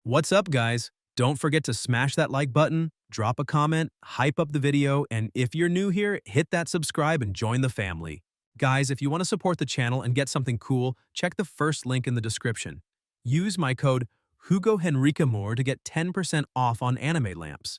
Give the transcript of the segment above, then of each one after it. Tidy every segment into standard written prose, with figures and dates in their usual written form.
What's up, guys? Don't forget to smash that like button, drop a comment, hype up the video, and if you're new here, hit that subscribe and join the family. Guys, if you want to support the channel and get something cool, check the first link in the description. Use my code HugoHenriqueMore to get 10% off on anime lamps.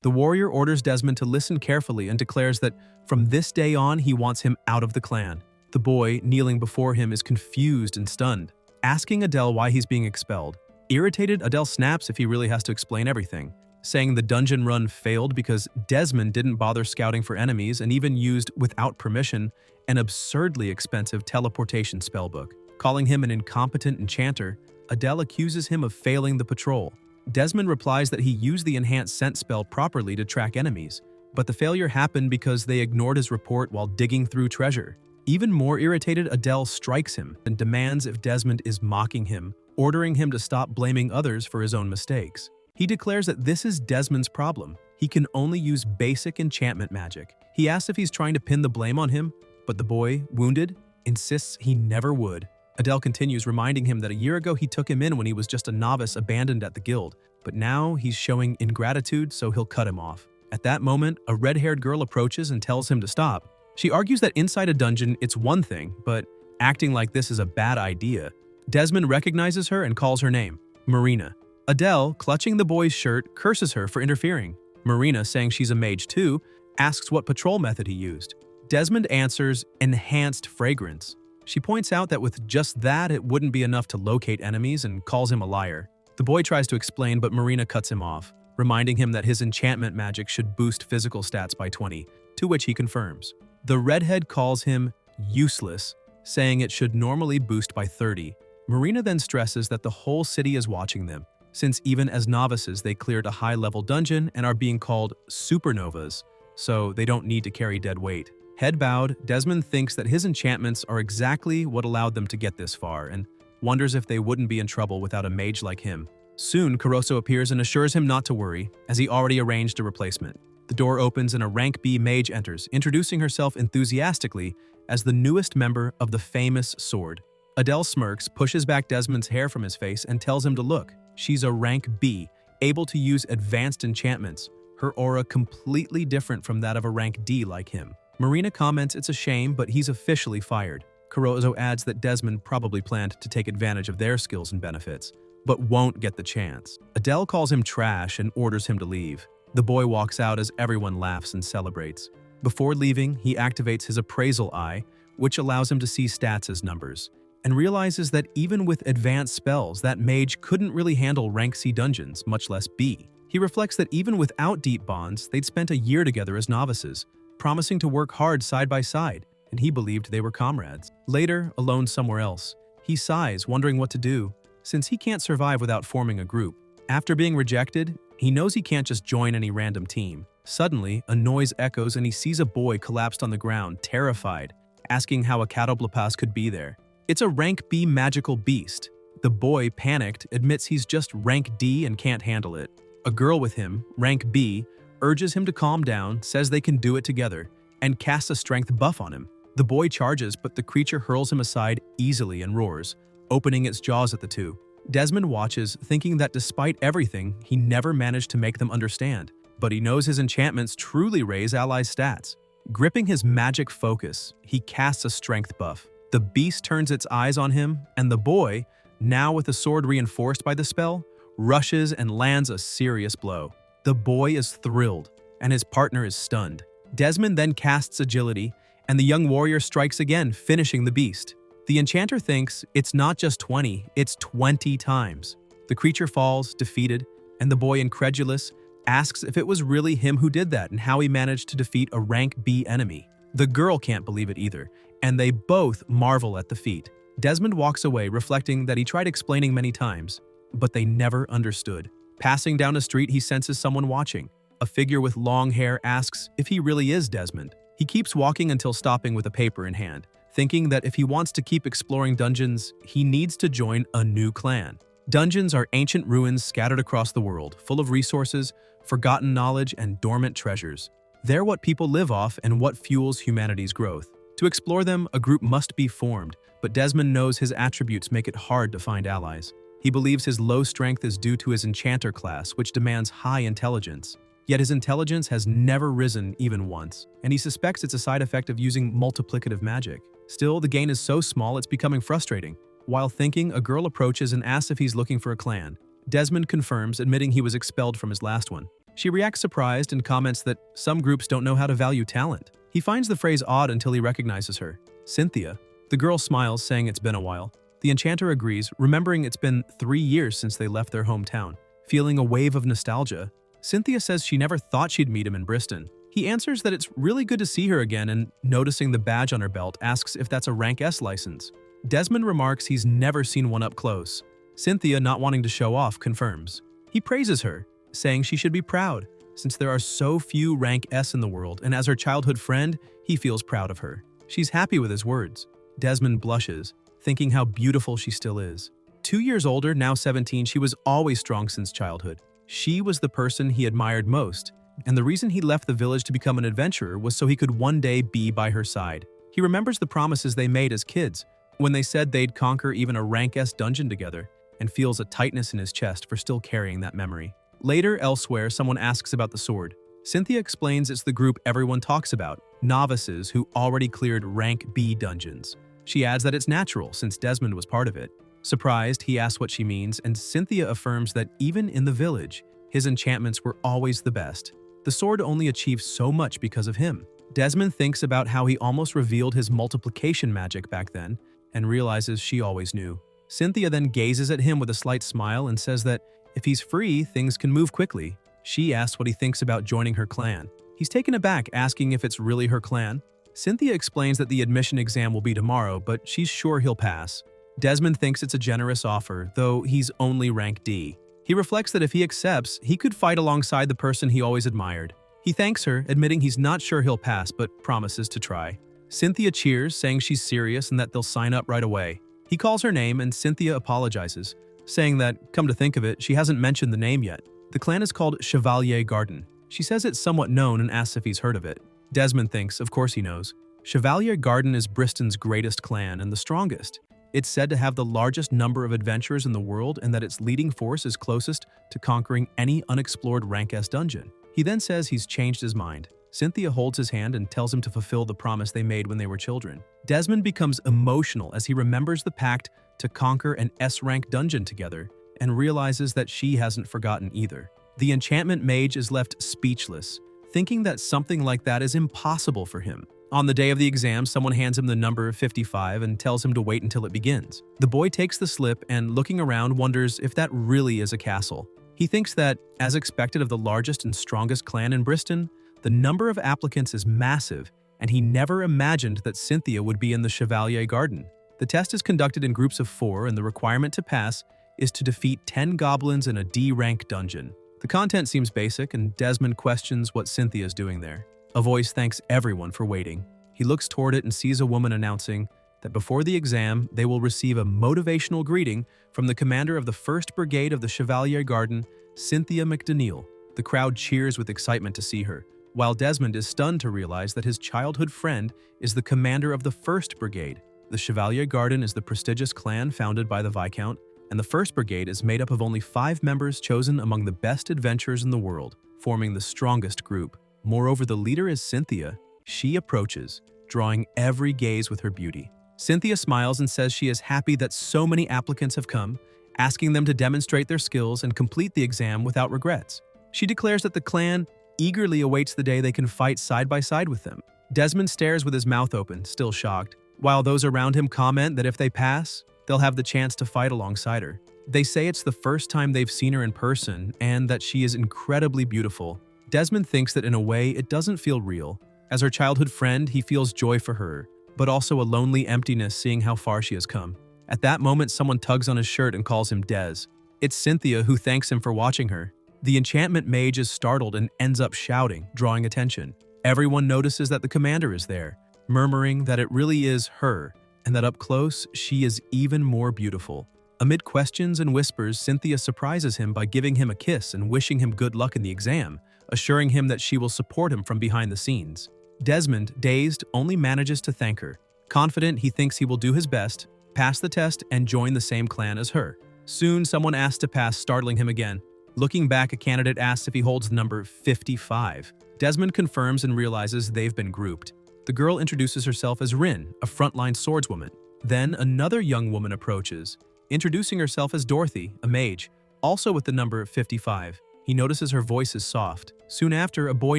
The warrior orders Desmond to listen carefully and declares that from this day on he wants him out of the clan. The boy, kneeling before him, is confused and stunned, asking Adele why he's being expelled. Irritated, Adele snaps if he really has to explain everything, saying the dungeon run failed because Desmond didn't bother scouting for enemies and even used, without permission, an absurdly expensive teleportation spellbook. Calling him an incompetent enchanter, Adele accuses him of failing the patrol. Desmond replies that he used the enhanced scent spell properly to track enemies, but the failure happened because they ignored his report while digging through treasure. Even more irritated, Adele strikes him and demands if Desmond is mocking him, ordering him to stop blaming others for his own mistakes. He declares that this is Desmond's problem. He can only use basic enchantment magic. He asks if he's trying to pin the blame on him, but the boy, wounded, insists he never would. Adele continues, reminding him that a year ago he took him in when he was just a novice abandoned at the guild, but now he's showing ingratitude, so he'll cut him off. At that moment, a red-haired girl approaches and tells him to stop. She argues that inside a dungeon it's one thing, but acting like this is a bad idea. Desmond recognizes her and calls her name, Marina. Adele, clutching the boy's shirt, curses her for interfering. Marina, saying she's a mage too, asks what patrol method he used. Desmond answers, enhanced fragrance. She points out that with just that, it wouldn't be enough to locate enemies and calls him a liar. The boy tries to explain, but Marina cuts him off, reminding him that his enchantment magic should boost physical stats by 20, to which he confirms. The redhead calls him useless, saying it should normally boost by 30. Marina then stresses that the whole city is watching them, since even as novices they cleared a high-level dungeon and are being called supernovas, so they don't need to carry dead weight. Head bowed, Desmond thinks that his enchantments are exactly what allowed them to get this far and wonders if they wouldn't be in trouble without a mage like him. Soon, Caroso appears and assures him not to worry, as he already arranged a replacement. The door opens and a rank B mage enters, introducing herself enthusiastically as the newest member of the famous Sword. Adele smirks, pushes back Desmond's hair from his face, and tells him to look. She's a rank B, able to use advanced enchantments, her aura completely different from that of a rank D like him. Marina comments it's a shame, but he's officially fired. Caroso adds that Desmond probably planned to take advantage of their skills and benefits, but won't get the chance. Adele calls him trash and orders him to leave. The boy walks out as everyone laughs and celebrates. Before leaving, he activates his appraisal eye, which allows him to see stats as numbers, and realizes that even with advanced spells, that mage couldn't really handle rank C dungeons, much less B. He reflects that even without deep bonds, they'd spent a year together as novices, promising to work hard side by side, and he believed they were comrades. Later, alone somewhere else, he sighs, wondering what to do, since he can't survive without forming a group. After being rejected, he knows he can't just join any random team. Suddenly, a noise echoes and he sees a boy collapsed on the ground, terrified, asking how a catoblepas could be there. It's a rank B magical beast. The boy, panicked, admits he's just rank D and can't handle it. A girl with him, rank B, urges him to calm down, says they can do it together, and casts a strength buff on him. The boy charges, but the creature hurls him aside easily and roars, opening its jaws at the two. Desmond watches, thinking that despite everything, he never managed to make them understand, but he knows his enchantments truly raise allies' stats. Gripping his magic focus, he casts a strength buff. The beast turns its eyes on him, and the boy, now with the sword reinforced by the spell, rushes and lands a serious blow. The boy is thrilled, and his partner is stunned. Desmond then casts agility, and the young warrior strikes again, finishing the beast. The enchanter thinks it's not just 20, it's 20 times. The creature falls, defeated, and the boy, incredulous, asks if it was really him who did that and how he managed to defeat a rank B enemy. The girl can't believe it either, and they both marvel at the feat. Desmond walks away, reflecting that he tried explaining many times, but they never understood. Passing down a street, he senses someone watching. A figure with long hair asks if he really is Desmond. He keeps walking until stopping with a paper in hand, thinking that if he wants to keep exploring dungeons, he needs to join a new clan. Dungeons are ancient ruins scattered across the world, full of resources, forgotten knowledge, and dormant treasures. They're what people live off and what fuels humanity's growth. To explore them, a group must be formed, but Desmond knows his attributes make it hard to find allies. He believes his low strength is due to his enchanter class, which demands high intelligence. Yet his intelligence has never risen even once, and he suspects it's a side effect of using multiplicative magic. Still, the gain is so small it's becoming frustrating. While thinking, a girl approaches and asks if he's looking for a clan. Desmond confirms, admitting he was expelled from his last one. She reacts surprised and comments that some groups don't know how to value talent. He finds the phrase odd until he recognizes her. Cynthia. The girl smiles, saying it's been a while. The enchanter agrees, remembering it's been 3 years since they left their hometown. Feeling a wave of nostalgia, Cynthia says she never thought she'd meet him in Bristol. He answers that it's really good to see her again and, noticing the badge on her belt, asks if that's a Rank S license. Desmond remarks he's never seen one up close. Cynthia, not wanting to show off, confirms. He praises her, saying she should be proud, since there are so few Rank S in the world, and as her childhood friend, he feels proud of her. She's happy with his words. Desmond blushes, thinking how beautiful she still is. 2 years older, now 17, she was always strong since childhood. She was the person he admired most, and the reason he left the village to become an adventurer was so he could one day be by her side. He remembers the promises they made as kids, when they said they'd conquer even a Rank S dungeon together, and feels a tightness in his chest for still carrying that memory. Later, elsewhere, someone asks about the sword. Cynthia explains it's the group everyone talks about, novices who already cleared Rank B dungeons. She adds that it's natural, since Desmond was part of it. Surprised, he asks what she means, and Cynthia affirms that even in the village, his enchantments were always the best. The sword only achieved so much because of him. Desmond thinks about how he almost revealed his multiplication magic back then, and realizes she always knew. Cynthia then gazes at him with a slight smile and says that if he's free, things can move quickly. She asks what he thinks about joining her clan. He's taken aback, asking if it's really her clan. Cynthia explains that the admission exam will be tomorrow, but she's sure he'll pass. Desmond thinks it's a generous offer, though he's only rank D. He reflects that if he accepts, he could fight alongside the person he always admired. He thanks her, admitting he's not sure he'll pass, but promises to try. Cynthia cheers, saying she's serious and that they'll sign up right away. He calls her name and Cynthia apologizes, saying that, come to think of it, she hasn't mentioned the name yet. The clan is called Chevalier Garden. She says it's somewhat known and asks if he's heard of it. Desmond thinks, of course he knows. Chevalier Garden is Bristol's greatest clan and the strongest. It's said to have the largest number of adventurers in the world and that its leading force is closest to conquering any unexplored Rank S dungeon. He then says he's changed his mind. Cynthia holds his hand and tells him to fulfill the promise they made when they were children. Desmond becomes emotional as he remembers the pact to conquer an S-rank dungeon together and realizes that she hasn't forgotten either. The enchantment mage is left speechless, thinking that something like that is impossible for him. On the day of the exam, someone hands him the number 55 and tells him to wait until it begins. The boy takes the slip and, looking around, wonders if that really is a castle. He thinks that, as expected of the largest and strongest clan in Bristol, the number of applicants is massive, and he never imagined that Cynthia would be in the Chevalier Garden. The test is conducted in groups of 4, and the requirement to pass is to defeat 10 goblins in a D-rank dungeon. The content seems basic, and Desmond questions what Cynthia is doing there. A voice thanks everyone for waiting. He looks toward it and sees a woman announcing that before the exam, they will receive a motivational greeting from the commander of the 1st Brigade of the Chevalier Garden, Cynthia McDaniel. The crowd cheers with excitement to see her, while Desmond is stunned to realize that his childhood friend is the commander of the 1st Brigade. The Chevalier Garden is the prestigious clan founded by the Viscount, and the 1st Brigade is made up of only 5 members chosen among the best adventurers in the world, forming the strongest group. Moreover, the leader is Cynthia. She approaches, drawing every gaze with her beauty. Cynthia smiles and says she is happy that so many applicants have come, asking them to demonstrate their skills and complete the exam without regrets. She declares that the clan eagerly awaits the day they can fight side by side with them. Desmond stares with his mouth open, still shocked, while those around him comment that if they pass, they'll have the chance to fight alongside her. They say it's the first time they've seen her in person and that she is incredibly beautiful. Desmond thinks that in a way it doesn't feel real. As her childhood friend, he feels joy for her, but also a lonely emptiness seeing how far she has come. At that moment, someone tugs on his shirt and calls him Des. It's Cynthia, who thanks him for watching her. The enchantment mage is startled and ends up shouting, drawing attention. Everyone notices that the commander is there, murmuring that it really is her, and that up close, she is even more beautiful. Amid questions and whispers, Cynthia surprises him by giving him a kiss and wishing him good luck in the exam, assuring him that she will support him from behind the scenes. Desmond, dazed, only manages to thank her. Confident, he thinks he will do his best, pass the test, and join the same clan as her. Soon, someone asks to pass, startling him again. Looking back, a candidate asks if he holds the number 55. Desmond confirms and realizes they've been grouped. The girl introduces herself as Rin, a frontline swordswoman. Then another young woman approaches, introducing herself as Dorothy, a mage, also with the number 55. He notices her voice is soft. Soon after, a boy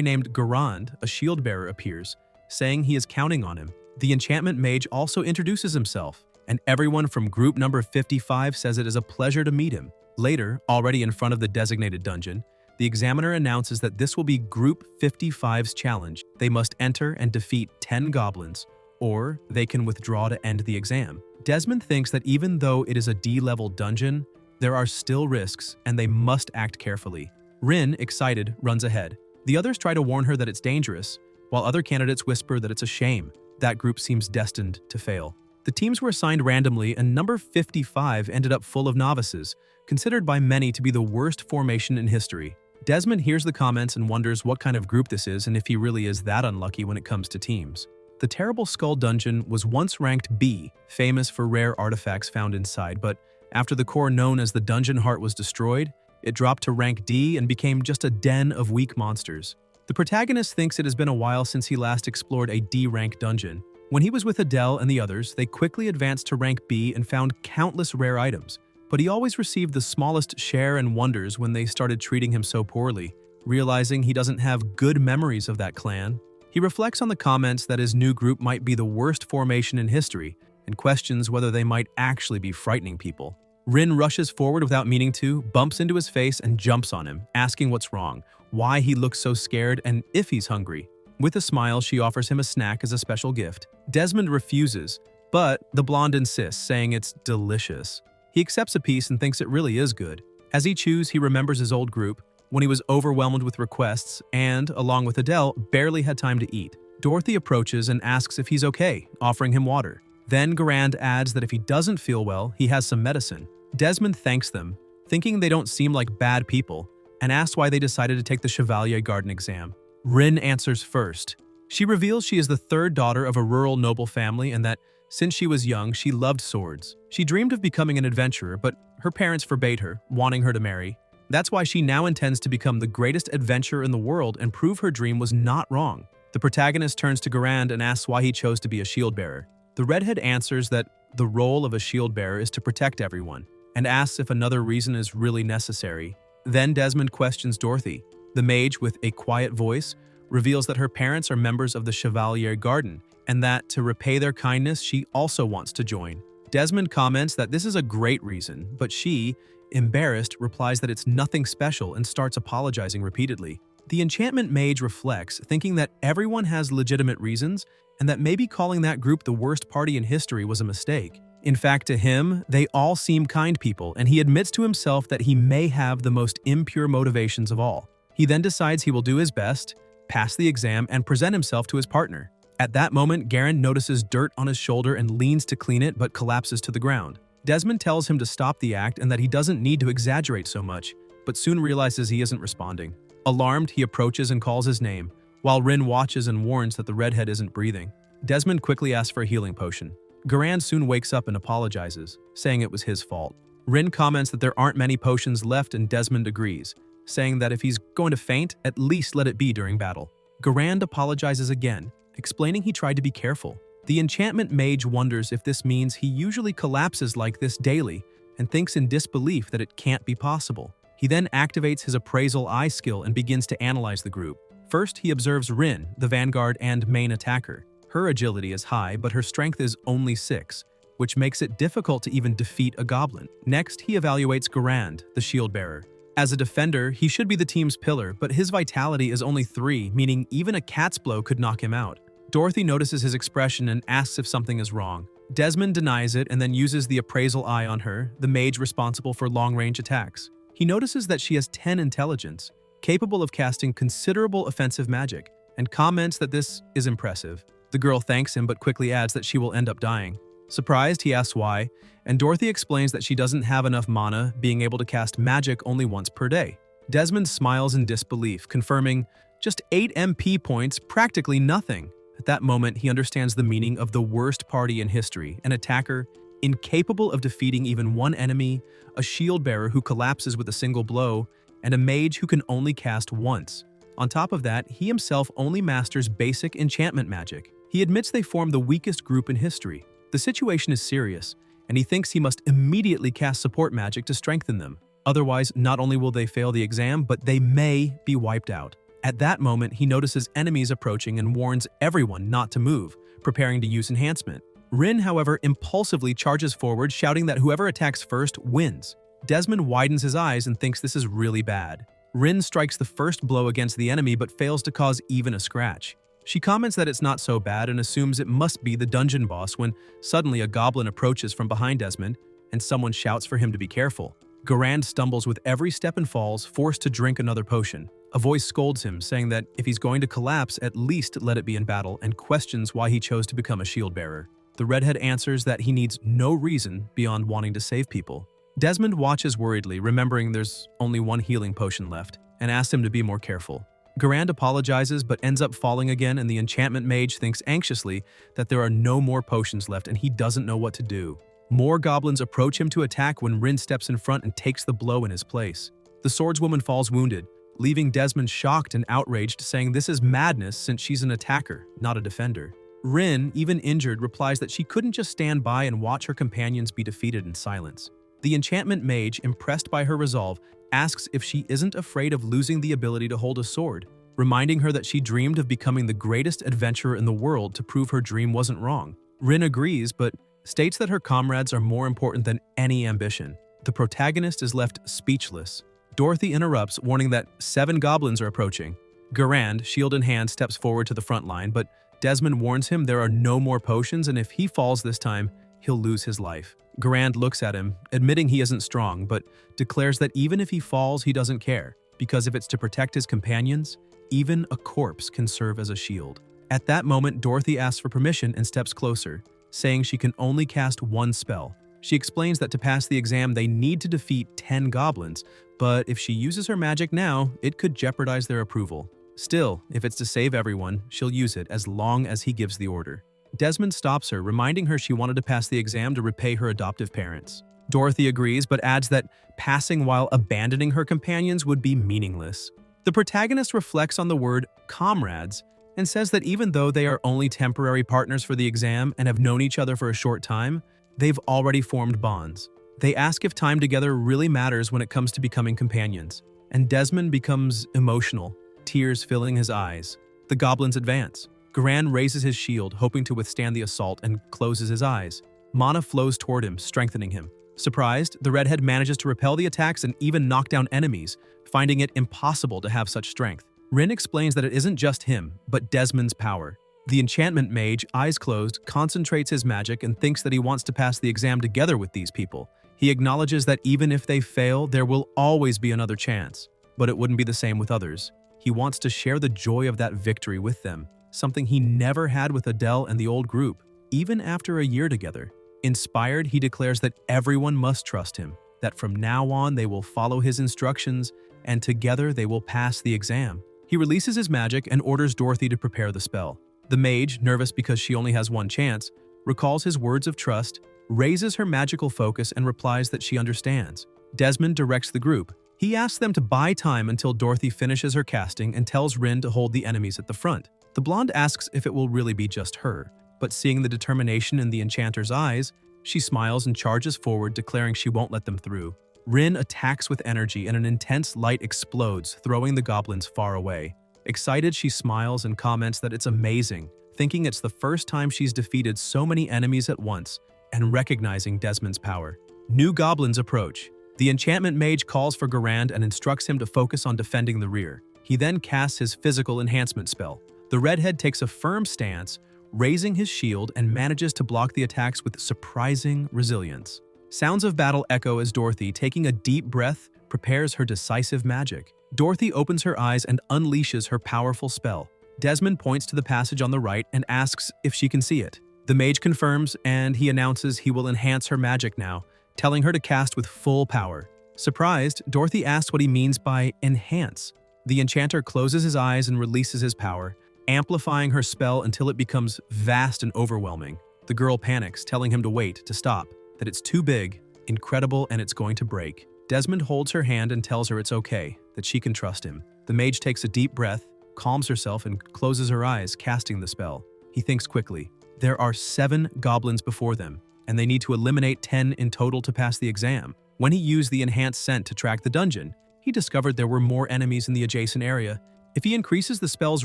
named Garand, a shield bearer, appears, saying he is counting on him. The enchantment mage also introduces himself, and everyone from group number 55 says it is a pleasure to meet him. Later, already in front of the designated dungeon, the examiner announces that this will be Group 55's challenge. They must enter and defeat 10 goblins, or they can withdraw to end the exam. Desmond thinks that even though it is a D-level dungeon, there are still risks and they must act carefully. Rin, excited, runs ahead. The others try to warn her that it's dangerous, while other candidates whisper that it's a shame. That group seems destined to fail. The teams were assigned randomly, and number 55 ended up full of novices, considered by many to be the worst formation in history. Desmond hears the comments and wonders what kind of group this is and if he really is that unlucky when it comes to teams. The Terrible Skull Dungeon was once ranked B, famous for rare artifacts found inside, but after the core known as the Dungeon Heart was destroyed, it dropped to rank D and became just a den of weak monsters. The protagonist thinks it has been a while since he last explored a D-rank dungeon. When he was with Adele and the others, they quickly advanced to rank B and found countless rare items. But he always received the smallest share and wonders when they started treating him so poorly. Realizing he doesn't have good memories of that clan, he reflects on the comments that his new group might be the worst formation in history and questions whether they might actually be frightening people. Rin rushes forward without meaning to, bumps into his face and jumps on him, asking what's wrong, why he looks so scared, and if he's hungry. With a smile, she offers him a snack as a special gift. Desmond refuses, but the blonde insists, saying it's delicious. He accepts a piece and thinks it really is good. As he chews, he remembers his old group, when he was overwhelmed with requests and, along with Adele, barely had time to eat. Dorothy approaches and asks if he's okay, offering him water. Then Garand adds that if he doesn't feel well, he has some medicine. Desmond thanks them, thinking they don't seem like bad people, and asks why they decided to take the Chevalier Garden exam. Rin answers first. She reveals she is the third daughter of a rural noble family and that, since she was young, she loved swords. She dreamed of becoming an adventurer, but her parents forbade her, wanting her to marry. That's why she now intends to become the greatest adventurer in the world and prove her dream was not wrong. The protagonist turns to Garand and asks why he chose to be a shield bearer. The redhead answers that the role of a shield bearer is to protect everyone, and asks if another reason is really necessary. Then Desmond questions Dorothy. The mage, with a quiet voice, reveals that her parents are members of the Chevalier Garden, and that to repay their kindness, she also wants to join. Desmond comments that this is a great reason, but she, embarrassed, replies that it's nothing special and starts apologizing repeatedly. The enchantment mage reflects, thinking that everyone has legitimate reasons and that maybe calling that group the worst party in history was a mistake. In fact, to him, they all seem kind people, and he admits to himself that he may have the most impure motivations of all. He then decides he will do his best, pass the exam, and present himself to his partner. At that moment, Garand notices dirt on his shoulder and leans to clean it but collapses to the ground. Desmond tells him to stop the act and that he doesn't need to exaggerate so much, but soon realizes he isn't responding. Alarmed, he approaches and calls his name, while Rin watches and warns that the redhead isn't breathing. Desmond quickly asks for a healing potion. Garand soon wakes up and apologizes, saying it was his fault. Rin comments that there aren't many potions left and Desmond agrees, saying that if he's going to faint, at least let it be during battle. Garand apologizes again, explaining he tried to be careful. The enchantment mage wonders if this means he usually collapses like this daily and thinks in disbelief that it can't be possible. He then activates his appraisal eye skill and begins to analyze the group. First, he observes Rin, the vanguard and main attacker. Her agility is high, but her strength is only 6, which makes it difficult to even defeat a goblin. Next, he evaluates Garand, the shield bearer. As a defender, he should be the team's pillar, but his vitality is only 3, meaning even a cat's blow could knock him out. Dorothy notices his expression and asks if something is wrong. Desmond denies it and then uses the appraisal eye on her, the mage responsible for long-range attacks. He notices that she has 10 intelligence, capable of casting considerable offensive magic, and comments that this is impressive. The girl thanks him but quickly adds that she will end up dying. Surprised, he asks why, and Dorothy explains that she doesn't have enough mana, being able to cast magic only once per day. Desmond smiles in disbelief, confirming, just 8 MP points, practically nothing. At that moment, he understands the meaning of the worst party in history, an attacker Incapable of defeating even one enemy, a shield bearer who collapses with a single blow, and a mage who can only cast once. On top of that, he himself only masters basic enchantment magic. He admits they form the weakest group in history. The situation is serious, and he thinks he must immediately cast support magic to strengthen them. Otherwise, not only will they fail the exam, but they may be wiped out. At that moment, he notices enemies approaching and warns everyone not to move, preparing to use enhancement. Rin, however, impulsively charges forward, shouting that whoever attacks first wins. Desmond widens his eyes and thinks this is really bad. Rin strikes the first blow against the enemy but fails to cause even a scratch. She comments that it's not so bad and assumes it must be the dungeon boss when suddenly a goblin approaches from behind Desmond and someone shouts for him to be careful. Garand stumbles with every step and falls, forced to drink another potion. A voice scolds him, saying that if he's going to collapse, at least let it be in battle, and questions why he chose to become a shield bearer. The redhead answers that he needs no reason beyond wanting to save people. Desmond watches worriedly, remembering there's only one healing potion left, and asks him to be more careful. Garand apologizes but ends up falling again, and the enchantment mage thinks anxiously that there are no more potions left and he doesn't know what to do. More goblins approach him to attack when Rin steps in front and takes the blow in his place. The swordswoman falls wounded, leaving Desmond shocked and outraged, saying this is madness since she's an attacker, not a defender. Rin, even injured, replies that she couldn't just stand by and watch her companions be defeated in silence. The enchantment mage, impressed by her resolve, asks if she isn't afraid of losing the ability to hold a sword, reminding her that she dreamed of becoming the greatest adventurer in the world to prove her dream wasn't wrong. Rin agrees, but states that her comrades are more important than any ambition. The protagonist is left speechless. Dorothy interrupts, warning that 7 goblins are approaching. Garand, shield in hand, steps forward to the front line, but Desmond warns him there are no more potions, and if he falls this time, he'll lose his life. Garand looks at him, admitting he isn't strong, but declares that even if he falls, he doesn't care, because if it's to protect his companions, even a corpse can serve as a shield. At that moment, Dorothy asks for permission and steps closer, saying she can only cast one spell. She explains that to pass the exam, they need to defeat 10 goblins, but if she uses her magic now, it could jeopardize their approval. Still, if it's to save everyone, she'll use it as long as he gives the order. Desmond stops her, reminding her she wanted to pass the exam to repay her adoptive parents. Dorothy agrees, but adds that passing while abandoning her companions would be meaningless. The protagonist reflects on the word comrades and says that even though they are only temporary partners for the exam and have known each other for a short time, they've already formed bonds. They ask if time together really matters when it comes to becoming companions, and Desmond becomes emotional, tears filling his eyes. The goblins advance. Garand raises his shield, hoping to withstand the assault, and closes his eyes. Mana flows toward him, strengthening him. Surprised, the redhead manages to repel the attacks and even knock down enemies, finding it impossible to have such strength. Rin explains that it isn't just him, but Desmond's power. The enchantment mage, eyes closed, concentrates his magic and thinks that he wants to pass the exam together with these people. He acknowledges that even if they fail, there will always be another chance. But it wouldn't be the same with others. He wants to share the joy of that victory with them, something he never had with Adele and the old group, even after a year together. Inspired, he declares that everyone must trust him, that from now on they will follow his instructions, and together they will pass the exam. He releases his magic and orders Dorothy to prepare the spell. The mage, nervous because she only has one chance, recalls his words of trust, raises her magical focus, and replies that she understands. Desmond directs the group. He asks them to buy time until Dorothy finishes her casting and tells Rin to hold the enemies at the front. The blonde asks if it will really be just her, but seeing the determination in the enchanter's eyes, she smiles and charges forward, declaring she won't let them through. Rin attacks with energy and an intense light explodes, throwing the goblins far away. Excited, she smiles and comments that it's amazing, thinking it's the first time she's defeated so many enemies at once, and recognizing Desmond's power. New goblins approach. The enchantment mage calls for Garand and instructs him to focus on defending the rear. He then casts his physical enhancement spell. The redhead takes a firm stance, raising his shield, and manages to block the attacks with surprising resilience. Sounds of battle echo as Dorothy, taking a deep breath, prepares her decisive magic. Dorothy opens her eyes and unleashes her powerful spell. Desmond points to the passage on the right and asks if she can see it. The mage confirms, and he announces he will enhance her magic now, telling her to cast with full power. Surprised, Dorothy asks what he means by enhance. The enchanter closes his eyes and releases his power, amplifying her spell until it becomes vast and overwhelming. The girl panics, telling him to wait, to stop. that it's too big, incredible, and it's going to break. Desmond holds her hand and tells her it's okay, that she can trust him. The mage takes a deep breath, calms herself, and closes her eyes, casting the spell. He thinks quickly. There are 7 goblins before them, and they need to eliminate 10 in total to pass the exam. When he used the enhanced scent to track the dungeon, he discovered there were more enemies in the adjacent area. If he increases the spell's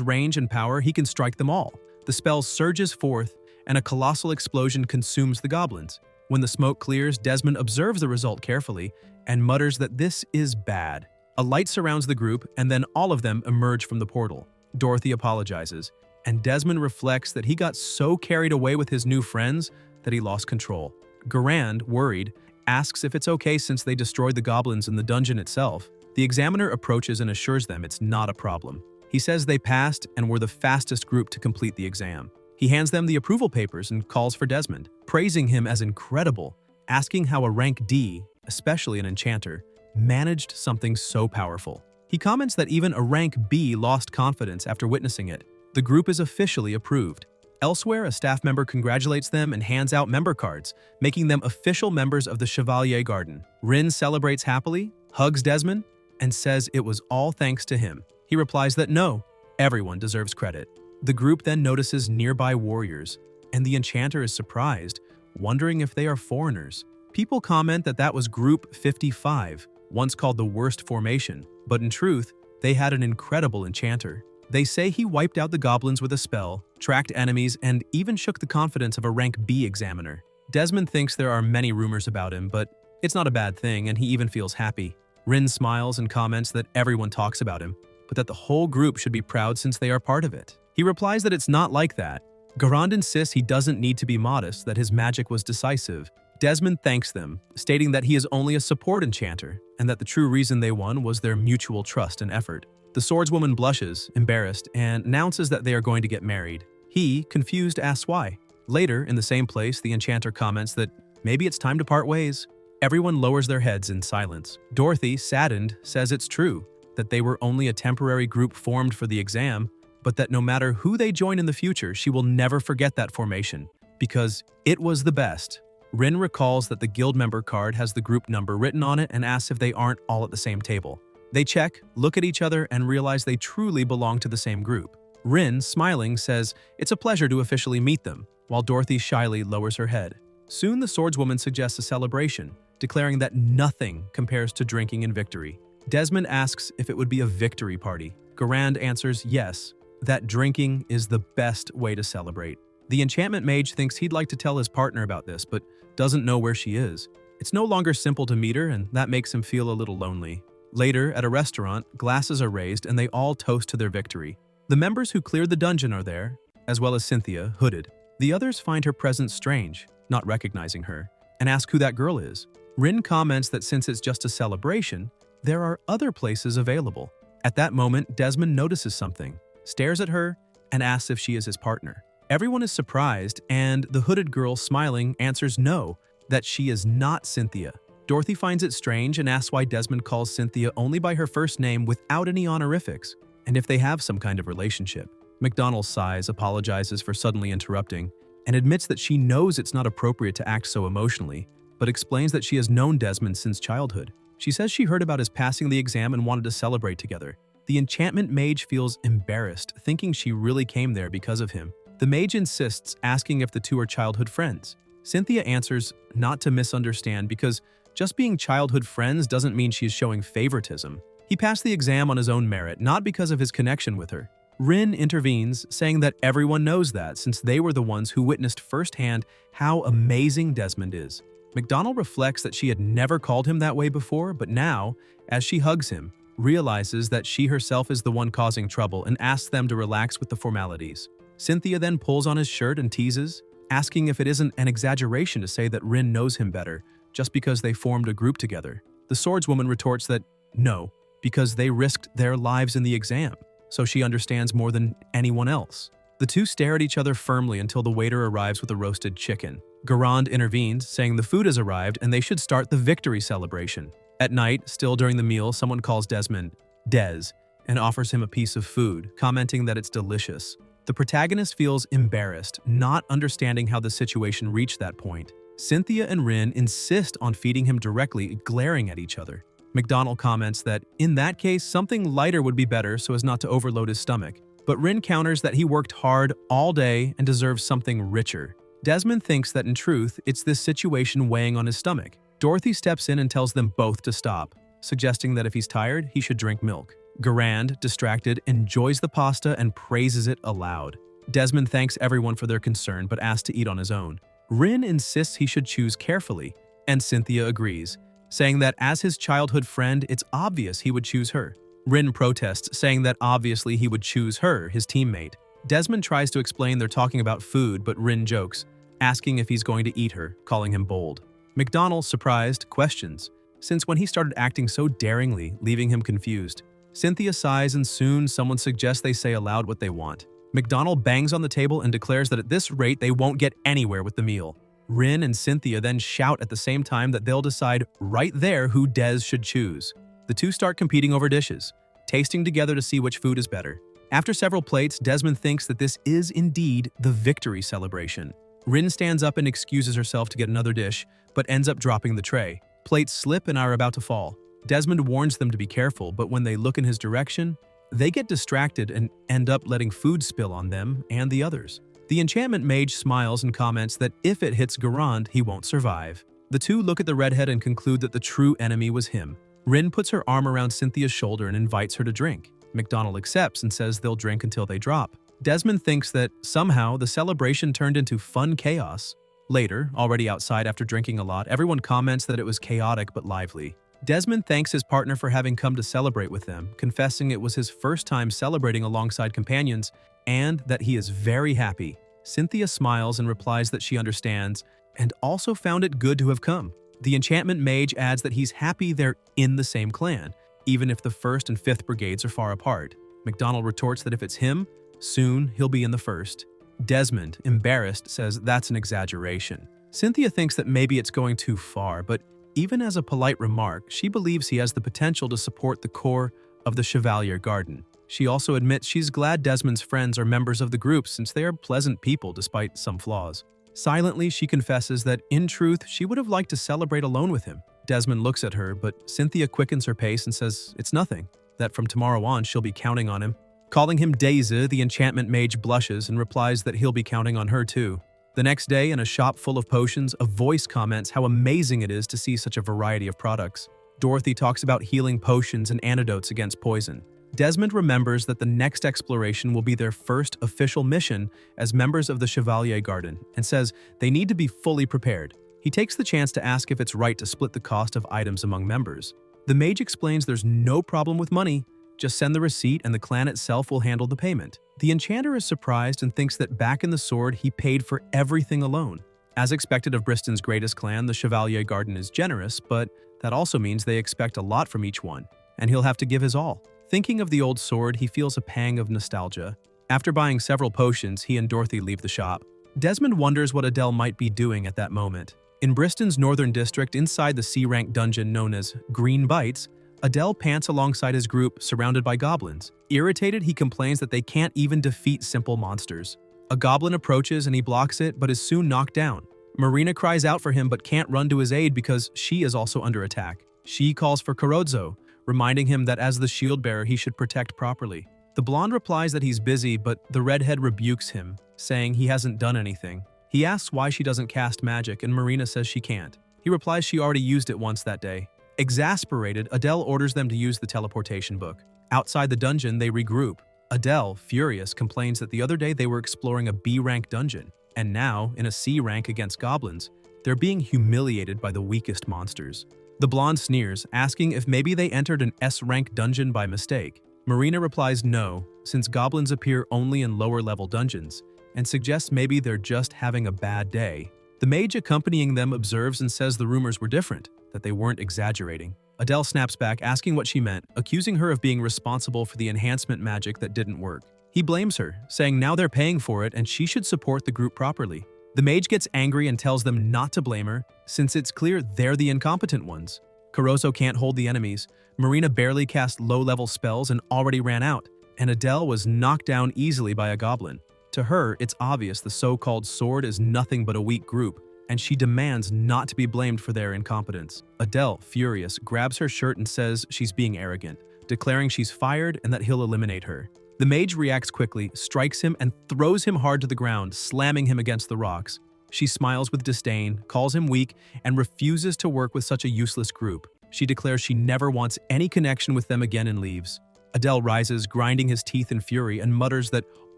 range and power, he can strike them all. The spell surges forth, and a colossal explosion consumes the goblins. When the smoke clears, Desmond observes the result carefully and mutters that this is bad. A light surrounds the group, and then all of them emerge from the portal. Dorothy apologizes, and Desmond reflects that he got so carried away with his new friends that he lost control. Garand, worried, asks if it's okay since they destroyed the goblins in the dungeon itself. The examiner approaches and assures them it's not a problem. He says they passed and were the fastest group to complete the exam. He hands them the approval papers and calls for Desmond, praising him as incredible, asking how a rank D, especially an enchanter, managed something so powerful. He comments that even a rank B lost confidence after witnessing it. The group is officially approved. Elsewhere, a staff member congratulates them and hands out member cards, making them official members of the Chevalier Garden. Rin celebrates happily, hugs Desmond, and says it was all thanks to him. He replies that no, everyone deserves credit. The group then notices nearby warriors, and the enchanter is surprised, wondering if they are foreigners. People comment that that was Group 55, once called the worst formation, but in truth, they had an incredible enchanter. They say he wiped out the goblins with a spell, tracked enemies, and even shook the confidence of a rank B examiner. Desmond thinks there are many rumors about him, but it's not a bad thing, and he even feels happy. Rin smiles and comments that everyone talks about him, but that the whole group should be proud since they are part of it. He replies that it's not like that. Garand insists he doesn't need to be modest, that his magic was decisive. Desmond thanks them, stating that he is only a support enchanter, and that the true reason they won was their mutual trust and effort. The swordswoman blushes, embarrassed, and announces that they are going to get married. He, confused, asks why. Later, in the same place, the enchanter comments that maybe it's time to part ways. Everyone lowers their heads in silence. Dorothy, saddened, says it's true, that they were only a temporary group formed for the exam, but that no matter who they join in the future, she will never forget that formation, because it was the best. Rin recalls that the guild member card has the group number written on it and asks if they aren't all at the same table. They check, look at each other, and realize they truly belong to the same group. Rin, smiling, says it's a pleasure to officially meet them, while Dorothy shyly lowers her head. Soon the swordswoman suggests a celebration, declaring that nothing compares to drinking in victory. Desmond asks if it would be a victory party. Garand answers yes, that drinking is the best way to celebrate. The enchantment mage thinks he'd like to tell his partner about this, but doesn't know where she is. It's no longer simple to meet her, and that makes him feel a little lonely. Later, at a restaurant, glasses are raised and they all toast to their victory. The members who cleared the dungeon are there, as well as Cynthia, hooded. The others find her presence strange, not recognizing her, and ask who that girl is. Rin comments that since it's just a celebration, there are other places available. At that moment, Desmond notices something, stares at her, and asks if she is his partner. Everyone is surprised, and the hooded girl, smiling, answers no, that she is not Cynthia. Dorothy finds it strange and asks why Desmond calls Cynthia only by her first name without any honorifics, and if they have some kind of relationship. McDonald sighs, apologizes for suddenly interrupting, and admits that she knows it's not appropriate to act so emotionally, but explains that she has known Desmond since childhood. She says she heard about his passing the exam and wanted to celebrate together. The enchantment mage feels embarrassed, thinking she really came there because of him. The mage insists, asking if the two are childhood friends. Cynthia answers not to misunderstand because just being childhood friends doesn't mean she is showing favoritism. He passed the exam on his own merit, not because of his connection with her. Rin intervenes, saying that everyone knows that since they were the ones who witnessed firsthand how amazing Desmond is. McDonald reflects that she had never called him that way before, but now, as she hugs him, realizes that she herself is the one causing trouble and asks them to relax with the formalities. Cynthia then pulls on his shirt and teases, asking if it isn't an exaggeration to say that Rin knows him better, just because they formed a group together. The swordswoman retorts that no, because they risked their lives in the exam, so she understands more than anyone else. The two stare at each other firmly until the waiter arrives with a roasted chicken. Garand intervenes, saying the food has arrived and they should start the victory celebration. At night, still during the meal, someone calls Desmond Des and offers him a piece of food, commenting that it's delicious. The protagonist feels embarrassed, not understanding how the situation reached that point. Cynthia and Rin insist on feeding him directly, glaring at each other. McDonald comments that, in that case, something lighter would be better so as not to overload his stomach. But Rin counters that he worked hard all day and deserves something richer. Desmond thinks that in truth, it's this situation weighing on his stomach. Dorothy steps in and tells them both to stop, suggesting that if he's tired, he should drink milk. Garand, distracted, enjoys the pasta and praises it aloud. Desmond thanks everyone for their concern but asks to eat on his own. Rin insists he should choose carefully, and Cynthia agrees, saying that as his childhood friend, it's obvious he would choose her. Rin protests, saying that obviously he would choose her, his teammate. Desmond tries to explain they're talking about food, but Rin jokes, asking if he's going to eat her, calling him bold. McDonald, surprised, questions, since when he started acting so daringly, leaving him confused. Cynthia sighs and soon someone suggests they say aloud what they want. McDonald bangs on the table and declares that at this rate they won't get anywhere with the meal. Rin and Cynthia then shout at the same time that they'll decide right there who Des should choose. The two start competing over dishes, tasting together to see which food is better. After several plates, Desmond thinks that this is indeed the victory celebration. Rin stands up and excuses herself to get another dish, but ends up dropping the tray. Plates slip and are about to fall. Desmond warns them to be careful, but when they look in his direction, they get distracted and end up letting food spill on them and the others. The enchantment mage smiles and comments that if it hits Garand, he won't survive. The two look at the redhead and conclude that the true enemy was him. Rin puts her arm around Cynthia's shoulder and invites her to drink. McDonald accepts and says they'll drink until they drop. Desmond thinks that somehow the celebration turned into fun chaos. Later, already outside after drinking a lot, everyone comments that it was chaotic but lively. Desmond thanks his partner for having come to celebrate with them, confessing it was his first time celebrating alongside companions and that he is very happy. Cynthia smiles and replies that she understands and also found it good to have come. The enchantment mage adds that he's happy they're in the same clan, even if the 1st and 5th brigades are far apart. McDonald retorts that if it's him, soon he'll be in the 1st. Desmond, embarrassed, says that's an exaggeration. Cynthia thinks that maybe it's going too far, but even as a polite remark, she believes he has the potential to support the core of the Chevalier Garden. She also admits she's glad Desmond's friends are members of the group since they are pleasant people despite some flaws. Silently, she confesses that, in truth, she would have liked to celebrate alone with him. Desmond looks at her, but Cynthia quickens her pace and says it's nothing, that from tomorrow on she'll be counting on him. Calling him Daisy, the enchantment mage blushes and replies that he'll be counting on her too. The next day, in a shop full of potions, a voice comments how amazing it is to see such a variety of products. Dorothy talks about healing potions and antidotes against poison. Desmond remembers that the next exploration will be their first official mission as members of the Chevalier Garden and says they need to be fully prepared. He takes the chance to ask if it's right to split the cost of items among members. The mage explains there's no problem with money, just send the receipt and the clan itself will handle the payment. The enchanter is surprised and thinks that back in the sword he paid for everything alone. As expected of Bristol's greatest clan, the Chevalier Garden is generous, but that also means they expect a lot from each one, and he'll have to give his all. Thinking of the old sword, he feels a pang of nostalgia. After buying several potions, he and Dorothy leave the shop. Desmond wonders what Adele might be doing at that moment. In Bristol's northern district, inside the C-rank dungeon known as Green Bites, Adele pants alongside his group, surrounded by goblins. Irritated, he complains that they can't even defeat simple monsters. A goblin approaches and he blocks it, but is soon knocked down. Marina cries out for him but can't run to his aid because she is also under attack. She calls for Carozzo, reminding him that as the shield bearer he should protect properly. The blonde replies that he's busy, but the redhead rebukes him, saying he hasn't done anything. He asks why she doesn't cast magic, and Marina says she can't. He replies she already used it once that day. Exasperated, Adele orders them to use the teleportation book. Outside the dungeon, they regroup. Adele, furious, complains that the other day they were exploring a B-rank dungeon, and now, in a C rank against goblins, they're being humiliated by the weakest monsters. The blonde sneers, asking if maybe they entered an S-rank dungeon by mistake. Marina replies no, since goblins appear only in lower-level dungeons, and suggests maybe they're just having a bad day. The mage accompanying them observes and says the rumors were different, that they weren't exaggerating. Adele snaps back, asking what she meant, accusing her of being responsible for the enhancement magic that didn't work. He blames her, saying now they're paying for it and she should support the group properly. The mage gets angry and tells them not to blame her, since it's clear they're the incompetent ones. Carozzo can't hold the enemies, Marina barely cast low-level spells and already ran out, and Adele was knocked down easily by a goblin. To her, it's obvious the so-called sword is nothing but a weak group, and she demands not to be blamed for their incompetence. Adele, furious, grabs her shirt and says she's being arrogant, declaring she's fired and that he'll eliminate her. The mage reacts quickly, strikes him, and throws him hard to the ground, slamming him against the rocks. She smiles with disdain, calls him weak, and refuses to work with such a useless group. She declares she never wants any connection with them again and leaves. Adele rises, grinding his teeth in fury, and mutters that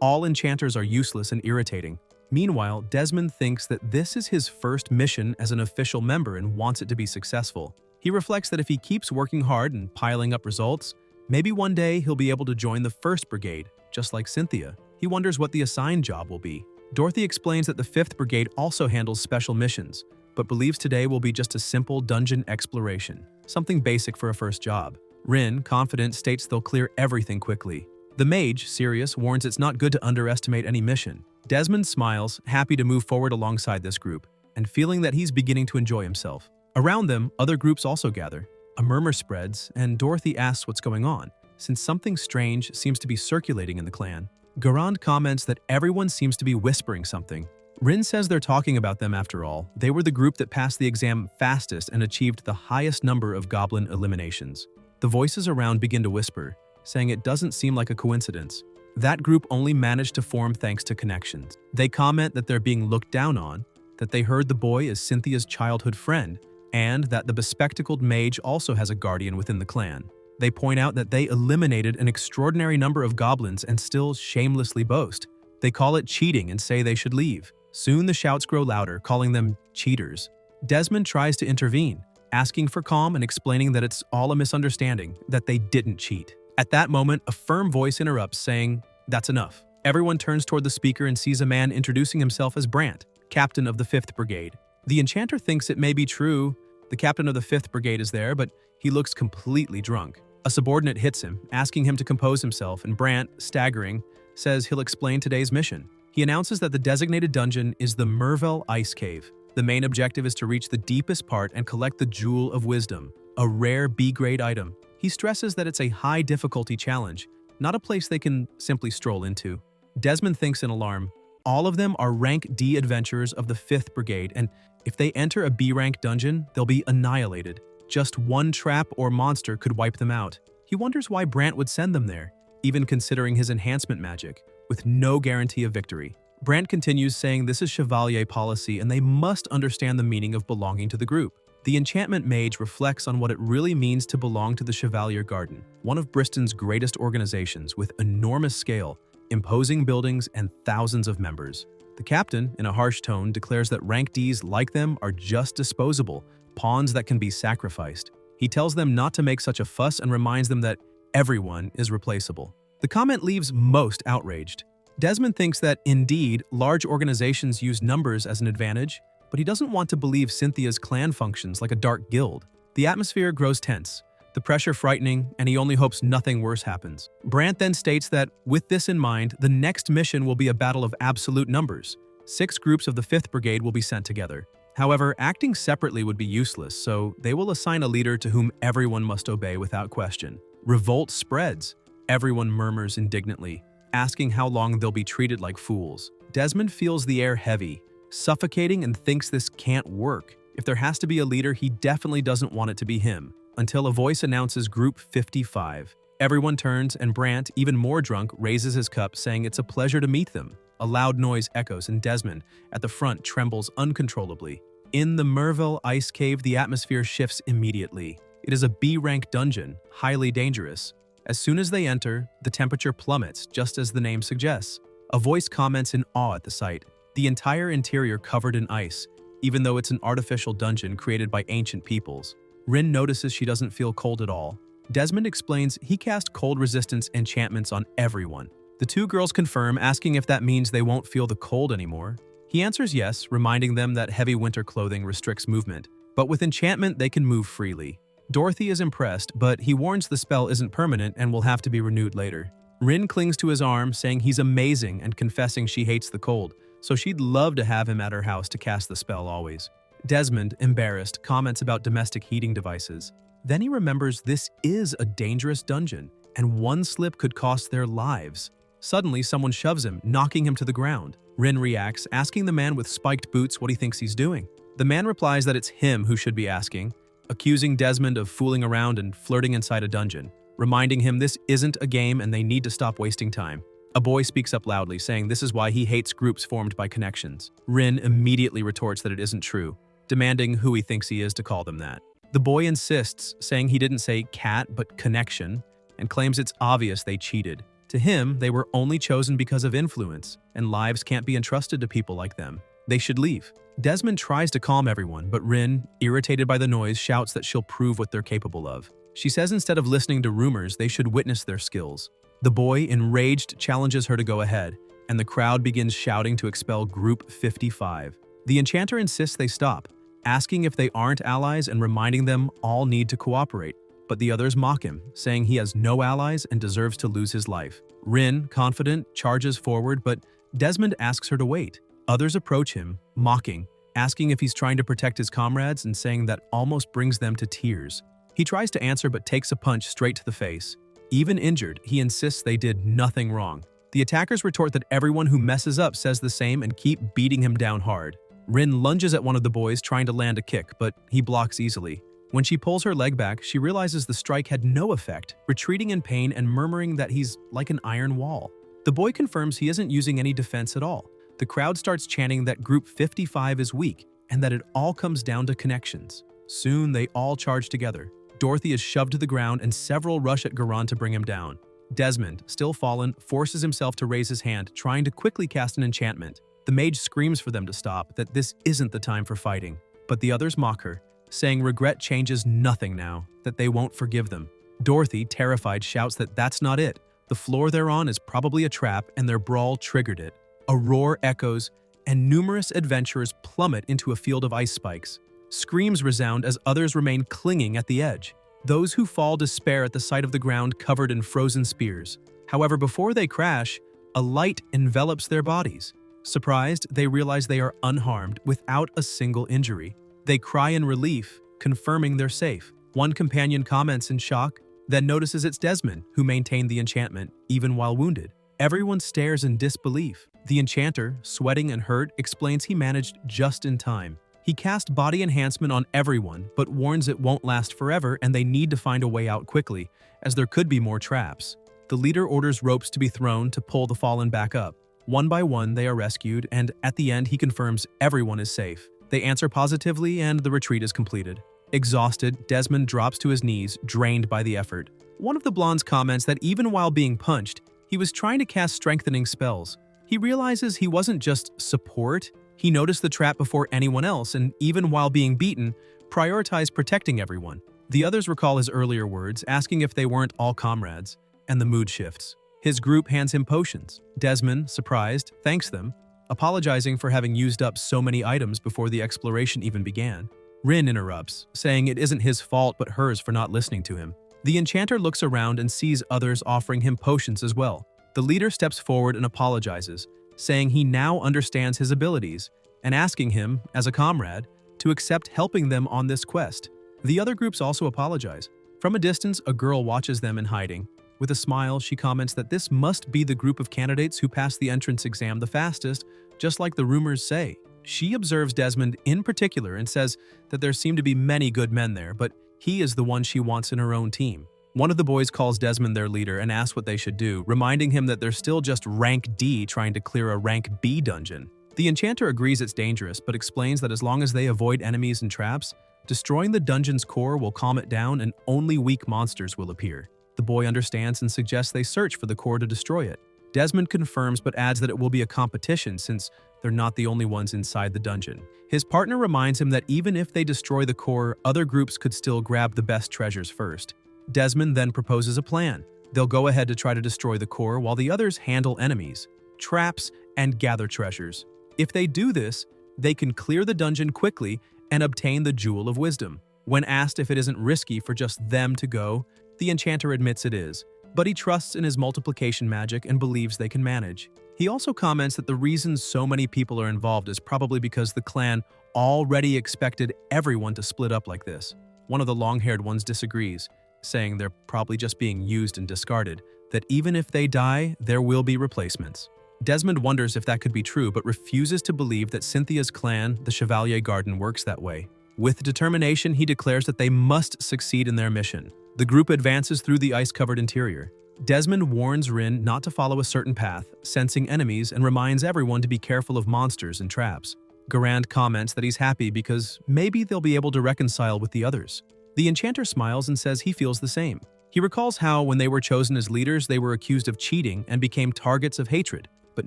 all enchanters are useless and irritating. Meanwhile, Desmond thinks that this is his first mission as an official member and wants it to be successful. He reflects that if he keeps working hard and piling up results, maybe one day he'll be able to join the 1st Brigade, just like Cynthia. He wonders what the assigned job will be. Dorothy explains that the 5th Brigade also handles special missions, but believes today will be just a simple dungeon exploration, something basic for a first job. Rin, confident, states they'll clear everything quickly. The mage, serious, warns it's not good to underestimate any mission. Desmond smiles, happy to move forward alongside this group, and feeling that he's beginning to enjoy himself. Around them, other groups also gather. A murmur spreads, and Dorothy asks what's going on, since something strange seems to be circulating in the clan. Garand comments that everyone seems to be whispering something. Rin says they're talking about them after all. They were the group that passed the exam fastest and achieved the highest number of goblin eliminations. The voices around begin to whisper, saying it doesn't seem like a coincidence. That group only managed to form thanks to connections. They comment that they're being looked down on, that they heard the boy is Cynthia's childhood friend, and that the bespectacled mage also has a guardian within the clan. They point out that they eliminated an extraordinary number of goblins and still shamelessly boast. They call it cheating and say they should leave. Soon the shouts grow louder, calling them cheaters. Desmond tries to intervene, asking for calm and explaining that it's all a misunderstanding, that they didn't cheat. At that moment, a firm voice interrupts, saying, "That's enough." Everyone turns toward the speaker and sees a man introducing himself as Brant, captain of the 5th Brigade. The enchanter thinks it may be true. The captain of the 5th Brigade is there, but he looks completely drunk. A subordinate hits him, asking him to compose himself, and Brant, staggering, says he'll explain today's mission. He announces that the designated dungeon is the Mervel Ice Cave. The main objective is to reach the deepest part and collect the Jewel of Wisdom, a rare B-grade item. He stresses that it's a high-difficulty challenge, not a place they can simply stroll into. Desmond thinks in alarm. All of them are rank D adventurers of the 5th Brigade, and if they enter a B-rank dungeon, they'll be annihilated. Just one trap or monster could wipe them out. He wonders why Brant would send them there, even considering his enhancement magic, with no guarantee of victory. Brant continues, saying this is Chevalier policy and they must understand the meaning of belonging to the group. The enchantment mage reflects on what it really means to belong to the Chevalier Garden, one of Bristol's greatest organizations with enormous scale, imposing buildings, and thousands of members. The captain, in a harsh tone, declares that rank Ds like them are just disposable, pawns that can be sacrificed. He tells them not to make such a fuss and reminds them that everyone is replaceable. The comment leaves most outraged. Desmond thinks that, indeed, large organizations use numbers as an advantage, but he doesn't want to believe Cynthia's clan functions like a dark guild. The atmosphere grows tense, the pressure frightening, and he only hopes nothing worse happens. Brant then states that, with this in mind, the next mission will be a battle of absolute numbers. 6 groups of the 5th Brigade will be sent together. However, acting separately would be useless, so they will assign a leader to whom everyone must obey without question. Revolt spreads. Everyone murmurs indignantly, asking how long they'll be treated like fools. Desmond feels the air heavy, suffocating, and thinks this can't work. If there has to be a leader, he definitely doesn't want it to be him, until a voice announces Group 55. Everyone turns, and Brant, even more drunk, raises his cup, saying it's a pleasure to meet them. A loud noise echoes, and Desmond, at the front, trembles uncontrollably. In the Mervel Ice Cave, the atmosphere shifts immediately. It is a B-rank dungeon, highly dangerous. As soon as they enter, the temperature plummets, just as the name suggests. A voice comments in awe at the sight. The entire interior covered in ice, even though it's an artificial dungeon created by ancient peoples. Rin notices she doesn't feel cold at all. Desmond explains he cast cold resistance enchantments on everyone. The 2 girls confirm, asking if that means they won't feel the cold anymore. He answers yes, reminding them that heavy winter clothing restricts movement, but with enchantment they can move freely. Dorothy is impressed, but he warns the spell isn't permanent and will have to be renewed later. Rin clings to his arm, saying he's amazing and confessing she hates the cold, so she'd love to have him at her house to cast the spell always. Desmond, embarrassed, comments about domestic heating devices. Then he remembers this is a dangerous dungeon, and one slip could cost their lives. Suddenly, someone shoves him, knocking him to the ground. Rin reacts, asking the man with spiked boots what he thinks he's doing. The man replies that it's him who should be asking, accusing Desmond of fooling around and flirting inside a dungeon, reminding him this isn't a game and they need to stop wasting time. A boy speaks up loudly, saying this is why he hates groups formed by connections. Rin immediately retorts that it isn't true, demanding who he thinks he is to call them that. The boy insists, saying he didn't say cat but connection, and claims it's obvious they cheated. To him, they were only chosen because of influence, and lives can't be entrusted to people like them. They should leave. Desmond tries to calm everyone, but Rin, irritated by the noise, shouts that she'll prove what they're capable of. She says instead of listening to rumors, they should witness their skills. The boy, enraged, challenges her to go ahead, and the crowd begins shouting to expel Group 55. The enchanter insists they stop, asking if they aren't allies and reminding them all need to cooperate. But the others mock him, saying he has no allies and deserves to lose his life. Rin, confident, charges forward, but Desmond asks her to wait. Others approach him, mocking, asking if he's trying to protect his comrades and saying that almost brings them to tears. He tries to answer but takes a punch straight to the face. Even injured, he insists they did nothing wrong. The attackers retort that everyone who messes up says the same and keep beating him down hard. Rin lunges at one of the boys trying to land a kick, but he blocks easily. When she pulls her leg back, she realizes the strike had no effect, retreating in pain and murmuring that he's like an iron wall. The boy confirms he isn't using any defense at all. The crowd starts chanting that Group 55 is weak and that it all comes down to connections. Soon, they all charge together. Dorothy is shoved to the ground and several rush at Garan to bring him down. Desmond, still fallen, forces himself to raise his hand, trying to quickly cast an enchantment. The mage screams for them to stop, that this isn't the time for fighting. But the others mock her, saying regret changes nothing now, that they won't forgive them. Dorothy, terrified, shouts that that's not it. The floor they're on is probably a trap and their brawl triggered it. A roar echoes, and numerous adventurers plummet into a field of ice spikes. Screams resound as others remain clinging at the edge. Those who fall despair at the sight of the ground covered in frozen spears. However, before they crash, a light envelops their bodies. Surprised, they realize they are unharmed without a single injury. They cry in relief, confirming they're safe. One companion comments in shock, then notices it's Desmond who maintained the enchantment, even while wounded. Everyone stares in disbelief. The enchanter, sweating and hurt, explains he managed just in time. He cast body enhancement on everyone, but warns it won't last forever and they need to find a way out quickly, as there could be more traps. The leader orders ropes to be thrown to pull the fallen back up. One by one, they are rescued, and at the end, he confirms everyone is safe. They answer positively, and the retreat is completed. Exhausted, Desmond drops to his knees, drained by the effort. One of the blondes comments that even while being punched, he was trying to cast strengthening spells. He realizes he wasn't just support, he noticed the trap before anyone else, and even while being beaten, prioritized protecting everyone. The others recall his earlier words, asking if they weren't all comrades, and the mood shifts. His group hands him potions. Desmond, surprised, thanks them, apologizing for having used up so many items before the exploration even began. Rin interrupts, saying it isn't his fault but hers for not listening to him. The enchanter looks around and sees others offering him potions as well. The leader steps forward and apologizes, saying he now understands his abilities and asking him, as a comrade, to accept helping them on this quest. The other groups also apologize. From a distance, a girl watches them in hiding. With a smile, she comments that this must be the group of candidates who passed the entrance exam the fastest, just like the rumors say. She observes Desmond in particular and says that there seem to be many good men there, but he is the one she wants in her own team. One of the boys calls Desmond their leader and asks what they should do, reminding him that they're still just rank D trying to clear a rank B dungeon. The enchanter agrees it's dangerous, but explains that as long as they avoid enemies and traps, destroying the dungeon's core will calm it down and only weak monsters will appear. The boy understands and suggests they search for the core to destroy it. Desmond confirms but adds that it will be a competition since they're not the only ones inside the dungeon. His partner reminds him that even if they destroy the core, other groups could still grab the best treasures first. Desmond then proposes a plan. They'll go ahead to try to destroy the core while the others handle enemies, traps, and gather treasures. If they do this, they can clear the dungeon quickly and obtain the Jewel of Wisdom. When asked if it isn't risky for just them to go, the enchanter admits it is, but he trusts in his multiplication magic and believes they can manage. He also comments that the reason so many people are involved is probably because the clan already expected everyone to split up like this. One of the long-haired ones disagrees, saying they're probably just being used and discarded, that even if they die, there will be replacements. Desmond wonders if that could be true, but refuses to believe that Cynthia's clan, the Chevalier Garden, works that way. With determination, he declares that they must succeed in their mission. The group advances through the ice-covered interior. Desmond warns Rin not to follow a certain path, sensing enemies, and reminds everyone to be careful of monsters and traps. Garand comments that he's happy because maybe they'll be able to reconcile with the others. The enchanter smiles and says he feels the same. He recalls how, when they were chosen as leaders, they were accused of cheating and became targets of hatred. But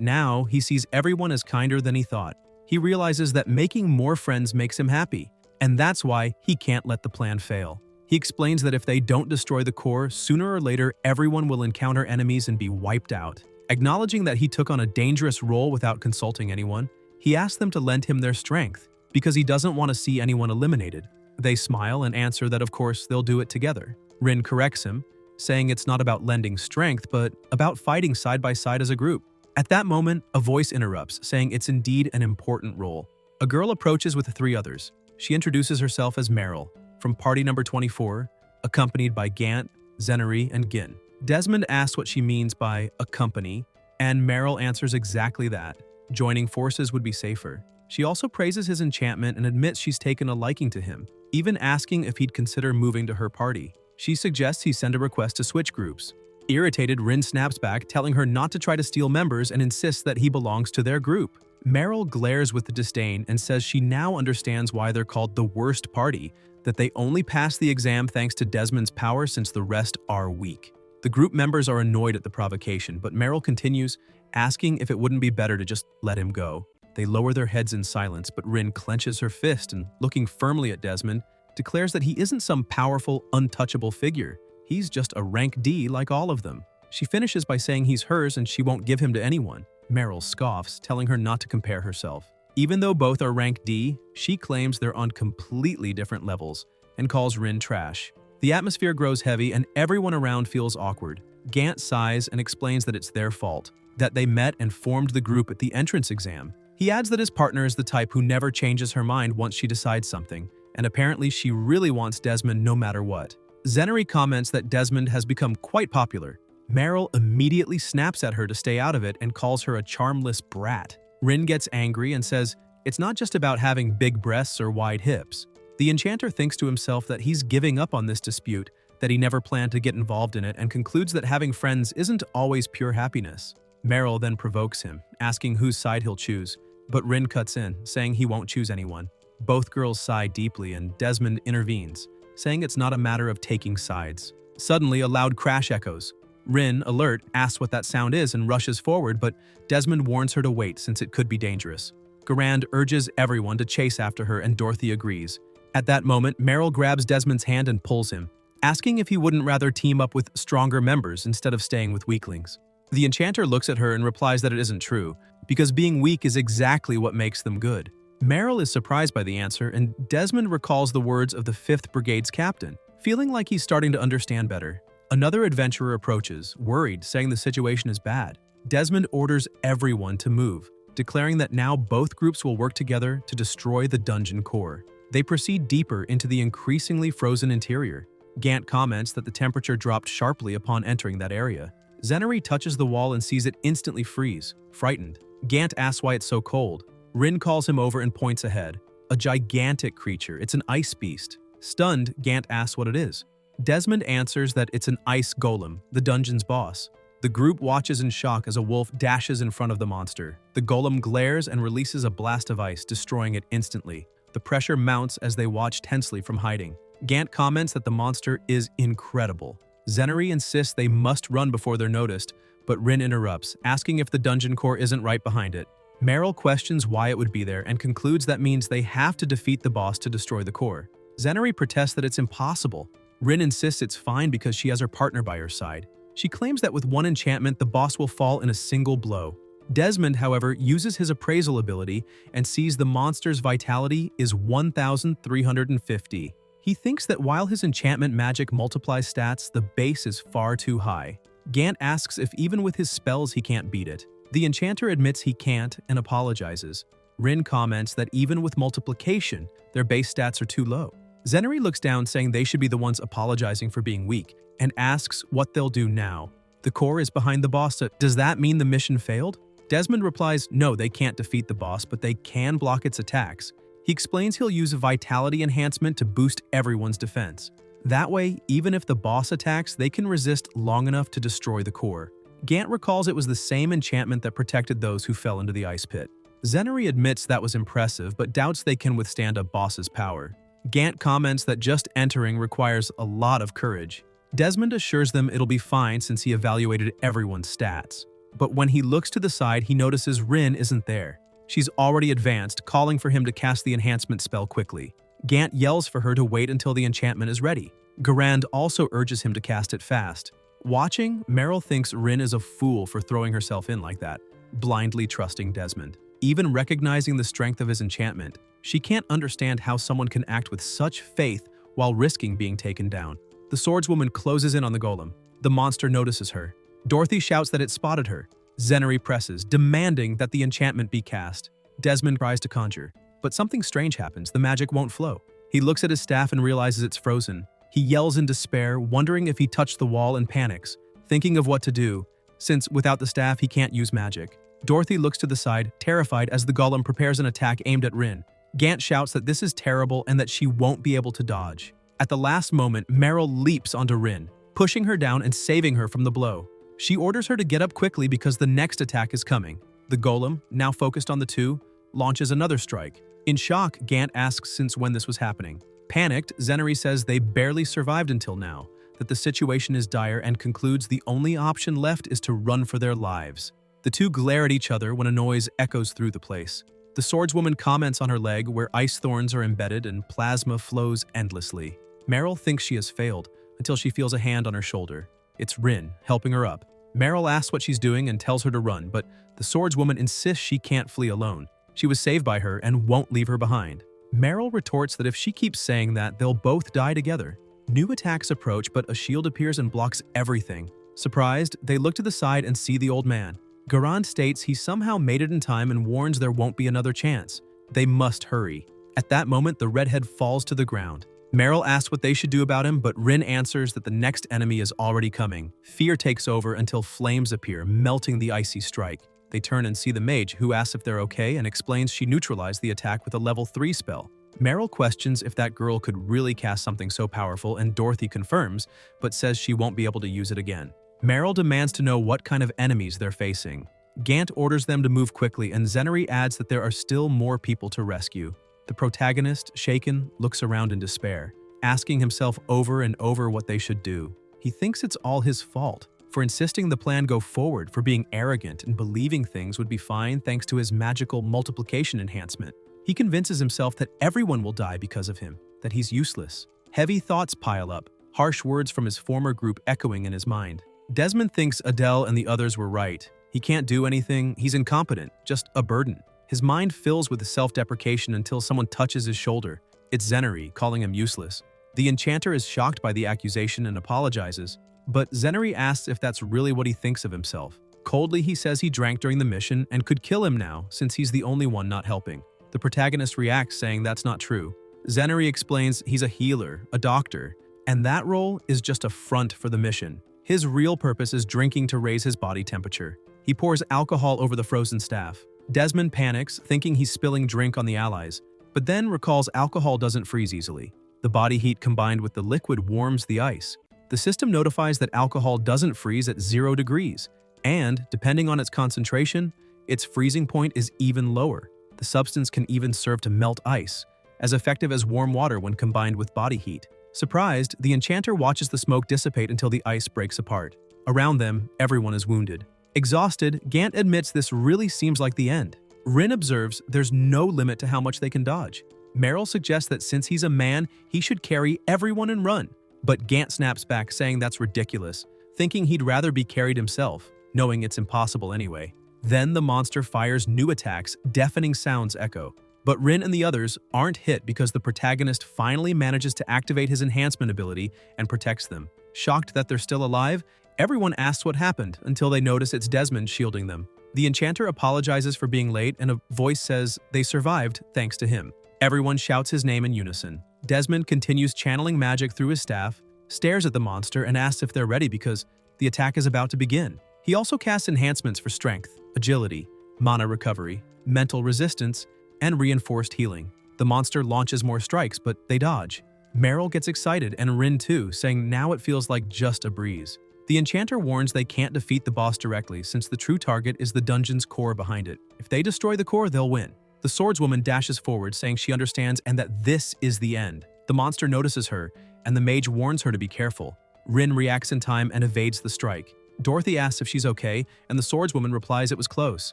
now, he sees everyone as kinder than he thought. He realizes that making more friends makes him happy, and that's why he can't let the plan fail. He explains that if they don't destroy the core, sooner or later everyone will encounter enemies and be wiped out. Acknowledging that he took on a dangerous role without consulting anyone, he asks them to lend him their strength, because he doesn't want to see anyone eliminated. They smile and answer that of course they'll do it together. Rin corrects him, saying it's not about lending strength, but about fighting side by side as a group. At that moment, a voice interrupts, saying it's indeed an important role. A girl approaches with the three others. She introduces herself as Meryl, from party number 24, accompanied by Gant, Zenari, and Gin. Desmond asks what she means by accompany, and Meryl answers exactly that. Joining forces would be safer. She also praises his enchantment and admits she's taken a liking to him, even asking if he'd consider moving to her party. She suggests he send a request to switch groups. Irritated, Rin snaps back, telling her not to try to steal members and insists that he belongs to their group. Meryl glares with disdain and says she now understands why they're called the worst party, that they only pass the exam thanks to Desmond's power since the rest are weak. The group members are annoyed at the provocation, but Meryl continues, asking if it wouldn't be better to just let him go. They lower their heads in silence, but Rin clenches her fist and, looking firmly at Desmond, declares that he isn't some powerful, untouchable figure. He's just a rank D like all of them. She finishes by saying he's hers and she won't give him to anyone. Meryl scoffs, telling her not to compare herself. Even though both are rank D, she claims they're on completely different levels and calls Rin trash. The atmosphere grows heavy and everyone around feels awkward. Gant sighs and explains that it's their fault, that they met and formed the group at the entrance exam. He adds that his partner is the type who never changes her mind once she decides something, and apparently she really wants Desmond no matter what. Zenari comments that Desmond has become quite popular. Meryl immediately snaps at her to stay out of it and calls her a charmless brat. Rin gets angry and says it's not just about having big breasts or wide hips. The enchanter thinks to himself that he's giving up on this dispute, that he never planned to get involved in it, and concludes that having friends isn't always pure happiness. Meryl then provokes him, asking whose side he'll choose, but Rin cuts in, saying he won't choose anyone. Both girls sigh deeply and Desmond intervenes, saying it's not a matter of taking sides. Suddenly, a loud crash echoes. Rin, alert, asks what that sound is and rushes forward, but Desmond warns her to wait since it could be dangerous. Garand urges everyone to chase after her and Dorothy agrees. At that moment, Meryl grabs Desmond's hand and pulls him, asking if he wouldn't rather team up with stronger members instead of staying with weaklings. The enchanter looks at her and replies that it isn't true, because being weak is exactly what makes them good. Meryl is surprised by the answer, and Desmond recalls the words of the 5th Brigade's captain, feeling like he's starting to understand better. Another adventurer approaches, worried, saying the situation is bad. Desmond orders everyone to move, declaring that now both groups will work together to destroy the dungeon core. They proceed deeper into the increasingly frozen interior. Gant comments that the temperature dropped sharply upon entering that area. Zenari touches the wall and sees it instantly freeze, frightened. Gant asks why it's so cold. Rin calls him over and points ahead. A gigantic creature, it's an ice beast. Stunned, Gant asks what it is. Desmond answers that it's an ice golem, the dungeon's boss. The group watches in shock as a wolf dashes in front of the monster. The golem glares and releases a blast of ice, destroying it instantly. The pressure mounts as they watch tensely from hiding. Gant comments that the monster is incredible. Zenari insists they must run before they're noticed, but Rin interrupts, asking if the dungeon core isn't right behind it. Meryl questions why it would be there and concludes that means they have to defeat the boss to destroy the core. Zenari protests that it's impossible. Rin insists it's fine because she has her partner by her side. She claims that with one enchantment, the boss will fall in a single blow. Desmond, however, uses his appraisal ability and sees the monster's vitality is 1,350. He thinks that while his enchantment magic multiplies stats, the base is far too high. Gant asks if even with his spells he can't beat it. The enchanter admits he can't and apologizes. Rin comments that even with multiplication, their base stats are too low. Zenari looks down, saying they should be the ones apologizing for being weak, and asks what they'll do now. The core is behind the boss. Does that mean the mission failed? Desmond replies no, they can't defeat the boss, but they can block its attacks. He explains he'll use a vitality enhancement to boost everyone's defense. That way, even if the boss attacks, they can resist long enough to destroy the core. Gant recalls it was the same enchantment that protected those who fell into the ice pit. Zenari admits that was impressive, but doubts they can withstand a boss's power. Gant comments that just entering requires a lot of courage. Desmond assures them it'll be fine since he evaluated everyone's stats. But when he looks to the side, he notices Rin isn't there. She's already advanced, calling for him to cast the enhancement spell quickly. Gant yells for her to wait until the enchantment is ready. Garand also urges him to cast it fast. Watching, Meryl thinks Rin is a fool for throwing herself in like that, blindly trusting Desmond. Even recognizing the strength of his enchantment, she can't understand how someone can act with such faith while risking being taken down. The swordswoman closes in on the golem. The monster notices her. Dorothy shouts that it spotted her. Zenari presses, demanding that the enchantment be cast. Desmond tries to conjure, but something strange happens. The magic won't flow. He looks at his staff and realizes it's frozen. He yells in despair, wondering if he touched the wall, and panics, thinking of what to do, since without the staff he can't use magic. Dorothy looks to the side, terrified as the golem prepares an attack aimed at Rin. Gant shouts that this is terrible and that she won't be able to dodge. At the last moment, Meryl leaps onto Rin, pushing her down and saving her from the blow. She orders her to get up quickly because the next attack is coming. The golem, now focused on the two, launches another strike. In shock, Gant asks since when this was happening. Panicked, Zenari says they barely survived until now, that the situation is dire, and concludes the only option left is to run for their lives. The two glare at each other when a noise echoes through the place. The swordswoman comments on her leg where ice thorns are embedded and plasma flows endlessly. Meryl thinks she has failed until she feels a hand on her shoulder. It's Rin, helping her up. Meryl asks what she's doing and tells her to run, but the swordswoman insists she can't flee alone. She was saved by her and won't leave her behind. Meryl retorts that if she keeps saying that, they'll both die together. New attacks approach, but a shield appears and blocks everything. Surprised, they look to the side and see the old man. Garand states he somehow made it in time and warns there won't be another chance. They must hurry. At that moment, the redhead falls to the ground. Meryl asks what they should do about him, but Rin answers that the next enemy is already coming. Fear takes over until flames appear, melting the icy strike. They turn and see the mage, who asks if they're okay and explains she neutralized the attack with a level 3 spell. Meryl questions if that girl could really cast something so powerful, and Dorothy confirms, but says she won't be able to use it again. Meryl demands to know what kind of enemies they're facing. Gant orders them to move quickly, and Zenari adds that there are still more people to rescue. The protagonist, shaken, looks around in despair, asking himself over and over what they should do. He thinks it's all his fault, for insisting the plan go forward, for being arrogant and believing things would be fine thanks to his magical multiplication enhancement. He convinces himself that everyone will die because of him, that he's useless. Heavy thoughts pile up, harsh words from his former group echoing in his mind. Desmond thinks Adele and the others were right. He can't do anything, he's incompetent, just a burden. His mind fills with self-deprecation until someone touches his shoulder. It's Zenari, calling him useless. The enchanter is shocked by the accusation and apologizes, but Zenari asks if that's really what he thinks of himself. Coldly, he says he drank during the mission and could kill him now since he's the only one not helping. The protagonist reacts, saying that's not true. Zenari explains he's a healer, a doctor, and that role is just a front for the mission. His real purpose is drinking to raise his body temperature. He pours alcohol over the frozen staff. Desmond panics, thinking he's spilling drink on the allies, but then recalls alcohol doesn't freeze easily. The body heat combined with the liquid warms the ice. The system notifies that alcohol doesn't freeze at 0 degrees, and, depending on its concentration, its freezing point is even lower. The substance can even serve to melt ice, as effective as warm water when combined with body heat. Surprised, the enchanter watches the smoke dissipate until the ice breaks apart. Around them, everyone is wounded. Exhausted, Gant admits this really seems like the end. Rin observes there's no limit to how much they can dodge. Meryl suggests that since he's a man, he should carry everyone and run. But Gant snaps back, saying that's ridiculous, thinking he'd rather be carried himself, knowing it's impossible anyway. Then the monster fires new attacks, deafening sounds echo. But Rin and the others aren't hit because the protagonist finally manages to activate his enhancement ability and protects them. Shocked that they're still alive, everyone asks what happened until they notice it's Desmond shielding them. The enchanter apologizes for being late, and a voice says they survived thanks to him. Everyone shouts his name in unison. Desmond continues channeling magic through his staff, stares at the monster, and asks if they're ready because the attack is about to begin. He also casts enhancements for strength, agility, mana recovery, mental resistance, and reinforced healing. The monster launches more strikes, but they dodge. Meryl gets excited, and Rin too, saying now it feels like just a breeze. The enchanter warns they can't defeat the boss directly since the true target is the dungeon's core behind it. If they destroy the core, they'll win. The swordswoman dashes forward, saying she understands and that this is the end. The monster notices her, and the mage warns her to be careful. Rin reacts in time and evades the strike. Dorothy asks if she's okay, and the swordswoman replies it was close.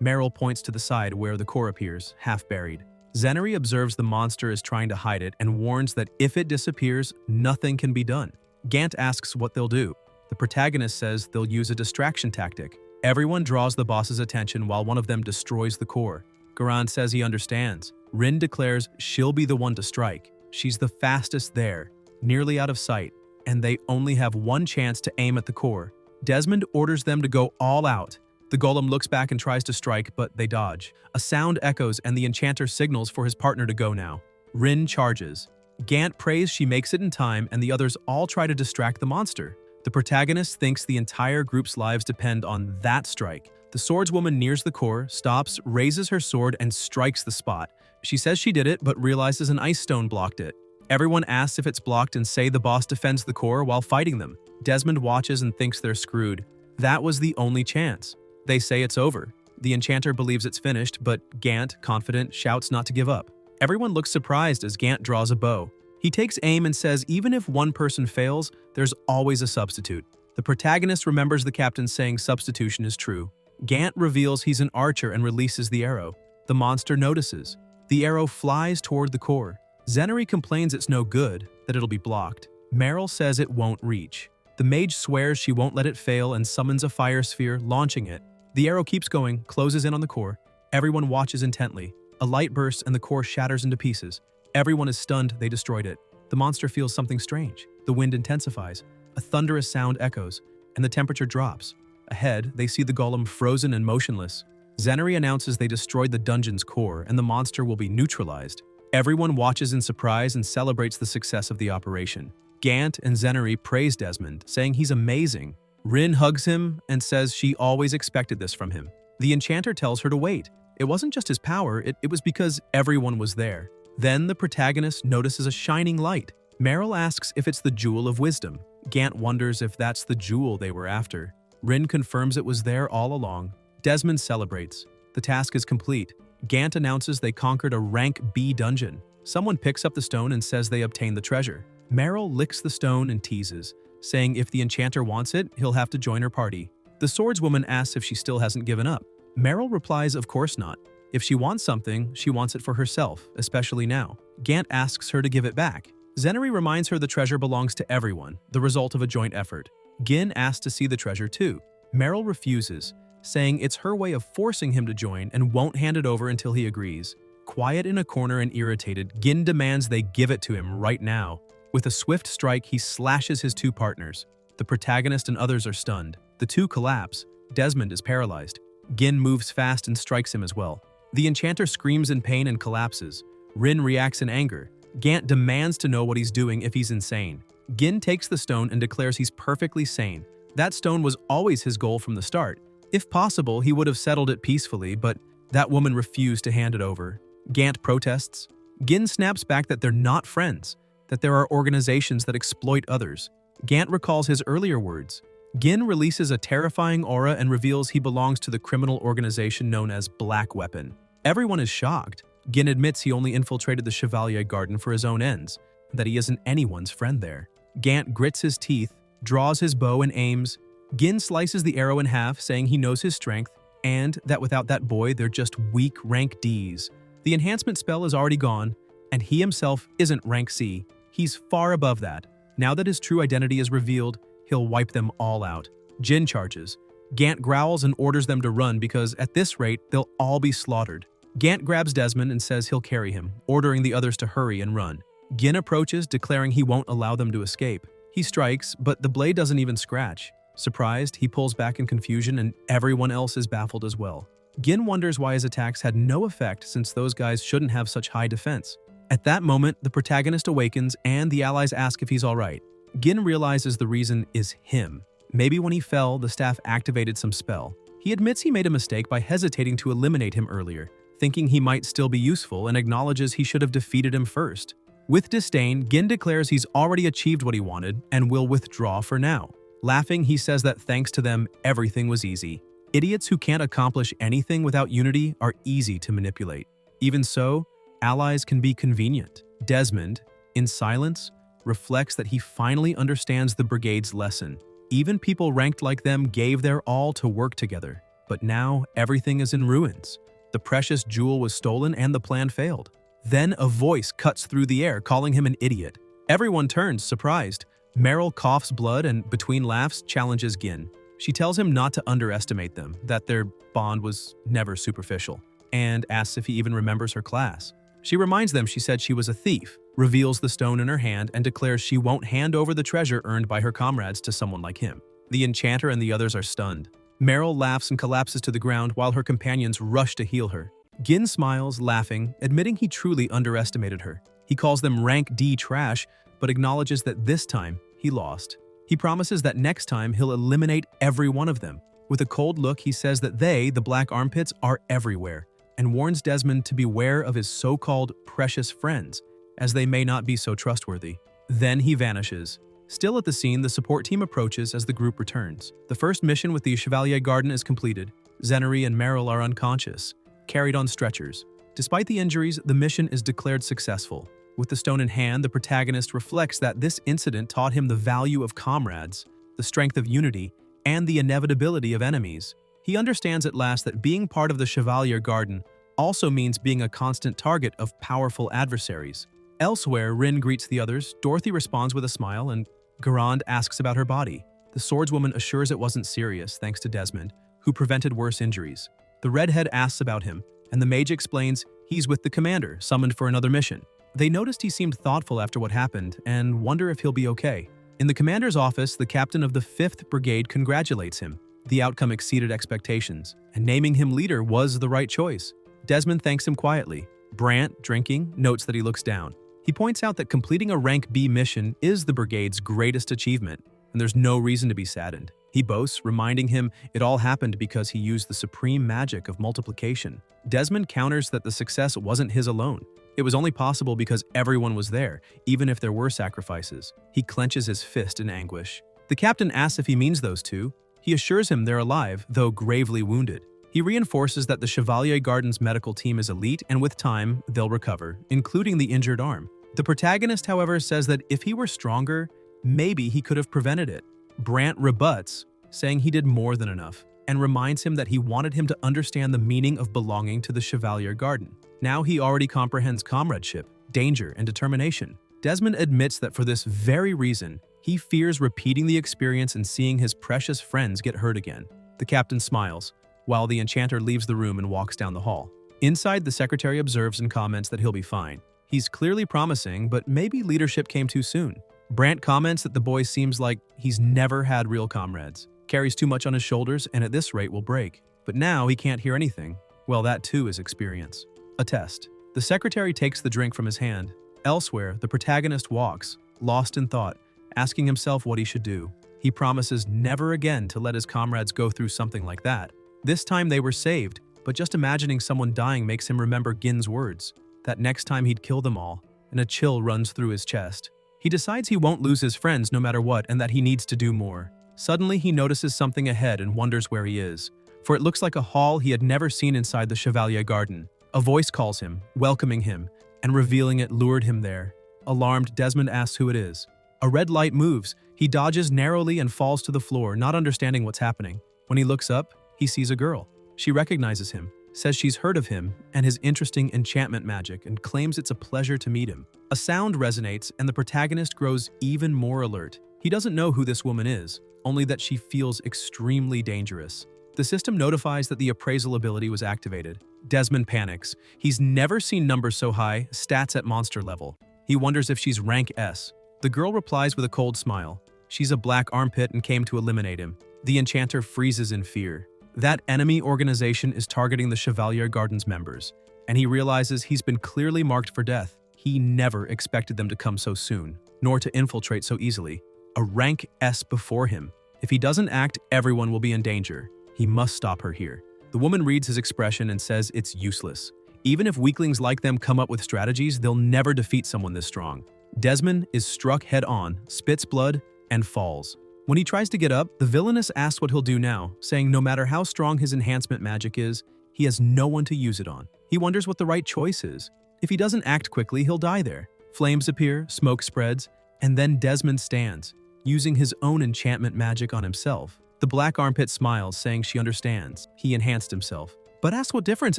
Meryl points to the side where the core appears, half buried. Zenary observes the monster is trying to hide it and warns that if it disappears, nothing can be done. Gant asks what they'll do. The protagonist says they'll use a distraction tactic. Everyone draws the boss's attention while one of them destroys the core. Garand says he understands. Rin declares she'll be the one to strike. She's the fastest there, nearly out of sight, and they only have one chance to aim at the core. Desmond orders them to go all out. The golem looks back and tries to strike, but they dodge. A sound echoes and the enchanter signals for his partner to go now. Rin charges. Gant prays she makes it in time and the others all try to distract the monster. The protagonist thinks the entire group's lives depend on that strike. The swordswoman nears the core, stops, raises her sword, and strikes the spot. She says she did it, but realizes an ice stone blocked it. Everyone asks if it's blocked and say the boss defends the core while fighting them. Desmond watches and thinks they're screwed. That was the only chance. They say it's over. The enchanter believes it's finished, but Gant, confident, shouts not to give up. Everyone looks surprised as Gant draws a bow. He takes aim and says even if one person fails, there's always a substitute. The protagonist remembers the captain saying substitution is true. Gant reveals he's an archer and releases the arrow. The monster notices. The arrow flies toward the core. Zenary complains it's no good, that it'll be blocked. Meryl says it won't reach. The mage swears she won't let it fail and summons a fire sphere, launching it. The arrow keeps going, closes in on the core. Everyone watches intently. A light bursts and the core shatters into pieces. Everyone is stunned they destroyed it. The monster feels something strange. The wind intensifies. A thunderous sound echoes, and the temperature drops. Ahead, they see the golem frozen and motionless. Zenary announces they destroyed the dungeon's core and the monster will be neutralized. Everyone watches in surprise and celebrates the success of the operation. Gant and Zenary praise Desmond, saying he's amazing. Rin hugs him and says she always expected this from him. The enchanter tells her to wait. It wasn't just his power, it was because everyone was there. Then the protagonist notices a shining light. Meryl asks if it's the Jewel of Wisdom. Gant wonders if that's the jewel they were after. Rin confirms it was there all along. Desmond celebrates. The task is complete. Gant announces they conquered a rank B dungeon. Someone picks up the stone and says they obtained the treasure. Meryl licks the stone and teases, saying if the enchanter wants it, he'll have to join her party. The swordswoman asks if she still hasn't given up. Meryl replies of course not. If she wants something, she wants it for herself, especially now. Gant asks her to give it back. Zenary reminds her the treasure belongs to everyone, the result of a joint effort. Gin asks to see the treasure too. Meryl refuses, saying it's her way of forcing him to join and won't hand it over until he agrees. Quiet in a corner and irritated, Gin demands they give it to him right now. With a swift strike, he slashes his two partners. The protagonist and others are stunned. The two collapse. Desmond is paralyzed. Gin moves fast and strikes him as well. The enchanter screams in pain and collapses. Rin reacts in anger. Gant demands to know what he's doing if he's insane. Gin takes the stone and declares he's perfectly sane. That stone was always his goal from the start. If possible, he would have settled it peacefully, but that woman refused to hand it over. Gant protests. Gin snaps back that they're not friends, that there are organizations that exploit others. Gant recalls his earlier words. Gin releases a terrifying aura and reveals he belongs to the criminal organization known as Black Weapon. Everyone is shocked. Gin admits he only infiltrated the Chevalier Garden for his own ends, that he isn't anyone's friend there. Gant grits his teeth, draws his bow and aims. Gin slices the arrow in half, saying he knows his strength, and that without that boy, they're just weak rank Ds. The enhancement spell is already gone, and he himself isn't rank C. He's far above that. Now that his true identity is revealed, he'll wipe them all out. Jin charges. Gant growls and orders them to run because at this rate, they'll all be slaughtered. Gant grabs Desmond and says he'll carry him, ordering the others to hurry and run. Gin approaches, declaring he won't allow them to escape. He strikes, but the blade doesn't even scratch. Surprised, he pulls back in confusion and everyone else is baffled as well. Gin wonders why his attacks had no effect since those guys shouldn't have such high defense. At that moment, the protagonist awakens and the allies ask if he's alright. Gin realizes the reason is him. Maybe when he fell, the staff activated some spell. He admits he made a mistake by hesitating to eliminate him earlier, thinking he might still be useful, and acknowledges he should have defeated him first. With disdain, Gin declares he's already achieved what he wanted and will withdraw for now. Laughing, he says that thanks to them, everything was easy. Idiots who can't accomplish anything without unity are easy to manipulate. Even so, allies can be convenient. Desmond, in silence, reflects that he finally understands the brigade's lesson. Even people ranked like them gave their all to work together. But now, everything is in ruins. The precious jewel was stolen and the plan failed. Then a voice cuts through the air, calling him an idiot. Everyone turns, surprised. Meryl coughs blood and, between laughs, challenges Gin. She tells him not to underestimate them, that their bond was never superficial, and asks if he even remembers her class. She reminds them she said she was a thief, reveals the stone in her hand, and declares she won't hand over the treasure earned by her comrades to someone like him. The enchanter and the others are stunned. Meryl laughs and collapses to the ground while her companions rush to heal her. Gin smiles, laughing, admitting he truly underestimated her. He calls them rank D trash, but acknowledges that this time he lost. He promises that next time he'll eliminate every one of them. With a cold look, he says that they, the Black Armpits, are everywhere, and warns Desmond to beware of his so-called precious friends, as they may not be so trustworthy. Then he vanishes. Still at the scene, the support team approaches as the group returns. The first mission with the Chevalier Garden is completed. Zenery and Meryl are unconscious, carried on stretchers. Despite the injuries, the mission is declared successful. With the stone in hand, the protagonist reflects that this incident taught him the value of comrades, the strength of unity, and the inevitability of enemies. He understands at last that being part of the Chevalier Garden also means being a constant target of powerful adversaries. Elsewhere, Rin greets the others, Dorothy responds with a smile, and Garand asks about her body. The swordswoman assures it wasn't serious, thanks to Desmond, who prevented worse injuries. The redhead asks about him, and the mage explains he's with the commander, summoned for another mission. They noticed he seemed thoughtful after what happened and wonder if he'll be okay. In the commander's office, the captain of the 5th Brigade congratulates him. The outcome exceeded expectations, and naming him leader was the right choice. Desmond thanks him quietly. Brant, drinking, notes that he looks down. He points out that completing a rank B mission is the brigade's greatest achievement, and there's no reason to be saddened. He boasts, reminding him it all happened because he used the supreme magic of multiplication. Desmond counters that the success wasn't his alone. It was only possible because everyone was there, even if there were sacrifices. He clenches his fist in anguish. The captain asks if he means those two. He assures him they're alive, though gravely wounded. He reinforces that the Chevalier Garden's medical team is elite, and with time, they'll recover, including the injured arm. The protagonist, however, says that if he were stronger, maybe he could have prevented it. Brant rebuts, saying he did more than enough, and reminds him that he wanted him to understand the meaning of belonging to the Chevalier Garden. Now he already comprehends comradeship, danger, and determination. Desmond admits that for this very reason, he fears repeating the experience and seeing his precious friends get hurt again. The captain smiles, while the enchanter leaves the room and walks down the hall. Inside, the secretary observes and comments that he'll be fine. He's clearly promising, but maybe leadership came too soon. Brant comments that the boy seems like he's never had real comrades, carries too much on his shoulders, and at this rate will break. But now he can't hear anything. Well, that too is experience. A test. The secretary takes the drink from his hand. Elsewhere, the protagonist walks, lost in thought, asking himself what he should do. He promises never again to let his comrades go through something like that. This time they were saved, but just imagining someone dying makes him remember Gin's words, that next time he'd kill them all, and a chill runs through his chest. He decides he won't lose his friends no matter what and that he needs to do more. Suddenly, he notices something ahead and wonders where he is, for it looks like a hall he had never seen inside the Chevalier Garden. A voice calls him, welcoming him, and revealing it lured him there. Alarmed, Desmond asks who it is. A red light moves. He dodges narrowly and falls to the floor, not understanding what's happening. When he looks up, he sees a girl. She recognizes him, says she's heard of him and his interesting enchantment magic, and claims it's a pleasure to meet him. A sound resonates, and the protagonist grows even more alert. He doesn't know who this woman is, only that she feels extremely dangerous. The system notifies that the appraisal ability was activated. Desmond panics. He's never seen numbers so high, stats at monster level. He wonders if she's rank S. The girl replies with a cold smile. She's a black armpit and came to eliminate him. The enchanter freezes in fear. That enemy organization is targeting the Chevalier Garden's members, and he realizes he's been clearly marked for death. He never expected them to come so soon, nor to infiltrate so easily. A rank S before him. If he doesn't act, everyone will be in danger. He must stop her here. The woman reads his expression and says it's useless. Even if weaklings like them come up with strategies, they'll never defeat someone this strong. Desmond is struck head-on, spits blood, and falls. When he tries to get up, the villainess asks what he'll do now, saying no matter how strong his enhancement magic is, he has no one to use it on. He wonders what the right choice is. If he doesn't act quickly, he'll die there. Flames appear, smoke spreads, and then Desmond stands, using his own enchantment magic on himself. The black armpit smiles, saying she understands. He enhanced himself, but asks what difference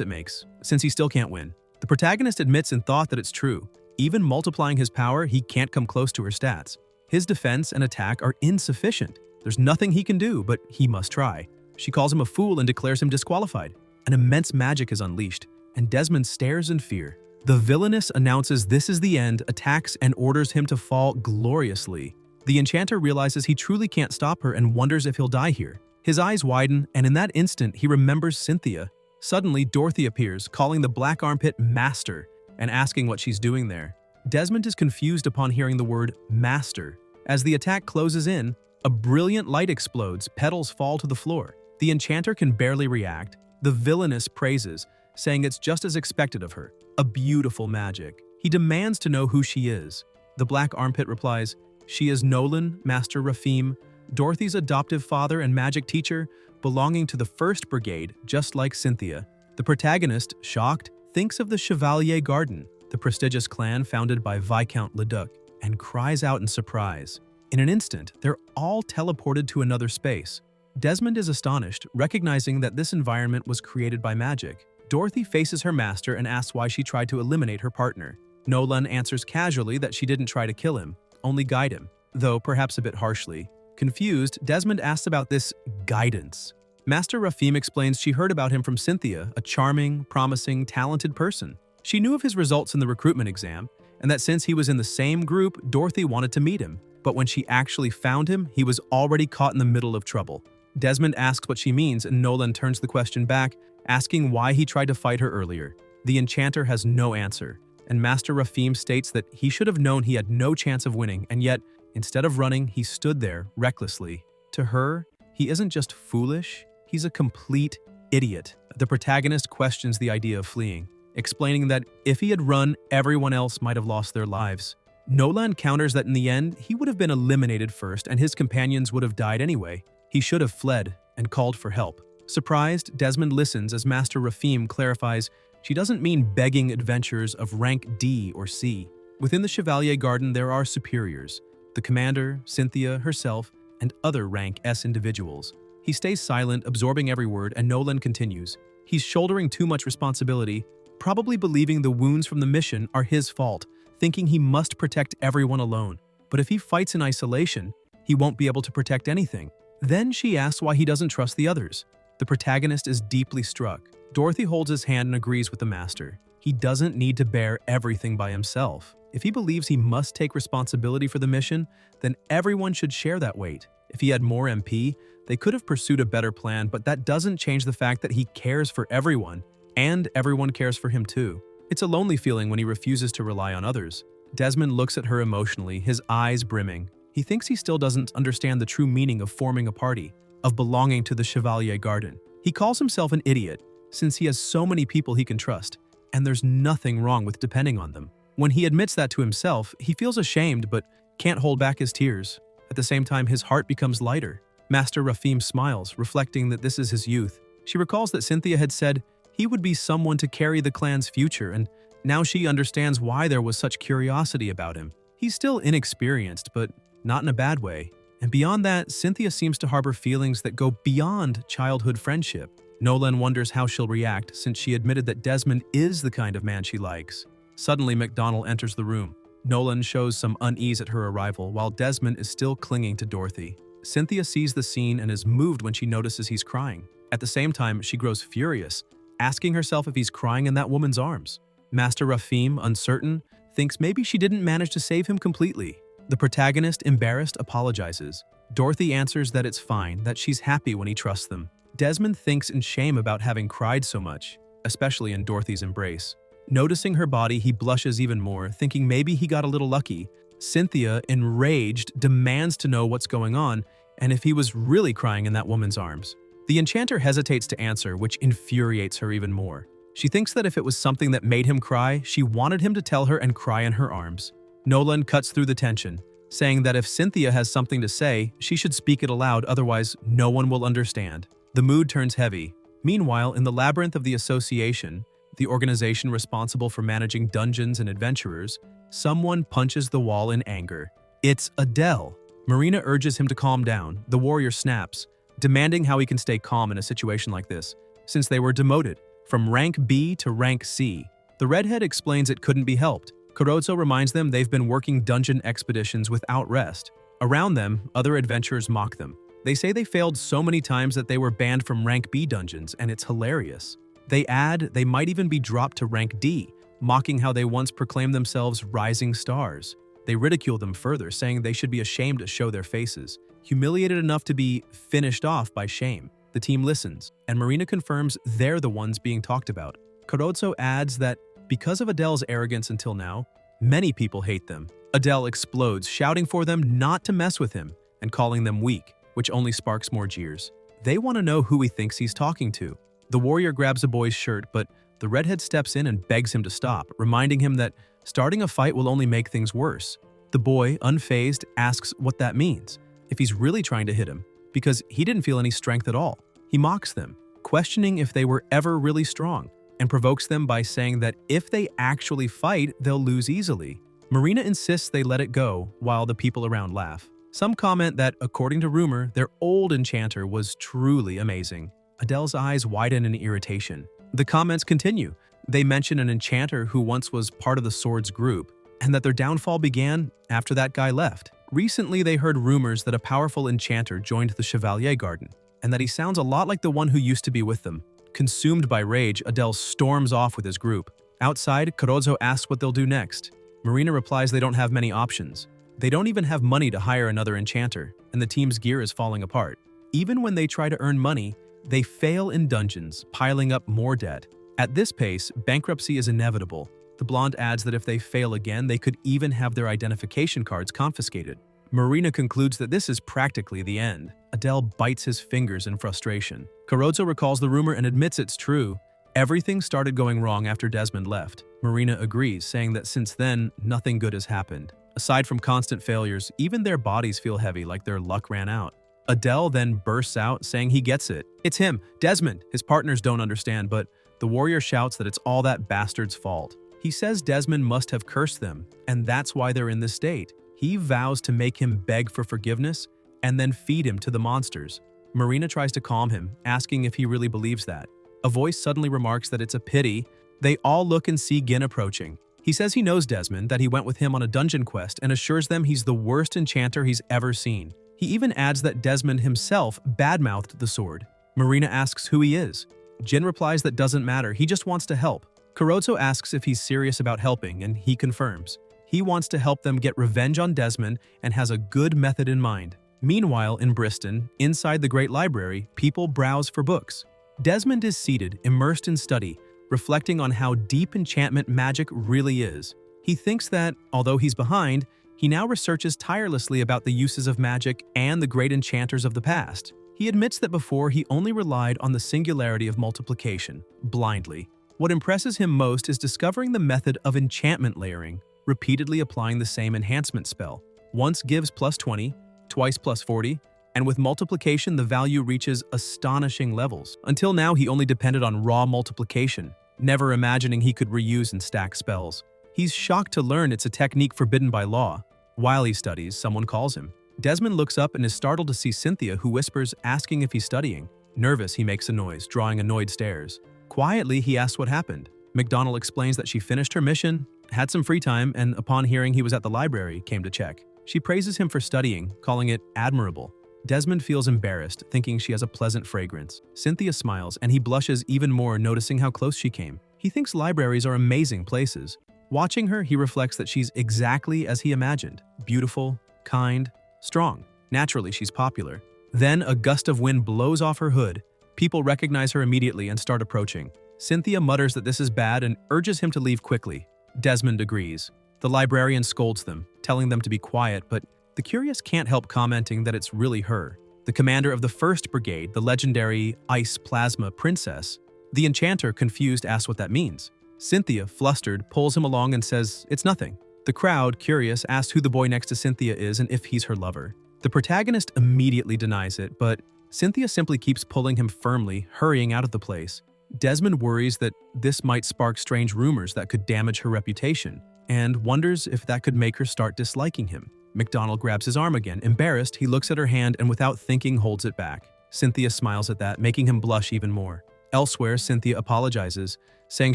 it makes, since he still can't win. The protagonist admits in thought that it's true. Even multiplying his power, he can't come close to her stats. His defense and attack are insufficient. There's nothing he can do, but he must try. She calls him a fool and declares him disqualified. An immense magic is unleashed, and Desmond stares in fear. The villainess announces this is the end, attacks, and orders him to fall gloriously. The enchanter realizes he truly can't stop her and wonders if he'll die here. His eyes widen, and in that instant, he remembers Cynthia. Suddenly, Dorothy appears, calling the black armpit master and asking what she's doing there. Desmond is confused upon hearing the word master. As the attack closes in, a brilliant light explodes, petals fall to the floor. The enchanter can barely react. The villainess praises, saying it's just as expected of her. A beautiful magic. He demands to know who she is. The black armpit replies, she is Nolan, Master Rafim, Dorothy's adoptive father and magic teacher, belonging to the 1st Brigade, just like Cynthia. The protagonist, shocked, thinks of the Chevalier Garden, the prestigious clan founded by Viscount Leduc, and cries out in surprise. In an instant, they're all teleported to another space. Desmond is astonished, recognizing that this environment was created by magic. Dorothy faces her master and asks why she tried to eliminate her partner. Nolan answers casually that she didn't try to kill him, only guide him, though perhaps a bit harshly. Confused, Desmond asks about this guidance. Master Rafim explains she heard about him from Cynthia, a charming, promising, talented person. She knew of his results in the recruitment exam, and that since he was in the same group, Dorothy wanted to meet him. But when she actually found him, he was already caught in the middle of trouble. Desmond asks what she means, and Nolan turns the question back, asking why he tried to fight her earlier. The enchanter has no answer, and Master Rafim states that he should have known he had no chance of winning, and yet, instead of running, he stood there recklessly. To her, he isn't just foolish, he's a complete idiot. The protagonist questions the idea of fleeing, explaining that if he had run, everyone else might have lost their lives. Nolan counters that in the end, he would have been eliminated first and his companions would have died anyway. He should have fled and called for help. Surprised, Desmond listens as Master Rafim clarifies she doesn't mean begging adventurers of rank D or C. Within the Chevalier Garden, there are superiors, the commander, Cynthia, herself, and other rank S individuals. He stays silent, absorbing every word, and Nolan continues. He's shouldering too much responsibility, probably believing the wounds from the mission are his fault, thinking he must protect everyone alone. But if he fights in isolation, he won't be able to protect anything. Then she asks why he doesn't trust the others. The protagonist is deeply struck. Dorothy holds his hand and agrees with the master. He doesn't need to bear everything by himself. If he believes he must take responsibility for the mission, then everyone should share that weight. If he had more MP, they could have pursued a better plan, but that doesn't change the fact that he cares for everyone, and everyone cares for him too. It's a lonely feeling when he refuses to rely on others. Desmond looks at her emotionally, his eyes brimming. He thinks he still doesn't understand the true meaning of forming a party, of belonging to the Chevalier Garden. He calls himself an idiot, since he has so many people he can trust, and there's nothing wrong with depending on them. When he admits that to himself, he feels ashamed but can't hold back his tears. At the same time, his heart becomes lighter. Master Rafim smiles, reflecting that this is his youth. She recalls that Cynthia had said he would be someone to carry the clan's future, and now she understands why there was such curiosity about him. He's still inexperienced, but not in a bad way. And beyond that, Cynthia seems to harbor feelings that go beyond childhood friendship. Nolan wonders how she'll react since she admitted that Desmond is the kind of man she likes. Suddenly, McDonald enters the room. Nolan shows some unease at her arrival, while Desmond is still clinging to Dorothy. Cynthia sees the scene and is moved when she notices he's crying. At the same time, she grows furious, asking herself if he's crying in that woman's arms. Master Rafim, uncertain, thinks maybe she didn't manage to save him completely. The protagonist, embarrassed, apologizes. Dorothy answers that it's fine, that she's happy when he trusts them. Desmond thinks in shame about having cried so much, especially in Dorothy's embrace. Noticing her body, he blushes even more, thinking maybe he got a little lucky. Cynthia, enraged, demands to know what's going on and if he was really crying in that woman's arms. The enchanter hesitates to answer, which infuriates her even more. She thinks that if it was something that made him cry, she wanted him to tell her and cry in her arms. Nolan cuts through the tension, saying that if Cynthia has something to say, she should speak it aloud, otherwise no one will understand. The mood turns heavy. Meanwhile, in the labyrinth of the Association, the organization responsible for managing dungeons and adventurers, someone punches the wall in anger. It's Adele. Marina urges him to calm down. The warrior snaps, demanding how he can stay calm in a situation like this, since they were demoted from rank B to rank C. The redhead explains it couldn't be helped. Kurozo reminds them they've been working dungeon expeditions without rest. Around them, other adventurers mock them. They say they failed so many times that they were banned from rank B dungeons, and it's hilarious. They add they might even be dropped to rank D, mocking how they once proclaimed themselves rising stars. They ridicule them further, saying they should be ashamed to show their faces, humiliated enough to be finished off by shame. The team listens, and Marina confirms they're the ones being talked about. Kurozo adds that because of Adele's arrogance until now, many people hate them. Adele explodes, shouting for them not to mess with him and calling them weak, which only sparks more jeers. They want to know who he thinks he's talking to. The warrior grabs a boy's shirt, but the redhead steps in and begs him to stop, reminding him that starting a fight will only make things worse. The boy, unfazed, asks what that means, if he's really trying to hit him, because he didn't feel any strength at all. He mocks them, questioning if they were ever really strong, and provokes them by saying that if they actually fight, they'll lose easily. Marina insists they let it go, while the people around laugh. Some comment that, according to rumor, their old enchanter was truly amazing. Adele's eyes widen in irritation. The comments continue. They mention an enchanter who once was part of the Swords group, and that their downfall began after that guy left. Recently, they heard rumors that a powerful enchanter joined the Chevalier Garden, and that he sounds a lot like the one who used to be with them. Consumed by rage, Adele storms off with his group. Outside, Kurozo asks what they'll do next. Marina replies they don't have many options. They don't even have money to hire another enchanter, and the team's gear is falling apart. Even when they try to earn money, they fail in dungeons, piling up more debt. At this pace, bankruptcy is inevitable. The blonde adds that if they fail again, they could even have their identification cards confiscated. Marina concludes that this is practically the end. Adele bites his fingers in frustration. Kurozo recalls the rumor and admits it's true. Everything started going wrong after Desmond left. Marina agrees, saying that since then, nothing good has happened. Aside from constant failures, even their bodies feel heavy, like their luck ran out. Adele then bursts out, saying he gets it. It's him, Desmond. His partners don't understand, but the warrior shouts that it's all that bastard's fault. He says Desmond must have cursed them, and that's why they're in this state. He vows to make him beg for forgiveness and then feed him to the monsters. Marina tries to calm him, asking if he really believes that. A voice suddenly remarks that it's a pity. They all look and see Gin approaching. He says he knows Desmond, that he went with him on a dungeon quest, and assures them he's the worst enchanter he's ever seen. He even adds that Desmond himself badmouthed the sword. Marina asks who he is. Gin replies that doesn't matter, he just wants to help. Kurozo asks if he's serious about helping, and he confirms. He wants to help them get revenge on Desmond and has a good method in mind. Meanwhile, in Bristol, inside the Great Library, people browse for books. Desmond is seated, immersed in study, reflecting on how deep enchantment magic really is. He thinks that, although he's behind, he now researches tirelessly about the uses of magic and the great enchanters of the past. He admits that before he only relied on the singularity of multiplication, blindly. What impresses him most is discovering the method of enchantment layering, repeatedly applying the same enhancement spell. Once gives plus 20, twice plus 40, and with multiplication the value reaches astonishing levels. Until now he only depended on raw multiplication, never imagining he could reuse and stack spells. He's shocked to learn it's a technique forbidden by law. While he studies, someone calls him. Desmond looks up and is startled to see Cynthia, who whispers, asking if he's studying. Nervous, he makes a noise, drawing annoyed stares. Quietly, he asks what happened. McDonald explains that she finished her mission, had some free time, and upon hearing he was at the library, came to check. She praises him for studying, calling it admirable. Desmond feels embarrassed, thinking she has a pleasant fragrance. Cynthia smiles, and he blushes even more, noticing how close she came. He thinks libraries are amazing places. Watching her, he reflects that she's exactly as he imagined. Beautiful, kind, strong. Naturally, she's popular. Then a gust of wind blows off her hood. People recognize her immediately and start approaching. Cynthia mutters that this is bad and urges him to leave quickly. Desmond agrees. The librarian scolds them, telling them to be quiet, but the curious can't help commenting that it's really her. the commander of the 1st Brigade, the legendary Ice Plasma Princess. The enchanter, confused, asks what that means. Cynthia, flustered, pulls him along and says, "It's nothing." The crowd, curious, asks who the boy next to Cynthia is and if he's her lover. The protagonist immediately denies it, but Cynthia simply keeps pulling him firmly, hurrying out of the place. Desmond worries that this might spark strange rumors that could damage her reputation, and wonders if that could make her start disliking him. McDonald grabs his arm again. Embarrassed, he looks at her hand and without thinking holds it back. Cynthia smiles at that, making him blush even more. Elsewhere, Cynthia apologizes, saying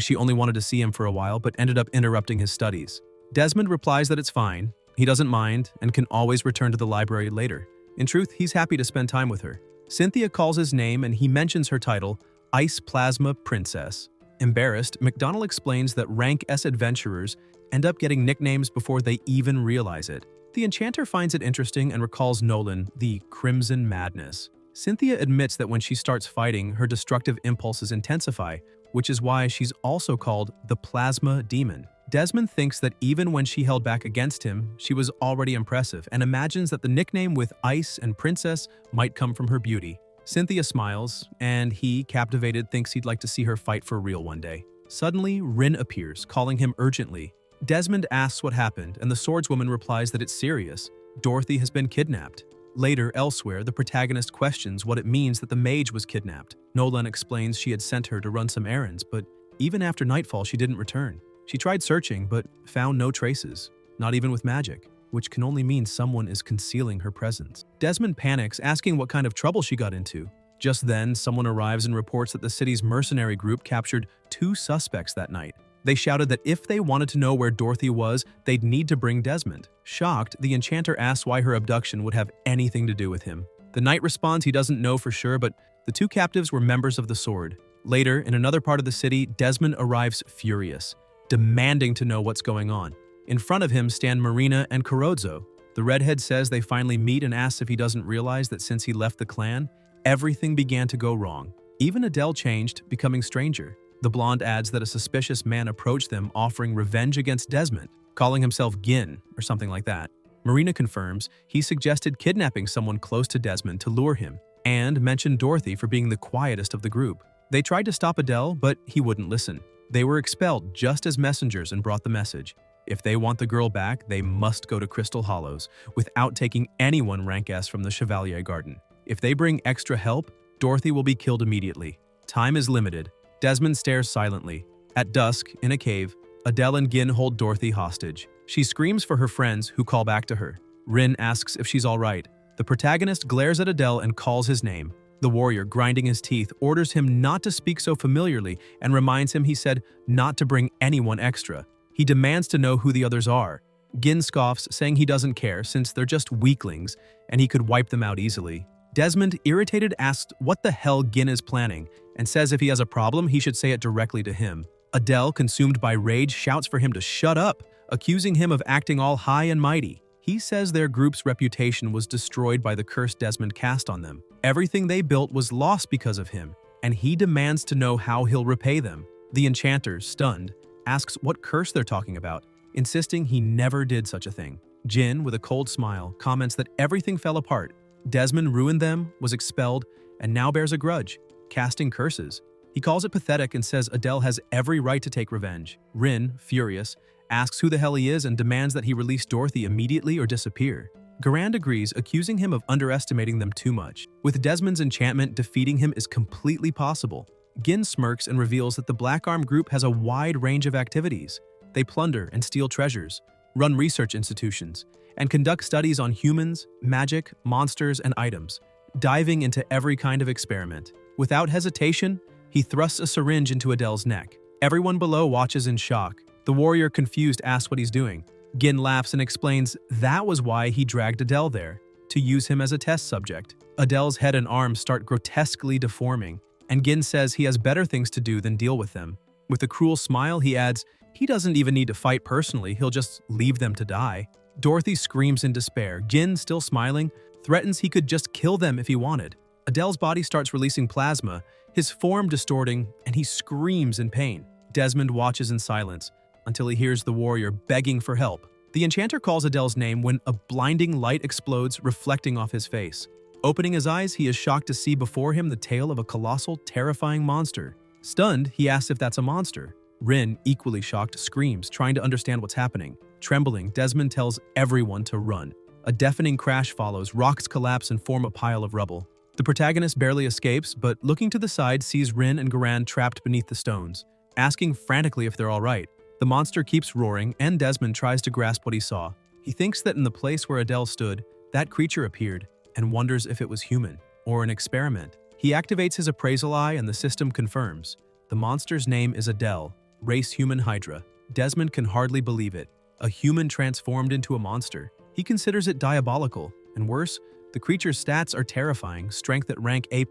she only wanted to see him for a while but ended up interrupting his studies. Desmond replies that it's fine, he doesn't mind, and can always return to the library later. In truth, he's happy to spend time with her. Cynthia calls his name and he mentions her title, Ice Plasma Princess. Embarrassed, McDonald explains that rank S adventurers end up getting nicknames before they even realize it. The enchanter finds it interesting and recalls Nolan, the Crimson Madness. Cynthia admits that when she starts fighting, her destructive impulses intensify, which is why she's also called the Plasma Demon. Desmond thinks that even when she held back against him, she was already impressive and imagines that the nickname with Ice and Princess might come from her beauty. Cynthia smiles, and he, captivated, thinks he'd like to see her fight for real one day. Suddenly, Rin appears, calling him urgently. Desmond asks what happened, and the swordswoman replies that it's serious. Dorothy has been kidnapped. Later, elsewhere, the protagonist questions what it means that the mage was kidnapped. Nolan explains she had sent her to run some errands, but even after nightfall, she didn't return. She tried searching, but found no traces, not even with magic, which can only mean someone is concealing her presence. Desmond panics, asking what kind of trouble she got into. Just then, someone arrives and reports that the city's mercenary group captured 2 suspects that night. They shouted that if they wanted to know where Dorothy was, they'd need to bring Desmond. Shocked, the enchanter asks why her abduction would have anything to do with him. The knight responds he doesn't know for sure, but the 2 captives were members of the Sword. Later, in another part of the city, Desmond arrives furious, demanding to know what's going on. In front of him stand Marina and Kurozo. The redhead says they finally meet and asks if he doesn't realize that since he left the clan, everything began to go wrong. Even Adele changed, becoming stranger. The blonde adds that a suspicious man approached them offering revenge against Desmond, calling himself Gin or something like that. Marina confirms he suggested kidnapping someone close to Desmond to lure him, and mentioned Dorothy for being the quietest of the group. They tried to stop Adele, but he wouldn't listen. They were expelled just as messengers and brought the message. If they want the girl back, they must go to Crystal Hollows, without taking anyone rank S from the Chevalier Garden. If they bring extra help, Dorothy will be killed immediately. Time is limited. Desmond stares silently. At dusk, in a cave, Adele and Gin hold Dorothy hostage. She screams for her friends, who call back to her. Rin asks if she's all right. The protagonist glares at Adele and calls his name. The warrior, grinding his teeth, orders him not to speak so familiarly and reminds him he said not to bring anyone extra. He demands to know who the others are. Gin scoffs, saying he doesn't care since they're just weaklings and he could wipe them out easily. Desmond, irritated, asks what the hell Gin is planning and says if he has a problem, he should say it directly to him. Adele, consumed by rage, shouts for him to shut up, accusing him of acting all high and mighty. He says their group's reputation was destroyed by the curse Desmond cast on them. Everything they built was lost because of him, and he demands to know how he'll repay them. The enchanter, stunned, asks what curse they're talking about, insisting he never did such a thing. Jin, with a cold smile, comments that everything fell apart. Desmond ruined them, was expelled, and now bears a grudge, casting curses. He calls it pathetic and says Adele has every right to take revenge. Rin, furious, asks who the hell he is and demands that he release Dorothy immediately or disappear. Garand agrees, accusing him of underestimating them too much. With Desmond's enchantment, defeating him is completely possible. Gin smirks and reveals that the Black Arm group has a wide range of activities. They plunder and steal treasures, run research institutions, and conduct studies on humans, magic, monsters, and items, diving into every kind of experiment. Without hesitation, he thrusts a syringe into Adele's neck. Everyone below watches in shock. The warrior, confused, asks what he's doing. Gin laughs and explains that was why he dragged Adele there, to use him as a test subject. Adele's head and arms start grotesquely deforming, and Gin says he has better things to do than deal with them. With a cruel smile, he adds, he doesn't even need to fight personally, he'll just leave them to die. Dorothy screams in despair. Gin, still smiling, threatens he could just kill them if he wanted. Adele's body starts releasing plasma, his form distorting, and he screams in pain. Desmond watches in silence, until he hears the warrior begging for help. The enchanter calls Adele's name when a blinding light explodes, reflecting off his face. Opening his eyes, he is shocked to see before him the tail of a colossal, terrifying monster. Stunned, he asks if that's a monster. Rin, equally shocked, screams, trying to understand what's happening. Trembling, Desmond tells everyone to run. A deafening crash follows, rocks collapse and form a pile of rubble. The protagonist barely escapes, but looking to the side sees Rin and Garan trapped beneath the stones, asking frantically if they're all right. The monster keeps roaring, and Desmond tries to grasp what he saw. He thinks that in the place where Adele stood, that creature appeared, and wonders if it was human, or an experiment. He activates his appraisal eye and the system confirms. The monster's name is Adele, race human Hydra. Desmond can hardly believe it. A human transformed into a monster. He considers it diabolical, and worse, the creature's stats are terrifying, strength at rank A+.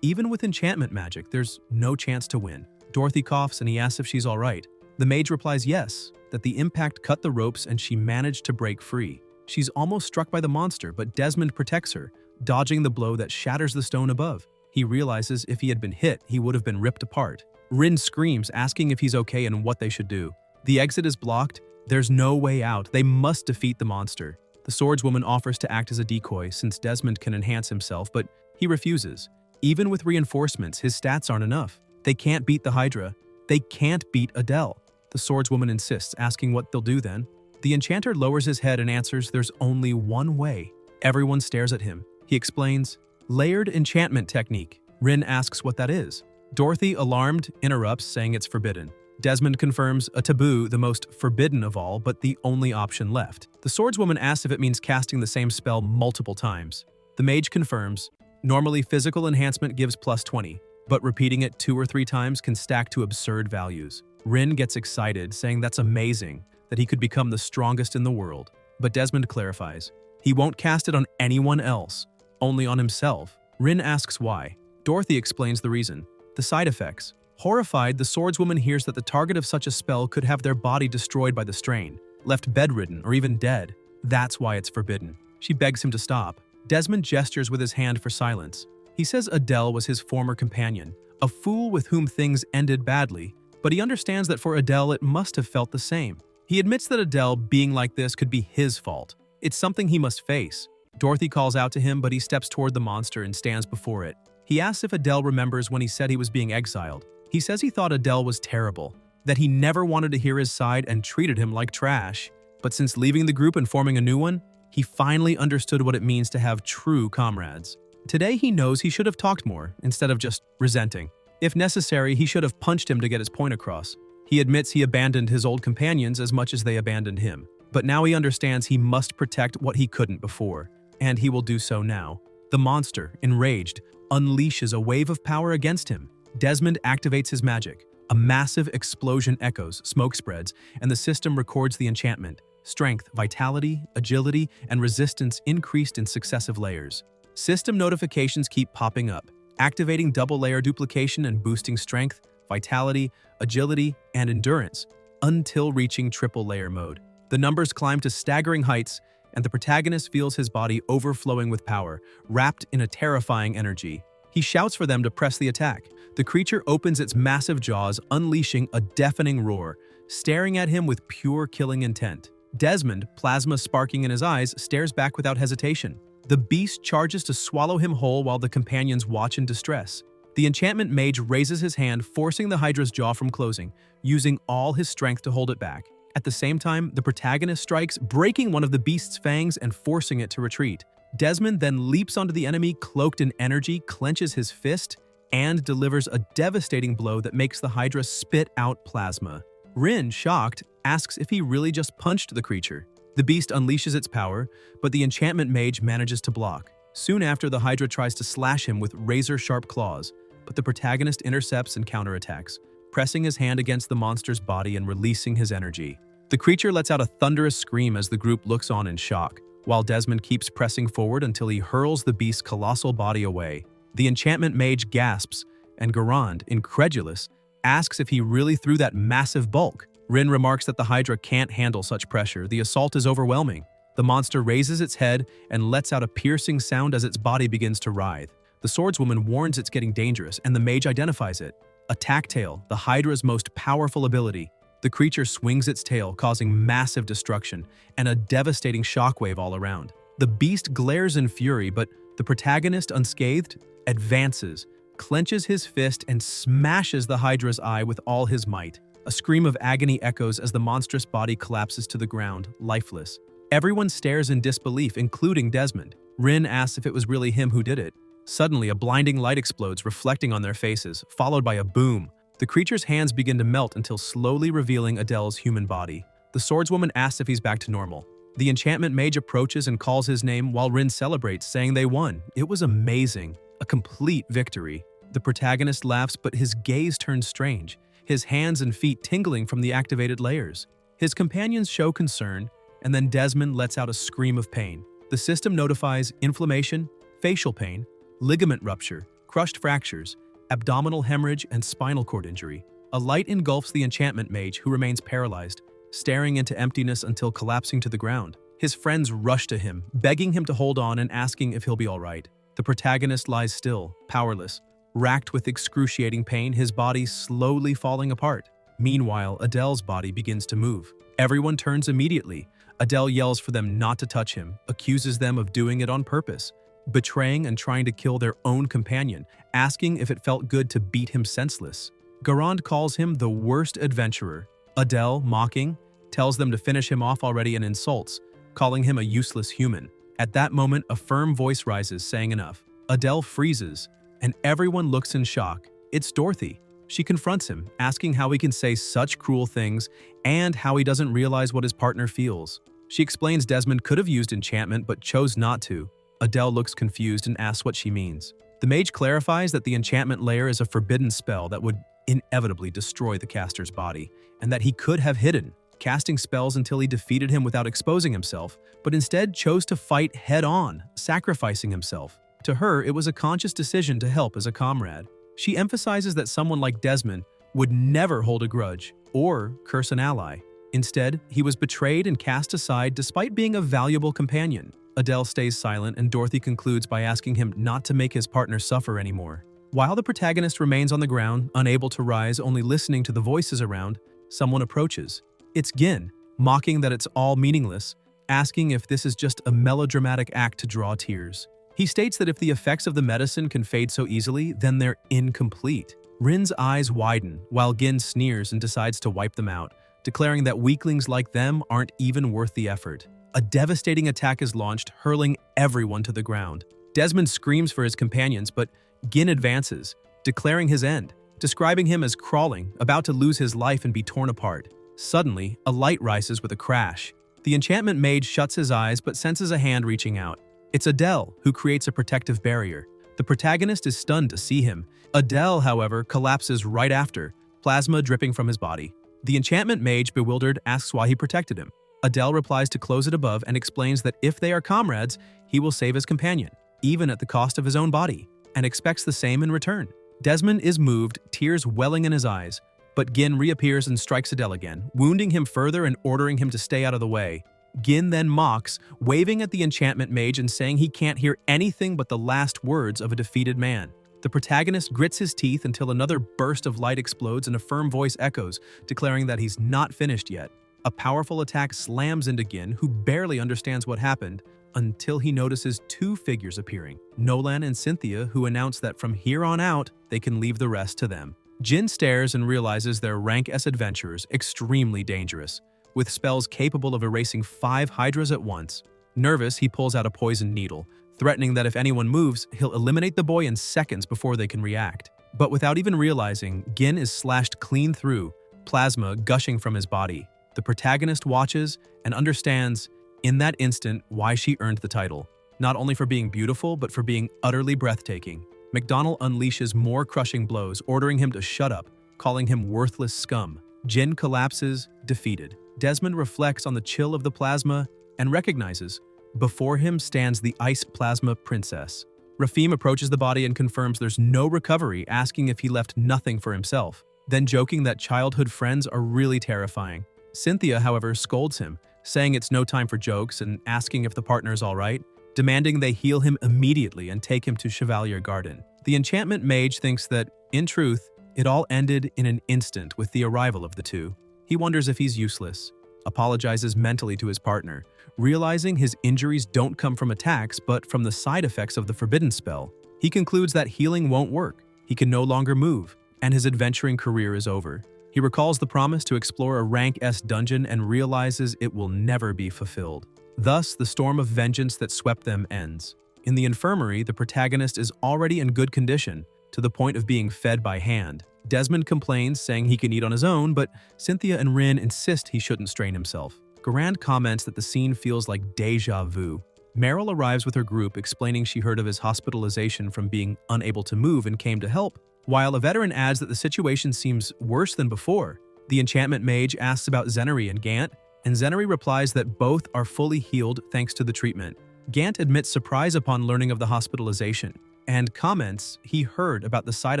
Even with enchantment magic, there's no chance to win. Dorothy coughs and he asks if she's all right. The mage replies yes, that the impact cut the ropes and she managed to break free. She's almost struck by the monster, but Desmond protects her, dodging the blow that shatters the stone above. He realizes if he had been hit, he would have been ripped apart. Rin screams, asking if he's okay and what they should do. The exit is blocked. There's no way out. They must defeat the monster. The swordswoman offers to act as a decoy since Desmond can enhance himself, but he refuses. Even with reinforcements, his stats aren't enough. They can't beat the Hydra. They can't beat Adele. The swordswoman insists, asking what they'll do then. The enchanter lowers his head and answers there's only one way. Everyone stares at him. He explains, layered enchantment technique. Rin asks what that is. Dorothy, alarmed, interrupts, saying it's forbidden. Desmond confirms a taboo, the most forbidden of all, but the only option left. The swordswoman asks if it means casting the same spell multiple times. The mage confirms, normally physical enhancement gives +20, but repeating it 2 or 3 times can stack to absurd values. Rin gets excited, saying that's amazing, that he could become the strongest in the world. But Desmond clarifies, he won't cast it on anyone else, only on himself. Rin asks why. Dorothy explains the reason. The side effects. Horrified, the swordswoman hears that the target of such a spell could have their body destroyed by the strain, left bedridden or even dead. That's why it's forbidden. She begs him to stop. Desmond gestures with his hand for silence. He says Adele was his former companion, a fool with whom things ended badly, but he understands that for Adele it must have felt the same. He admits that Adele being like this could be his fault. It's something he must face. Dorothy calls out to him, but he steps toward the monster and stands before it. He asks if Adele remembers when he said he was being exiled. He says he thought Adele was terrible, that he never wanted to hear his side and treated him like trash. But since leaving the group and forming a new one, he finally understood what it means to have true comrades. Today he knows he should have talked more, instead of just resenting. If necessary, he should have punched him to get his point across. He admits he abandoned his old companions as much as they abandoned him. But now he understands he must protect what he couldn't before, and he will do so now. The monster, enraged, unleashes a wave of power against him. Desmond activates his magic. A massive explosion echoes, smoke spreads, and the system records the enchantment. Strength, vitality, agility, and resistance increased in successive layers. System notifications keep popping up, activating double-layer duplication and boosting strength, vitality, agility, and endurance, until reaching triple-layer mode. The numbers climb to staggering heights, and the protagonist feels his body overflowing with power, wrapped in a terrifying energy. He shouts for them to press the attack. The creature opens its massive jaws, unleashing a deafening roar, staring at him with pure killing intent. Desmond, plasma sparking in his eyes, stares back without hesitation. The beast charges to swallow him whole while the companions watch in distress. The enchantment mage raises his hand, forcing the Hydra's jaw from closing, using all his strength to hold it back. At the same time, the protagonist strikes, breaking one of the beast's fangs and forcing it to retreat. Desmond then leaps onto the enemy, cloaked in energy, clenches his fist, and delivers a devastating blow that makes the Hydra spit out plasma. Rin, shocked, asks if he really just punched the creature. The beast unleashes its power, but the enchantment mage manages to block. Soon after, the Hydra tries to slash him with razor-sharp claws, but the protagonist intercepts and counterattacks, pressing his hand against the monster's body and releasing his energy. The creature lets out a thunderous scream as the group looks on in shock, while Desmond keeps pressing forward until he hurls the beast's colossal body away. The enchantment mage gasps, and Garand, incredulous, asks if he really threw that massive bulk. Rin remarks that the Hydra can't handle such pressure. The assault is overwhelming. The monster raises its head and lets out a piercing sound as its body begins to writhe. The swordswoman warns it's getting dangerous, and the mage identifies it. A tail, the Hydra's most powerful ability. The creature swings its tail, causing massive destruction and a devastating shockwave all around. The beast glares in fury, but The protagonist, unscathed, advances, clenches his fist, and smashes the Hydra's eye with all his might. A scream of agony echoes as the monstrous body collapses to the ground, lifeless. Everyone stares in disbelief, including Desmond. Rin asks if it was really him who did it. Suddenly, a blinding light explodes, reflecting on their faces, followed by a boom. The creature's hands begin to melt until slowly revealing Adele's human body. The swordswoman asks if he's back to normal. The enchantment mage approaches and calls his name while Rin celebrates, saying they won. It was amazing. A complete victory. The protagonist laughs, but his gaze turns strange, his hands and feet tingling from the activated layers. His companions show concern, and then Desmond lets out a scream of pain. The system notifies inflammation, facial pain, ligament rupture, crushed fractures, abdominal hemorrhage, and spinal cord injury. A light engulfs the enchantment mage, who remains paralyzed, staring into emptiness until collapsing to the ground. His friends rush to him, begging him to hold on and asking if he'll be all right. The protagonist lies still, powerless, racked with excruciating pain, his body slowly falling apart. Meanwhile, Adele's body begins to move. Everyone turns immediately. Adele yells for them not to touch him, accuses them of doing it on purpose, betraying and trying to kill their own companion, asking if it felt good to beat him senseless. Garand calls him the worst adventurer. Adele, mocking, tells them to finish him off already and insults, calling him a useless human. At that moment, a firm voice rises, saying enough. Adele freezes, and everyone looks in shock. It's Dorothy. She confronts him, asking how he can say such cruel things and how he doesn't realize what his partner feels. She explains Desmond could have used enchantment but chose not to. Adele looks confused and asks what she means. The mage clarifies that the enchantment layer is a forbidden spell that would inevitably destroy the caster's body, and that he could have hidden, casting spells until he defeated him without exposing himself, but instead chose to fight head-on, sacrificing himself. To her, it was a conscious decision to help as a comrade. She emphasizes that someone like Desmond would never hold a grudge or curse an ally. Instead, he was betrayed and cast aside despite being a valuable companion. Adele stays silent, and Dorothy concludes by asking him not to make his partner suffer anymore. While the protagonist remains on the ground, unable to rise, only listening to the voices around, someone approaches. It's Gin, mocking that it's all meaningless, asking if this is just a melodramatic act to draw tears. He states that if the effects of the medicine can fade so easily, then they're incomplete. Rin's eyes widen, while Gin sneers and decides to wipe them out, declaring that weaklings like them aren't even worth the effort. A devastating attack is launched, hurling everyone to the ground. Desmond screams for his companions, but Gin advances, declaring his end, describing him as crawling, about to lose his life and be torn apart. Suddenly, a light rises with a crash. The enchantment mage shuts his eyes but senses a hand reaching out. It's Adele, who creates a protective barrier. The protagonist is stunned to see him. Adele, however, collapses right after, plasma dripping from his body. The enchantment mage, bewildered, asks why he protected him. Adele replies to close it above and explains that if they are comrades, he will save his companion, even at the cost of his own body, and expects the same in return. Desmond is moved, tears welling in his eyes, but Gin reappears and strikes Adele again, wounding him further and ordering him to stay out of the way. Gin then mocks, waving at the enchantment mage and saying he can't hear anything but the last words of a defeated man. The protagonist grits his teeth until another burst of light explodes and a firm voice echoes, declaring that he's not finished yet. A powerful attack slams into Gin, who barely understands what happened, until he notices two figures appearing, Nolan and Cynthia, who announce that from here on out, they can leave the rest to them. Jin stares and realizes they're rank S adventurers, extremely dangerous, with spells capable of erasing 5 hydras at once. Nervous, he pulls out a poison needle, threatening that if anyone moves, he'll eliminate the boy in seconds before they can react. But without even realizing, Gin is slashed clean through, plasma gushing from his body. The protagonist watches and understands, in that instant, why she earned the title, not only for being beautiful, but for being utterly breathtaking. McDonald unleashes more crushing blows, ordering him to shut up, calling him worthless scum. Jin collapses, defeated. Desmond reflects on the chill of the plasma and recognizes, before him stands the Ice Plasma Princess. Rafim approaches the body and confirms there's no recovery, asking if he left nothing for himself, then joking that childhood friends are really terrifying. Cynthia, however, scolds him, saying it's no time for jokes and asking if the partner's all right, demanding they heal him immediately and take him to Chevalier Garden. The enchantment mage thinks that, in truth, it all ended in an instant with the arrival of the two. He wonders if he's useless, apologizes mentally to his partner, realizing his injuries don't come from attacks but from the side effects of the forbidden spell. He concludes that healing won't work, he can no longer move, and his adventuring career is over. He recalls the promise to explore a rank S dungeon and realizes it will never be fulfilled. Thus, the storm of vengeance that swept them ends. In the infirmary, the protagonist is already in good condition, to the point of being fed by hand. Desmond complains, saying he can eat on his own, but Cynthia and Rin insist he shouldn't strain himself. Garand comments that the scene feels like déjà vu. Meryl arrives with her group, explaining she heard of his hospitalization from being unable to move and came to help, while a veteran adds that the situation seems worse than before. The enchantment mage asks about Zenari and Gant, and Zenari replies that both are fully healed thanks to the treatment. Gant admits surprise upon learning of the hospitalization, and comments he heard about the side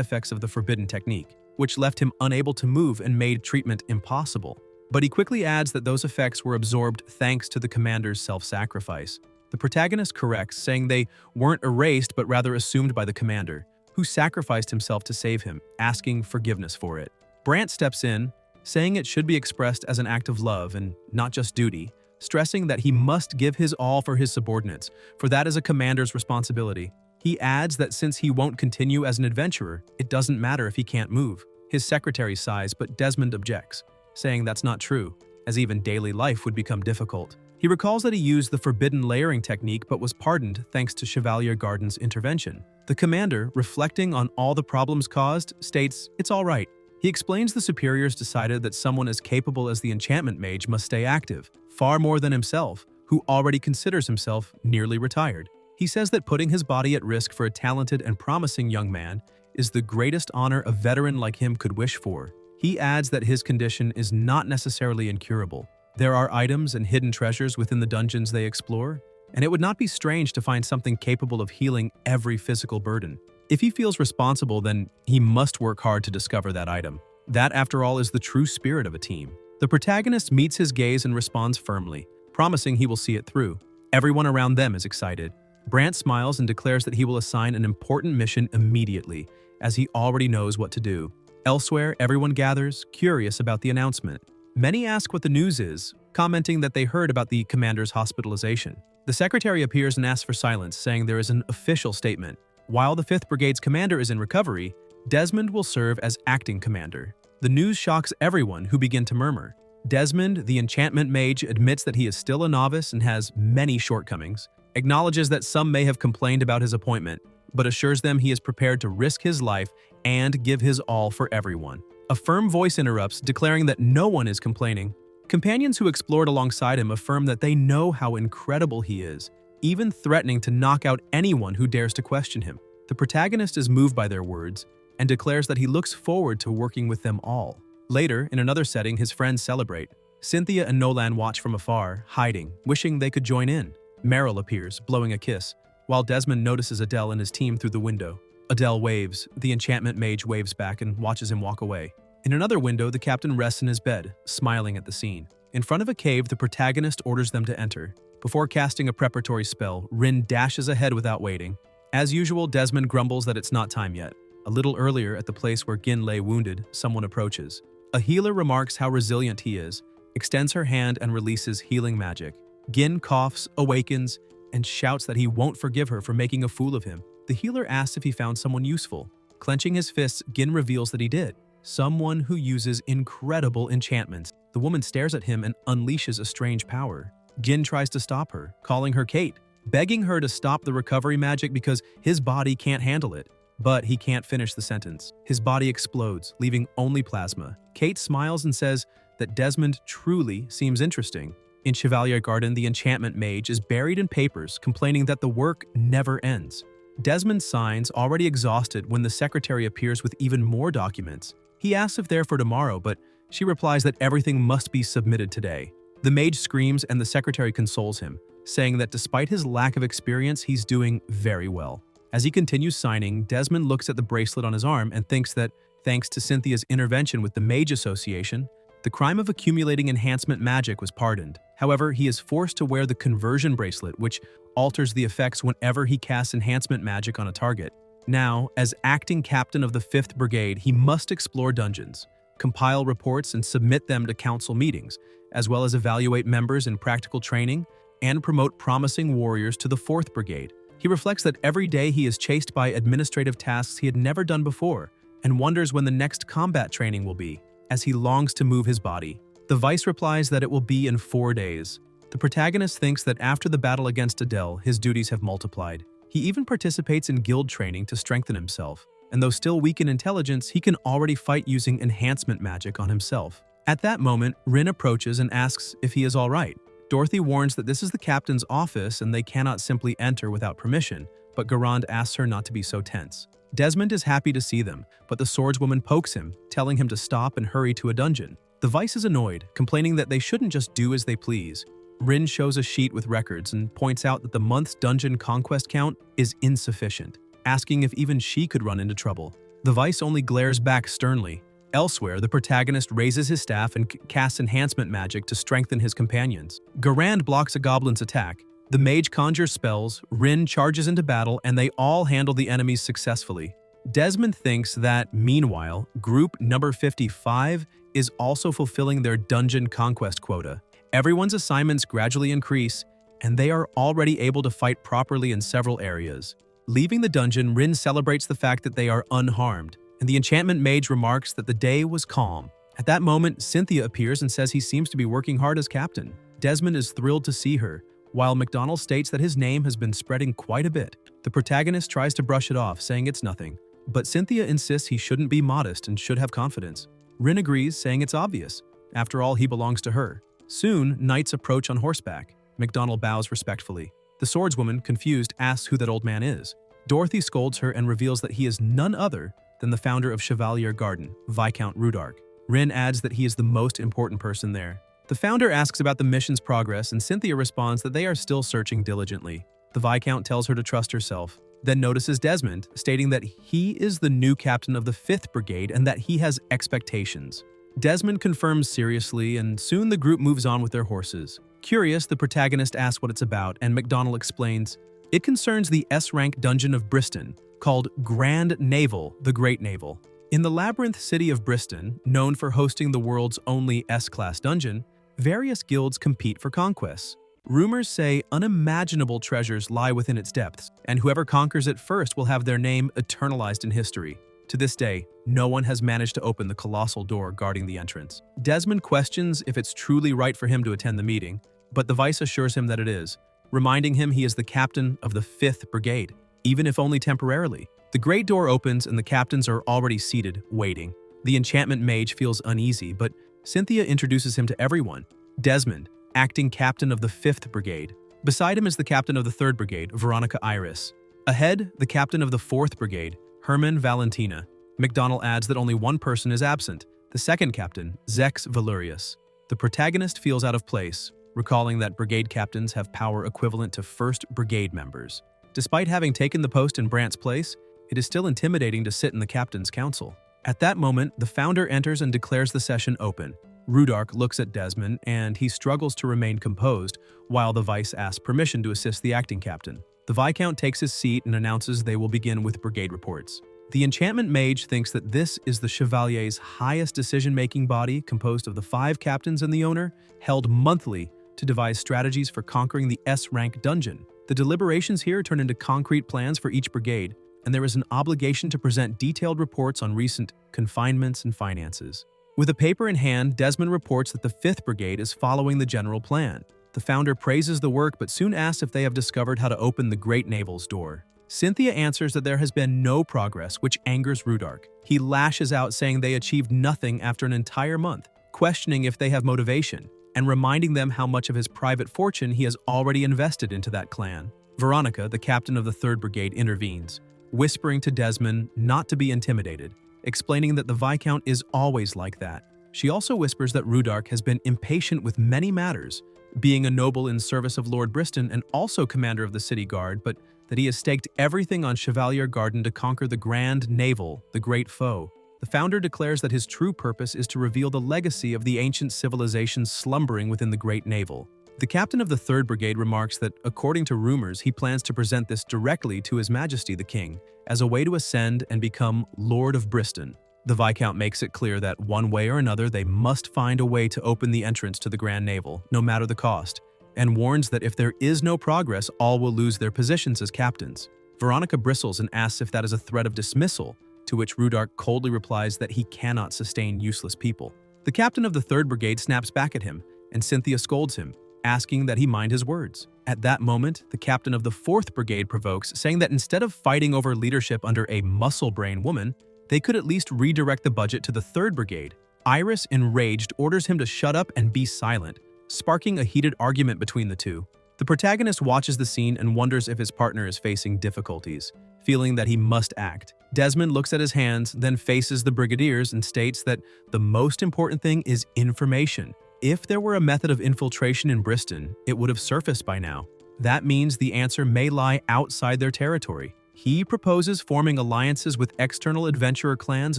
effects of the forbidden technique, which left him unable to move and made treatment impossible. But he quickly adds that those effects were absorbed thanks to the commander's self-sacrifice. The protagonist corrects, saying they weren't erased but rather assumed by the commander, who sacrificed himself to save him, asking forgiveness for it. Brant steps in, saying it should be expressed as an act of love and not just duty, stressing that he must give his all for his subordinates, for that is a commander's responsibility. He adds that since he won't continue as an adventurer, it doesn't matter if he can't move. His secretary sighs, but Desmond objects, saying that's not true, as even daily life would become difficult. He recalls that he used the forbidden layering technique but was pardoned thanks to Chevalier Garden's intervention. The commander, reflecting on all the problems caused, states it's all right. He explains the superiors decided that someone as capable as the enchantment mage must stay active, far more than himself, who already considers himself nearly retired. He says that putting his body at risk for a talented and promising young man is the greatest honor a veteran like him could wish for. He adds that his condition is not necessarily incurable. There are items and hidden treasures within the dungeons they explore, and it would not be strange to find something capable of healing every physical burden. If he feels responsible, then he must work hard to discover that item. That, after all, is the true spirit of a team. The protagonist meets his gaze and responds firmly, promising he will see it through. Everyone around them is excited. Brant smiles and declares that he will assign an important mission immediately, as he already knows what to do. Elsewhere, everyone gathers, curious about the announcement. Many ask what the news is, commenting that they heard about the commander's hospitalization. The secretary appears and asks for silence, saying there is an official statement. While the 5th Brigade's commander is in recovery, Desmond will serve as acting commander. The news shocks everyone, who begin to murmur. Desmond, the enchantment mage, admits that he is still a novice and has many shortcomings, acknowledges that some may have complained about his appointment, but assures them he is prepared to risk his life and give his all for everyone. A firm voice interrupts, declaring that no one is complaining. Companions who explored alongside him affirm that they know how incredible he is, even threatening to knock out anyone who dares to question him. The protagonist is moved by their words and declares that he looks forward to working with them all. Later, in another setting, his friends celebrate. Cynthia and Nolan watch from afar, hiding, wishing they could join in. Meryl appears, blowing a kiss, while Desmond notices Adele and his team through the window. Adele waves, the enchantment mage waves back and watches him walk away. In another window, the captain rests in his bed, smiling at the scene. In front of a cave, the protagonist orders them to enter. Before casting a preparatory spell, Rin dashes ahead without waiting. As usual, Desmond grumbles that it's not time yet. A little earlier, at the place where Gin lay wounded, someone approaches. A healer remarks how resilient he is, extends her hand and releases healing magic. Gin coughs, awakens, and shouts that he won't forgive her for making a fool of him. The healer asks if he found someone useful. Clenching his fists, Gin reveals that he did. Someone who uses incredible enchantments. The woman stares at him and unleashes a strange power. Gin tries to stop her, calling her Kate, begging her to stop the recovery magic because his body can't handle it. But he can't finish the sentence. His body explodes, leaving only plasma. Kate smiles and says that Desmond truly seems interesting. In Chevalier Garden, the enchantment mage is buried in papers, complaining that the work never ends. Desmond signs, already exhausted, when the secretary appears with even more documents. He asks if they're for tomorrow, but she replies that everything must be submitted today. The mage screams and the secretary consoles him, saying that despite his lack of experience, he's doing very well. As he continues signing, Desmond looks at the bracelet on his arm and thinks that, thanks to Cynthia's intervention with the Mage Association, the crime of accumulating enhancement magic was pardoned. However, he is forced to wear the conversion bracelet, which alters the effects whenever he casts enhancement magic on a target. Now, as acting captain of the 5th Brigade, he must explore dungeons. compile reports and submit them to council meetings, as well as evaluate members in practical training and promote promising warriors to the 4th Brigade. He reflects that every day he is chased by administrative tasks he had never done before and wonders when the next combat training will be, as he longs to move his body. The Vice replies that it will be in 4 days. The protagonist thinks that after the battle against Adele, his duties have multiplied. He even participates in guild training to strengthen himself, and though still weak in intelligence, he can already fight using enhancement magic on himself. At that moment, Rin approaches and asks if he is all right. Dorothy warns that this is the captain's office and they cannot simply enter without permission, but Garand asks her not to be so tense. Desmond is happy to see them, but the swordswoman pokes him, telling him to stop and hurry to a dungeon. The Vice is annoyed, complaining that they shouldn't just do as they please. Rin shows a sheet with records and points out that the month's dungeon conquest count is insufficient, asking if even she could run into trouble. The Vice only glares back sternly. Elsewhere, the protagonist raises his staff and casts enhancement magic to strengthen his companions. Garand blocks a goblin's attack. The mage conjures spells, Rin charges into battle, and they all handle the enemies successfully. Desmond thinks that, meanwhile, group number 55 is also fulfilling their dungeon conquest quota. Everyone's assignments gradually increase, and they are already able to fight properly in several areas. Leaving the dungeon, Rin celebrates the fact that they are unharmed, and the enchantment mage remarks that the day was calm. At that moment, Cynthia appears and says he seems to be working hard as captain. Desmond is thrilled to see her, while McDonald states that his name has been spreading quite a bit. The protagonist tries to brush it off, saying it's nothing, but Cynthia insists he shouldn't be modest and should have confidence. Rin agrees, saying it's obvious. After all, he belongs to her. Soon, knights approach on horseback. McDonald bows respectfully. The swordswoman, confused, asks who that old man is. Dorothy scolds her and reveals that he is none other than the founder of Chevalier Garden, Viscount Rudark. Rin adds that he is the most important person there. The founder asks about the mission's progress, and Cynthia responds that they are still searching diligently. The Viscount tells her to trust herself, then notices Desmond, stating that he is the new captain of the 5th Brigade and that he has expectations. Desmond confirms seriously, and soon the group moves on with their horses. Curious, the protagonist asks what it's about, and McDonald explains, it concerns the S-rank dungeon of Bristol, called Grand Naval, the Great Naval. In the labyrinth city of Bristol, known for hosting the world's only S-class dungeon, various guilds compete for conquests. Rumors say unimaginable treasures lie within its depths, and whoever conquers it first will have their name eternalized in history. To this day, no one has managed to open the colossal door guarding the entrance. Desmond questions if it's truly right for him to attend the meeting, but the Vice assures him that it is, reminding him he is the captain of the 5th Brigade, even if only temporarily. The great door opens and the captains are already seated, waiting. The enchantment mage feels uneasy, but Cynthia introduces him to everyone. Desmond, acting captain of the 5th Brigade. Beside him is the captain of the 3rd Brigade, Veronica Iris. Ahead, the captain of the 4th Brigade, Herman Valentina. McDonald adds that only one person is absent, the 2nd captain, Zex Valerius. The protagonist feels out of place, recalling that brigade captains have power equivalent to 1st Brigade members. Despite having taken the post in Brant's place, it is still intimidating to sit in the captain's council. At that moment, the founder enters and declares the session open. Rudark looks at Desmond, and he struggles to remain composed, while the Vice asks permission to assist the acting captain. The Viscount takes his seat and announces they will begin with brigade reports. The enchantment mage thinks that this is the Chevalier's highest decision-making body, composed of the 5 captains and the owner, held monthly to devise strategies for conquering the S-rank dungeon. The deliberations here turn into concrete plans for each brigade, and there is an obligation to present detailed reports on recent confinements and finances. With a paper in hand, Desmond reports that the 5th Brigade is following the general plan. The founder praises the work but soon asks if they have discovered how to open the Great Naval's door. Cynthia answers that there has been no progress, which angers Rudark. He lashes out, saying they achieved nothing after an entire month, questioning if they have motivation, and reminding them how much of his private fortune he has already invested into that clan. Veronica, the captain of the 3rd Brigade, intervenes, whispering to Desmond not to be intimidated, explaining that the Viscount is always like that. She also whispers that Rudark has been impatient with many matters, being a noble in service of Lord Bristol and also commander of the city guard, but that he has staked everything on Chevalier Garden to conquer the Grand Naval, the great foe. The founder declares that his true purpose is to reveal the legacy of the ancient civilizations slumbering within the Great Naval. The captain of the 3rd Brigade remarks that, according to rumors, he plans to present this directly to His Majesty the King as a way to ascend and become Lord of Bristol. The Viscount makes it clear that one way or another they must find a way to open the entrance to the Grand Naval, no matter the cost, and warns that if there is no progress, all will lose their positions as captains. Veronica bristles and asks if that is a threat of dismissal, to which Rudark coldly replies that he cannot sustain useless people. The captain of the 3rd Brigade snaps back at him, and Cynthia scolds him, asking that he mind his words. At that moment, the captain of the 4th Brigade provokes, saying that instead of fighting over leadership under a muscle-brain woman, they could at least redirect the budget to the 3rd Brigade. Iris, enraged, orders him to shut up and be silent, sparking a heated argument between the two. The protagonist watches the scene and wonders if his partner is facing difficulties, feeling that he must act. Desmond looks at his hands, then faces the brigadiers and states that the most important thing is information. If there were a method of infiltration in Bristol, it would have surfaced by now. That means the answer may lie outside their territory. He proposes forming alliances with external adventurer clans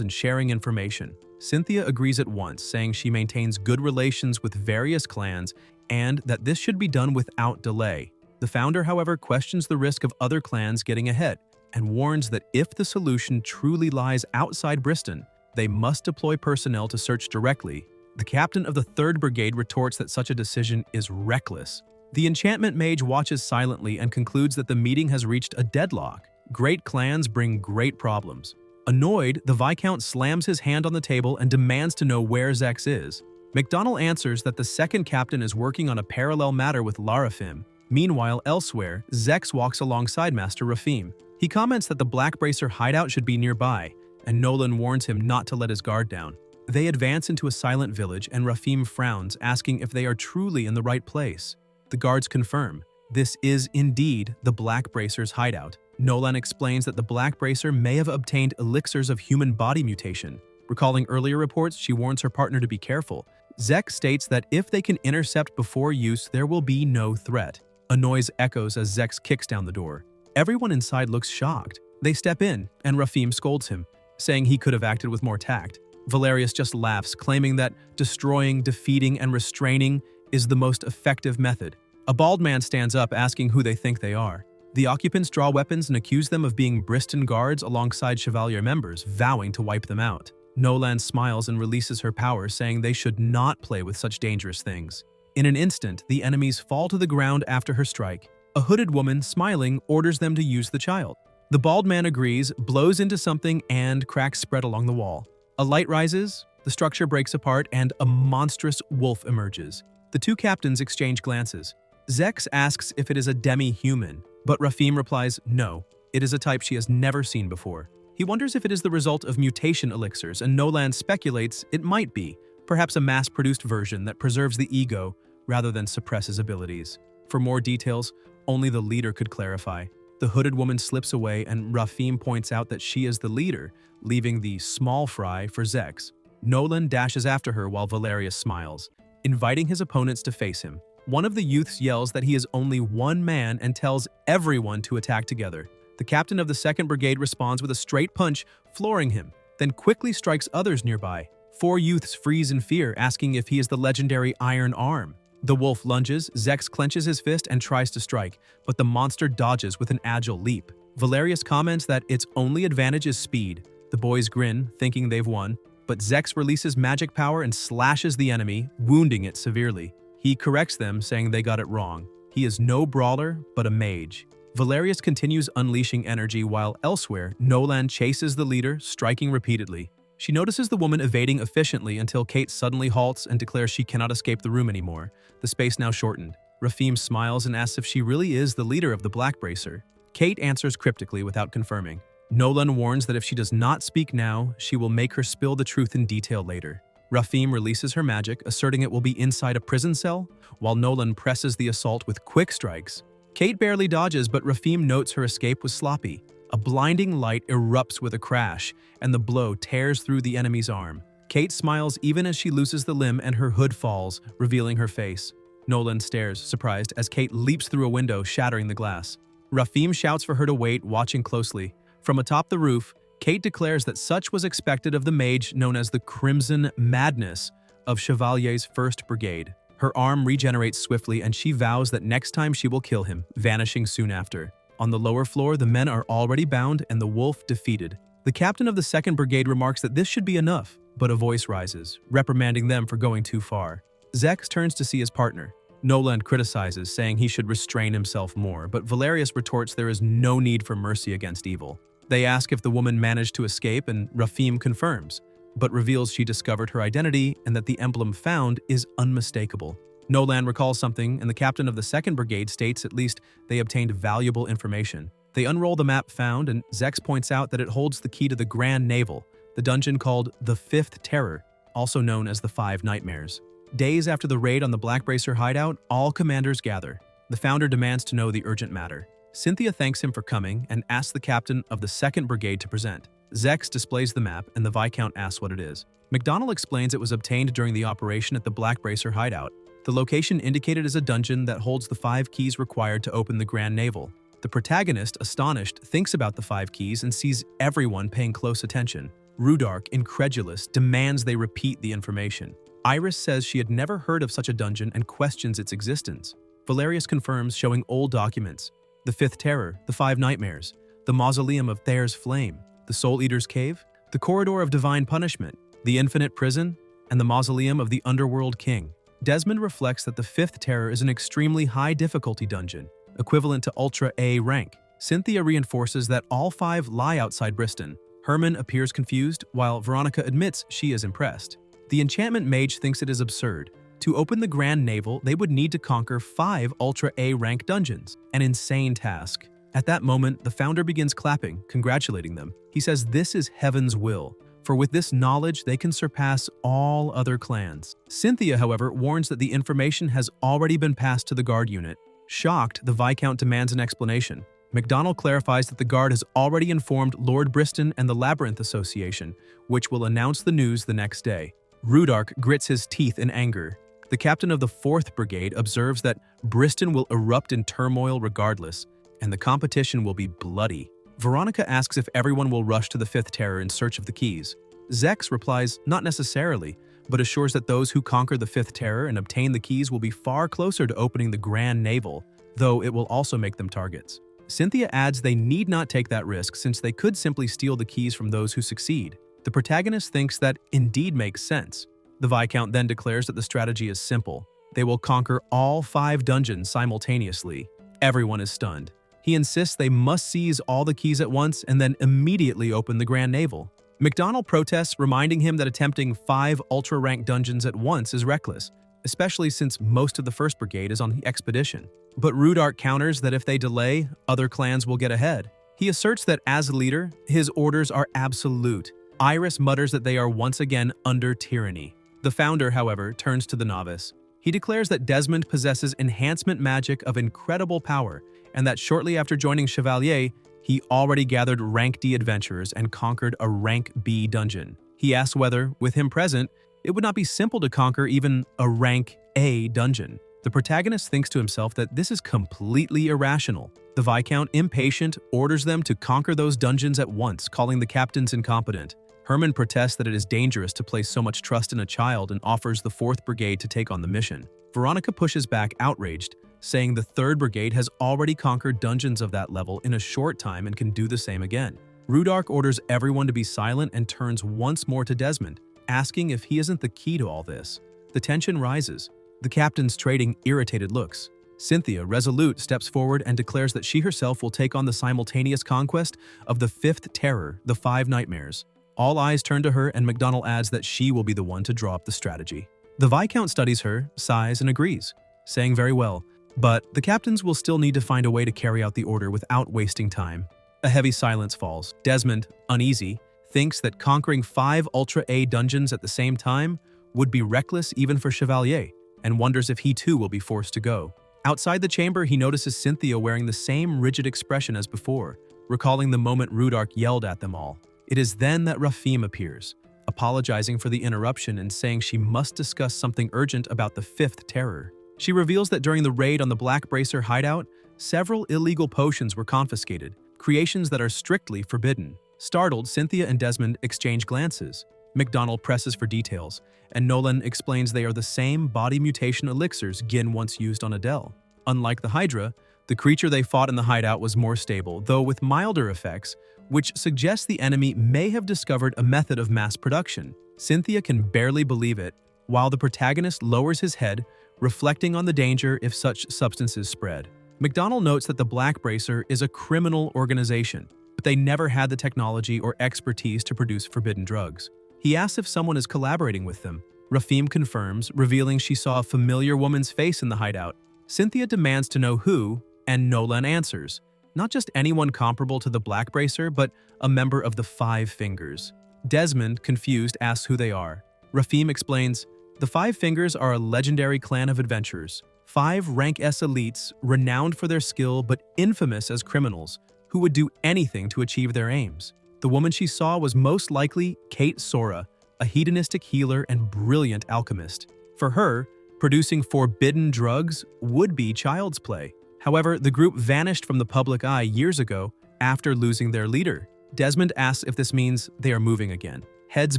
and sharing information. Cynthia agrees at once, saying she maintains good relations with various clans and that this should be done without delay. The founder, however, questions the risk of other clans getting ahead and warns that if the solution truly lies outside Bristol, they must deploy personnel to search directly. The captain of the 3rd Brigade retorts that such a decision is reckless. The enchantment mage watches silently and concludes that the meeting has reached a deadlock. Great clans bring great problems. Annoyed, the Viscount slams his hand on the table and demands to know where Zex is. McDonnell answers that the 2nd captain is working on a parallel matter with Larafim. Meanwhile, elsewhere, Zex walks alongside Master Rafim. He comments that the Black Bracer hideout should be nearby, and Nolan warns him not to let his guard down. They advance into a silent village, and Rafim frowns, asking if they are truly in the right place. The guards confirm. This is indeed the Black Bracer's hideout. Nolan explains that the Black Bracer may have obtained elixirs of human body mutation. Recalling earlier reports, she warns her partner to be careful. Zex states that if they can intercept before use, there will be no threat. A noise echoes as Zex kicks down the door. Everyone inside looks shocked. They step in, and Rafim scolds him, saying he could have acted with more tact. Valerius just laughs, claiming that destroying, defeating, and restraining is the most effective method. A bald man stands up, asking who they think they are. The occupants draw weapons and accuse them of being Bristol guards alongside Chevalier members, vowing to wipe them out. Nolan smiles and releases her power, saying they should not play with such dangerous things. In an instant, the enemies fall to the ground after her strike. A hooded woman, smiling, orders them to use the child. The bald man agrees, blows into something, and cracks spread along the wall. A light rises, the structure breaks apart, and a monstrous wolf emerges. The two captains exchange glances. Zex asks if it is a demi-human, but Rafim replies no, it is a type she has never seen before. He wonders if it is the result of mutation elixirs, and Nolan speculates it might be, perhaps a mass-produced version that preserves the ego rather than suppresses abilities. For more details, only the leader could clarify. The hooded woman slips away, and Rafim points out that she is the leader, leaving the small fry for Zex. Nolan dashes after her while Valerius smiles, inviting his opponents to face him. One of the youths yells that he is only one man and tells everyone to attack together. The captain of the 2nd Brigade responds with a straight punch, flooring him, then quickly strikes others nearby. 4 youths freeze in fear, asking if he is the legendary Iron Arm. The wolf lunges, Zex clenches his fist and tries to strike, but the monster dodges with an agile leap. Valerius comments that its only advantage is speed. The boys grin, thinking they've won, but Zex releases magic power and slashes the enemy, wounding it severely. He corrects them, saying they got it wrong. He is no brawler, but a mage. Valerius continues unleashing energy, while elsewhere, Nolan chases the leader, striking repeatedly. She notices the woman evading efficiently until Kate suddenly halts and declares she cannot escape the room anymore. The space now shortened. Rafim smiles and asks if she really is the leader of the Black Bracer. Kate answers cryptically without confirming. Nolan warns that if she does not speak now, she will make her spill the truth in detail later. Rafim releases her magic, asserting it will be inside a prison cell, while Nolan presses the assault with quick strikes. Kate barely dodges, but Rafim notes her escape was sloppy. A blinding light erupts with a crash, and the blow tears through the enemy's arm. Kate smiles even as she loses the limb and her hood falls, revealing her face. Nolan stares, surprised, as Kate leaps through a window, shattering the glass. Rafim shouts for her to wait, watching closely. From atop the roof, Kate declares that such was expected of the mage known as the Crimson Madness of Chevalier's 1st Brigade. Her arm regenerates swiftly, and she vows that next time she will kill him, vanishing soon after. On the lower floor, the men are already bound and the wolf defeated. The captain of the 2nd Brigade remarks that this should be enough, but a voice rises, reprimanding them for going too far. Zex turns to see his partner. Noland criticizes, saying he should restrain himself more, but Valerius retorts there is no need for mercy against evil. They ask if the woman managed to escape, and Rafim confirms, but reveals she discovered her identity and that the emblem found is unmistakable. Noland recalls something, and the captain of the 2nd Brigade states at least they obtained valuable information. They unroll the map found, and Zex points out that it holds the key to the Grand Navel, the dungeon called the 5th Terror, also known as the 5 Nightmares. Days after the raid on the Blackbracer hideout, all commanders gather. The founder demands to know the urgent matter. Cynthia thanks him for coming and asks the captain of the 2nd Brigade to present. Zex displays the map, and the Viscount asks what it is. MacDonald explains it was obtained during the operation at the Blackbracer hideout. The location indicated is a dungeon that holds the 5 keys required to open the Grand Navel. The protagonist, astonished, thinks about the 5 keys and sees everyone paying close attention. Rudark, incredulous, demands they repeat the information. Iris says she had never heard of such a dungeon and questions its existence. Valerius confirms, showing old documents. The 5th Terror, the 5 Nightmares, the Mausoleum of Thayer's Flame, the Soul Eater's Cave, the Corridor of Divine Punishment, the Infinite Prison, and the Mausoleum of the Underworld King. Desmond reflects that the 5th Terror is an extremely high difficulty dungeon, equivalent to Ultra A rank. Cynthia reinforces that all 5 lie outside Briston. Herman appears confused, while Veronica admits she is impressed. The enchantment mage thinks it is absurd. To open the Grand Navel, they would need to conquer 5 Ultra A rank dungeons, an insane task. At that moment, the founder begins clapping, congratulating them. He says this is heaven's will, for with this knowledge they can surpass all other clans. Cynthia, however, warns that the information has already been passed to the guard unit. Shocked, the Viscount demands an explanation. MacDonald clarifies that the guard has already informed Lord Briston and the Labyrinth Association, which will announce the news the next day. Rudark grits his teeth in anger. The captain of the 4th Brigade observes that Briston will erupt in turmoil regardless, and the competition will be bloody. Veronica asks if everyone will rush to the 5th Terror in search of the keys. Zex replies not necessarily, but assures that those who conquer the 5th Terror and obtain the keys will be far closer to opening the Grand Navel, though it will also make them targets. Cynthia adds they need not take that risk since they could simply steal the keys from those who succeed. The protagonist thinks that indeed makes sense. The Viscount then declares that the strategy is simple. They will conquer all 5 dungeons simultaneously. Everyone is stunned. He insists they must seize all the keys at once and then immediately open the Grand Navel. MacDonald protests, reminding him that attempting 5 ultra-ranked dungeons at once is reckless, especially since most of the 1st Brigade is on the expedition. But Rudark counters that if they delay, other clans will get ahead. He asserts that as leader, his orders are absolute. Iris mutters that they are once again under tyranny. The founder, however, turns to the novice. He declares that Desmond possesses enhancement magic of incredible power, and that shortly after joining Chevalier, he already gathered rank D adventurers and conquered a rank B dungeon. He asks whether, with him present, it would not be simple to conquer even a rank A dungeon. The protagonist thinks to himself that this is completely irrational. The Viscount, impatient, orders them to conquer those dungeons at once, calling the captains incompetent. Herman protests that it is dangerous to place so much trust in a child and offers the 4th Brigade to take on the mission. Veronica pushes back, outraged, saying the 3rd Brigade has already conquered dungeons of that level in a short time and can do the same again. Rudark orders everyone to be silent and turns once more to Desmond, asking if he isn't the key to all this. The tension rises. The captains trading irritated looks. Cynthia, resolute, steps forward and declares that she herself will take on the simultaneous conquest of the 5th Terror, the 5 Nightmares. All eyes turn to her, and MacDonald adds that she will be the one to draw up the strategy. The Viscount studies her, sighs, and agrees, saying very well, but the captains will still need to find a way to carry out the order without wasting time. A heavy silence falls. Desmond, uneasy, thinks that conquering 5 Ultra A dungeons at the same time would be reckless even for Chevalier, and wonders if he too will be forced to go. Outside the chamber, he notices Cynthia wearing the same rigid expression as before, recalling the moment Rudark yelled at them all. It is then that Rafim appears, apologizing for the interruption and saying she must discuss something urgent about the 5th Terror. She reveals that during the raid on the Blackbracer hideout, several illegal potions were confiscated, creations that are strictly forbidden. Startled, Cynthia and Desmond exchange glances. MacDonald presses for details, and Nolan explains they are the same body mutation elixirs Gin once used on Adele. Unlike the Hydra, the creature they fought in the hideout was more stable, though with milder effects, which suggests the enemy may have discovered a method of mass production. Cynthia can barely believe it, while the protagonist lowers his head, reflecting on the danger if such substances spread. McDonald notes that the Black Bracer is a criminal organization, but they never had the technology or expertise to produce forbidden drugs. He asks if someone is collaborating with them. Rafim confirms, revealing she saw a familiar woman's face in the hideout. Cynthia demands to know who, and Nolan answers. Not just anyone comparable to the Black Bracer, but a member of the Five Fingers. Desmond, confused, asks who they are. Rafim explains, the Five Fingers are a legendary clan of adventurers. 5 Rank S elites, renowned for their skill but infamous as criminals, who would do anything to achieve their aims. The woman she saw was most likely Kate Sora, a hedonistic healer and brilliant alchemist. For her, producing forbidden drugs would be child's play. However, the group vanished from the public eye years ago after losing their leader. Desmond asks if this means they are moving again. Heads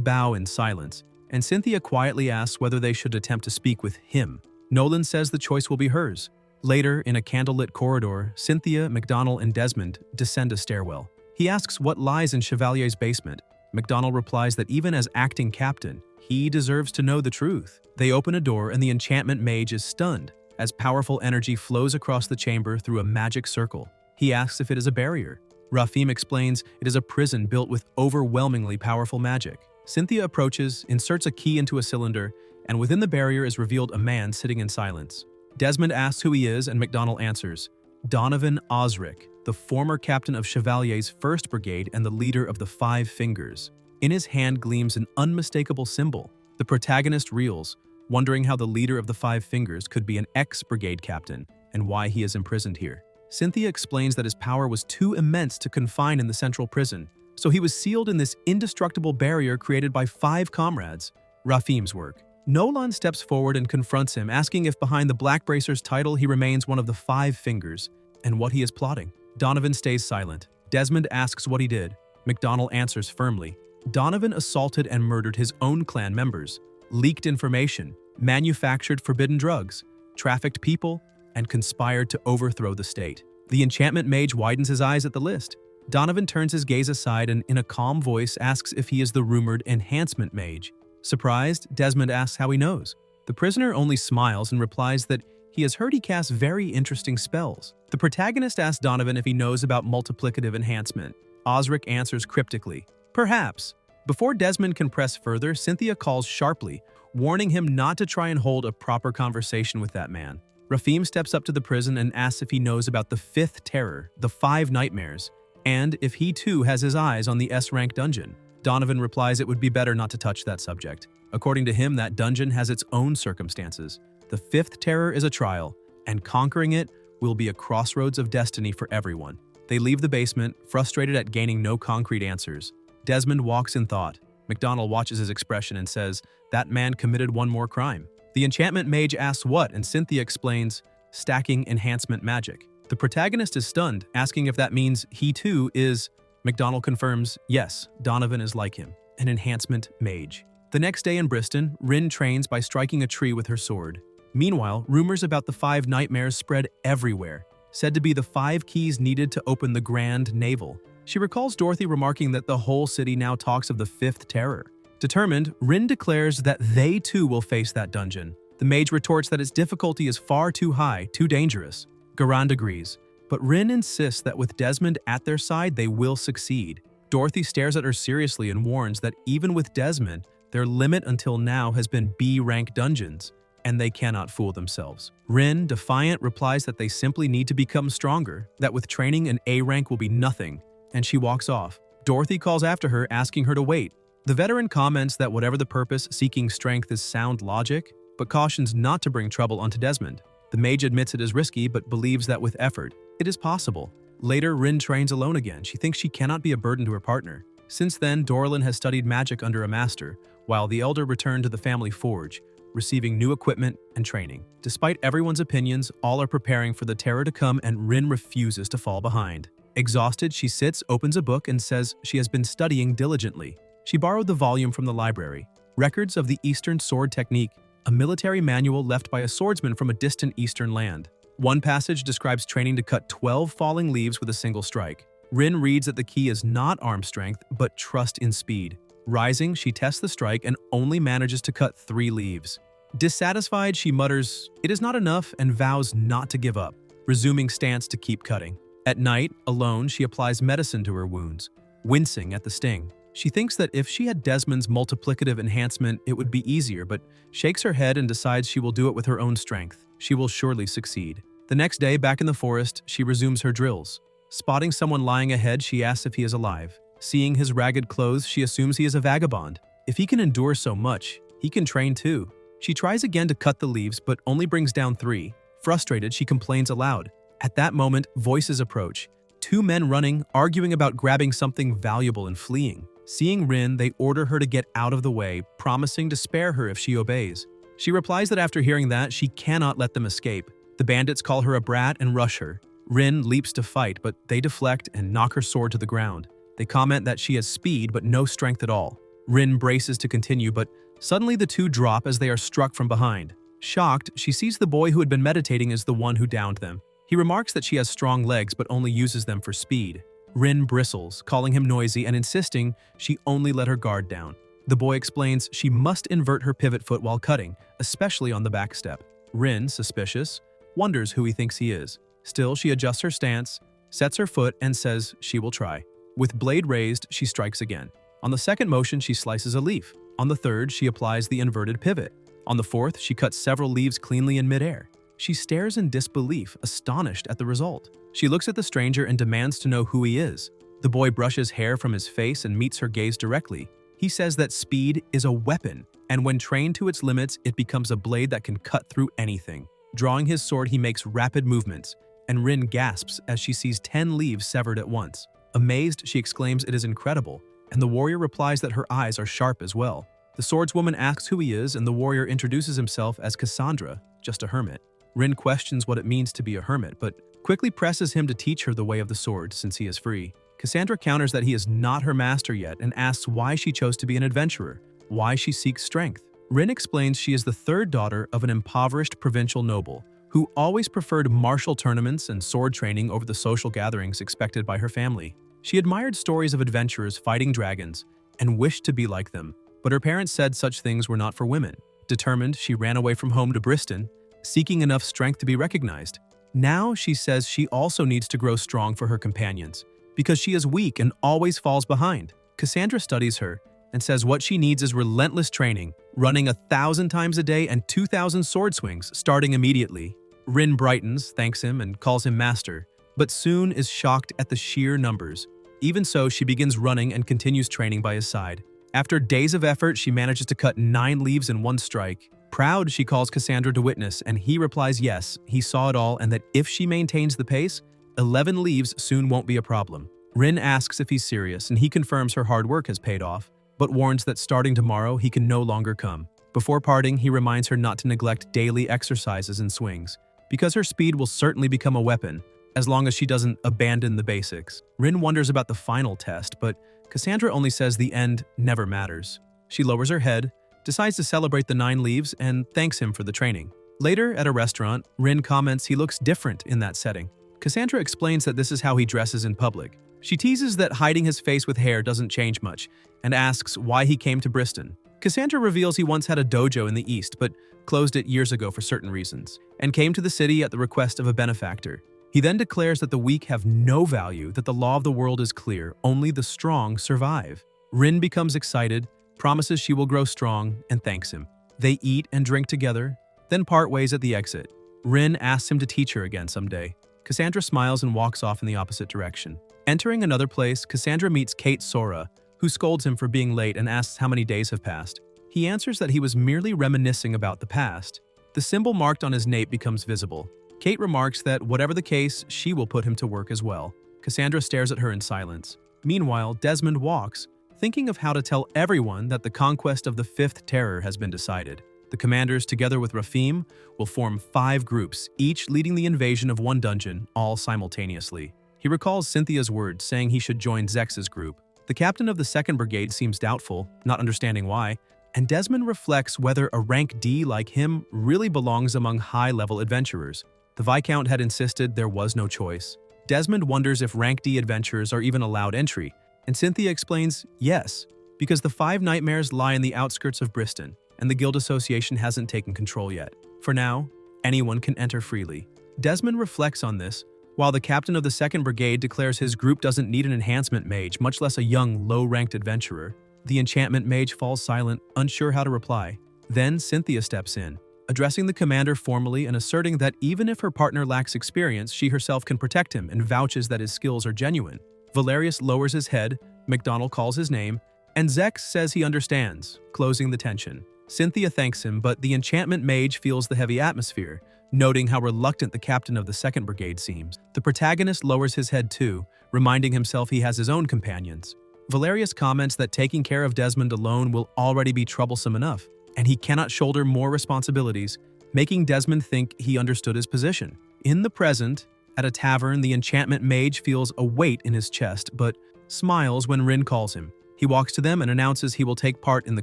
bow in silence, and Cynthia quietly asks whether they should attempt to speak with him. Nolan says the choice will be hers. Later, in a candlelit corridor, Cynthia, McDonald, and Desmond descend a stairwell. He asks what lies in Chevalier's basement. McDonald replies that even as acting captain, he deserves to know the truth. They open a door and the enchantment mage is stunned, as powerful energy flows across the chamber through a magic circle. He asks if it is a barrier. Rafim explains it is a prison built with overwhelmingly powerful magic. Cynthia approaches, inserts a key into a cylinder, and within the barrier is revealed a man sitting in silence. Desmond asks who he is, and McDonald answers, Donovan Osric, the former captain of Chevalier's 1st Brigade and the leader of the Five Fingers. In his hand gleams an unmistakable symbol. The protagonist reels, wondering how the leader of the Five Fingers could be an ex-brigade captain and why he is imprisoned here. Cynthia explains that his power was too immense to confine in the central prison, so he was sealed in this indestructible barrier created by 5 comrades. Rafim's work. Nolan steps forward and confronts him, asking if behind the Black Bracer's title he remains one of the Five Fingers, and what he is plotting. Donovan stays silent. Desmond asks what he did. McDonald answers firmly. Donovan assaulted and murdered his own clan members, leaked information, manufactured forbidden drugs, trafficked people, and conspired to overthrow the state. The enchantment mage widens his eyes at the list. Donovan turns his gaze aside and in a calm voice asks if he is the rumored enhancement mage. Surprised, Desmond asks how he knows. The prisoner only smiles and replies that he has heard he casts very interesting spells. The protagonist asks Donovan if he knows about multiplicative enhancement. Osric answers cryptically, perhaps. Before Desmond can press further, Cynthia calls sharply, warning him not to try and hold a proper conversation with that man. Rafim steps up to the prison and asks if he knows about the 5th terror, the 5 nightmares, and if he too has his eyes on the S-rank dungeon. Donovan replies it would be better not to touch that subject. According to him, that dungeon has its own circumstances. The 5th terror is a trial, and conquering it will be a crossroads of destiny for everyone. They leave the basement, frustrated at gaining no concrete answers. Desmond walks in thought. McDonald watches his expression and says, that man committed one more crime. The enchantment mage asks what, and Cynthia explains, stacking enhancement magic. The protagonist is stunned, asking if that means he too is... McDonald confirms, yes, Donovan is like him, an enhancement mage. The next day in Bristol, Rin trains by striking a tree with her sword. Meanwhile, rumors about the 5 nightmares spread everywhere, said to be the 5 keys needed to open the Grand Navel. She recalls Dorothy remarking that the whole city now talks of the 5th terror. Determined, Rin declares that they too will face that dungeon. The mage retorts that its difficulty is far too high, too dangerous. Garand agrees, but Rin insists that with Desmond at their side, they will succeed. Dorothy stares at her seriously and warns that even with Desmond, their limit until now has been B-rank dungeons, and they cannot fool themselves. Rin, defiant, replies that they simply need to become stronger, that with training an A rank will be nothing, and she walks off. Dorothy calls after her, asking her to wait. The veteran comments that whatever the purpose, seeking strength is sound logic, but cautions not to bring trouble onto Desmond. The mage admits it is risky, but believes that with effort, it is possible. Later, Rin trains alone again. She thinks she cannot be a burden to her partner. Since then, Dorlin has studied magic under a master, while the elder returned to the family forge, receiving new equipment and training. Despite everyone's opinions, all are preparing for the terror to come, and Rin refuses to fall behind. Exhausted, she sits, opens a book, and says she has been studying diligently. She borrowed the volume from the library, Records of the Eastern Sword Technique, a military manual left by a swordsman from a distant eastern land. One passage describes training to cut 12 falling leaves with a single strike. Rin reads that the key is not arm strength, but trust in speed. Rising, she tests the strike and only manages to cut 3 leaves. Dissatisfied, she mutters, "It is not enough," and vows not to give up, resuming stance to keep cutting. At night, alone, she applies medicine to her wounds, wincing at the sting. She thinks that if she had Desmond's multiplicative enhancement, it would be easier, but shakes her head and decides she will do it with her own strength. She will surely succeed. The next day, back in the forest, she resumes her drills. Spotting someone lying ahead, she asks if he is alive. Seeing his ragged clothes, she assumes he is a vagabond. If he can endure so much, he can train too. She tries again to cut the leaves, but only brings down 3. Frustrated, she complains aloud. At that moment, voices approach. 2 men running, arguing about grabbing something valuable and fleeing. Seeing Rin, they order her to get out of the way, promising to spare her if she obeys. She replies that after hearing that, she cannot let them escape. The bandits call her a brat and rush her. Rin leaps to fight, but they deflect and knock her sword to the ground. They comment that she has speed but no strength at all. Rin braces to continue, but suddenly the 2 drop as they are struck from behind. Shocked, she sees the boy who had been meditating as the one who downed them. He remarks that she has strong legs but only uses them for speed. Rin bristles, calling him noisy and insisting she only let her guard down. The boy explains she must invert her pivot foot while cutting, especially on the back step. Rin, suspicious, wonders who he thinks he is. Still, she adjusts her stance, sets her foot, and says she will try. With blade raised, she strikes again. On the second motion, she slices a leaf. On the third, she applies the inverted pivot. On the fourth, she cuts several leaves cleanly in midair. She stares in disbelief, astonished at the result. She looks at the stranger and demands to know who he is. The boy brushes hair from his face and meets her gaze directly. He says that speed is a weapon, and when trained to its limits, it becomes a blade that can cut through anything. Drawing his sword, he makes rapid movements, and Rin gasps as she sees 10 leaves severed at once. Amazed, she exclaims it is incredible, and the warrior replies that her eyes are sharp as well. The swordswoman asks who he is, and the warrior introduces himself as Cassandra, just a hermit. Rin questions what it means to be a hermit, but quickly presses him to teach her the way of the sword since he is free. Cassandra counters that he is not her master yet and asks why she chose to be an adventurer, why she seeks strength. Rin explains she is the 3rd daughter of an impoverished provincial noble who always preferred martial tournaments and sword training over the social gatherings expected by her family. She admired stories of adventurers fighting dragons and wished to be like them, but her parents said such things were not for women. Determined, she ran away from home to Bristol, seeking enough strength to be recognized. Now she says she also needs to grow strong for her companions, because she is weak and always falls behind. Cassandra studies her and says what she needs is relentless training, running 1,000 times a day and 2,000 sword swings, starting immediately. Rin brightens, thanks him, and calls him master, but soon is shocked at the sheer numbers. Even so, she begins running and continues training by his side. After days of effort, she manages to cut 9 leaves in one strike. Proud, she calls Cassandra to witness, and he replies yes, he saw it all, and that if she maintains the pace, 11 leaves soon won't be a problem. Rin asks if he's serious, and he confirms her hard work has paid off, but warns that starting tomorrow, he can no longer come. Before parting, he reminds her not to neglect daily exercises and swings, because her speed will certainly become a weapon, as long as she doesn't abandon the basics. Rin wonders about the final test, but Cassandra only says the end never matters. She lowers her head, decides to celebrate the 9 leaves, and thanks him for the training. Later, at a restaurant, Rin comments he looks different in that setting. Cassandra explains that this is how he dresses in public. She teases that hiding his face with hair doesn't change much, and asks why he came to Bristol. Cassandra reveals he once had a dojo in the East, but closed it years ago for certain reasons, and came to the city at the request of a benefactor. He then declares that the weak have no value, that the law of the world is clear, only the strong survive. Rin becomes excited, promises she will grow strong, and thanks him. They eat and drink together, then part ways at the exit. Rin asks him to teach her again someday. Cassandra smiles and walks off in the opposite direction. Entering another place, Cassandra meets Kate Sora, who scolds him for being late and asks how many days have passed. He answers that he was merely reminiscing about the past. The symbol marked on his nape becomes visible. Kate remarks that whatever the case, she will put him to work as well. Cassandra stares at her in silence. Meanwhile, Desmond walks, thinking of how to tell everyone that the conquest of the 5th terror has been decided. The commanders, together with Rafim, will form 5 groups, each leading the invasion of one dungeon, all simultaneously. He recalls Cynthia's words, saying he should join Zex's group. The captain of the 2nd Brigade seems doubtful, not understanding why, and Desmond reflects whether a rank D like him really belongs among high-level adventurers. The Viscount had insisted there was no choice. Desmond wonders if Rank D adventurers are even allowed entry, and Cynthia explains yes, because the 5 nightmares lie in the outskirts of Bristol, and the Guild Association hasn't taken control yet. For now, anyone can enter freely. Desmond reflects on this, while the captain of the 2nd Brigade declares his group doesn't need an enhancement mage, much less a young, low-ranked adventurer. The enchantment mage falls silent, unsure how to reply. Then Cynthia steps in, addressing the commander formally and asserting that even if her partner lacks experience, she herself can protect him and vouches that his skills are genuine. Valerius lowers his head, McDonald calls his name, and Zex says he understands, closing the tension. Cynthia thanks him, but the enchantment mage feels the heavy atmosphere, noting how reluctant the captain of the 2nd Brigade seems. The protagonist lowers his head too, reminding himself he has his own companions. Valerius comments that taking care of Desmond alone will already be troublesome enough, and he cannot shoulder more responsibilities, making Desmond think he understood his position. In the present, at a tavern, the enchantment mage feels a weight in his chest, but smiles when Rin calls him. He walks to them and announces he will take part in the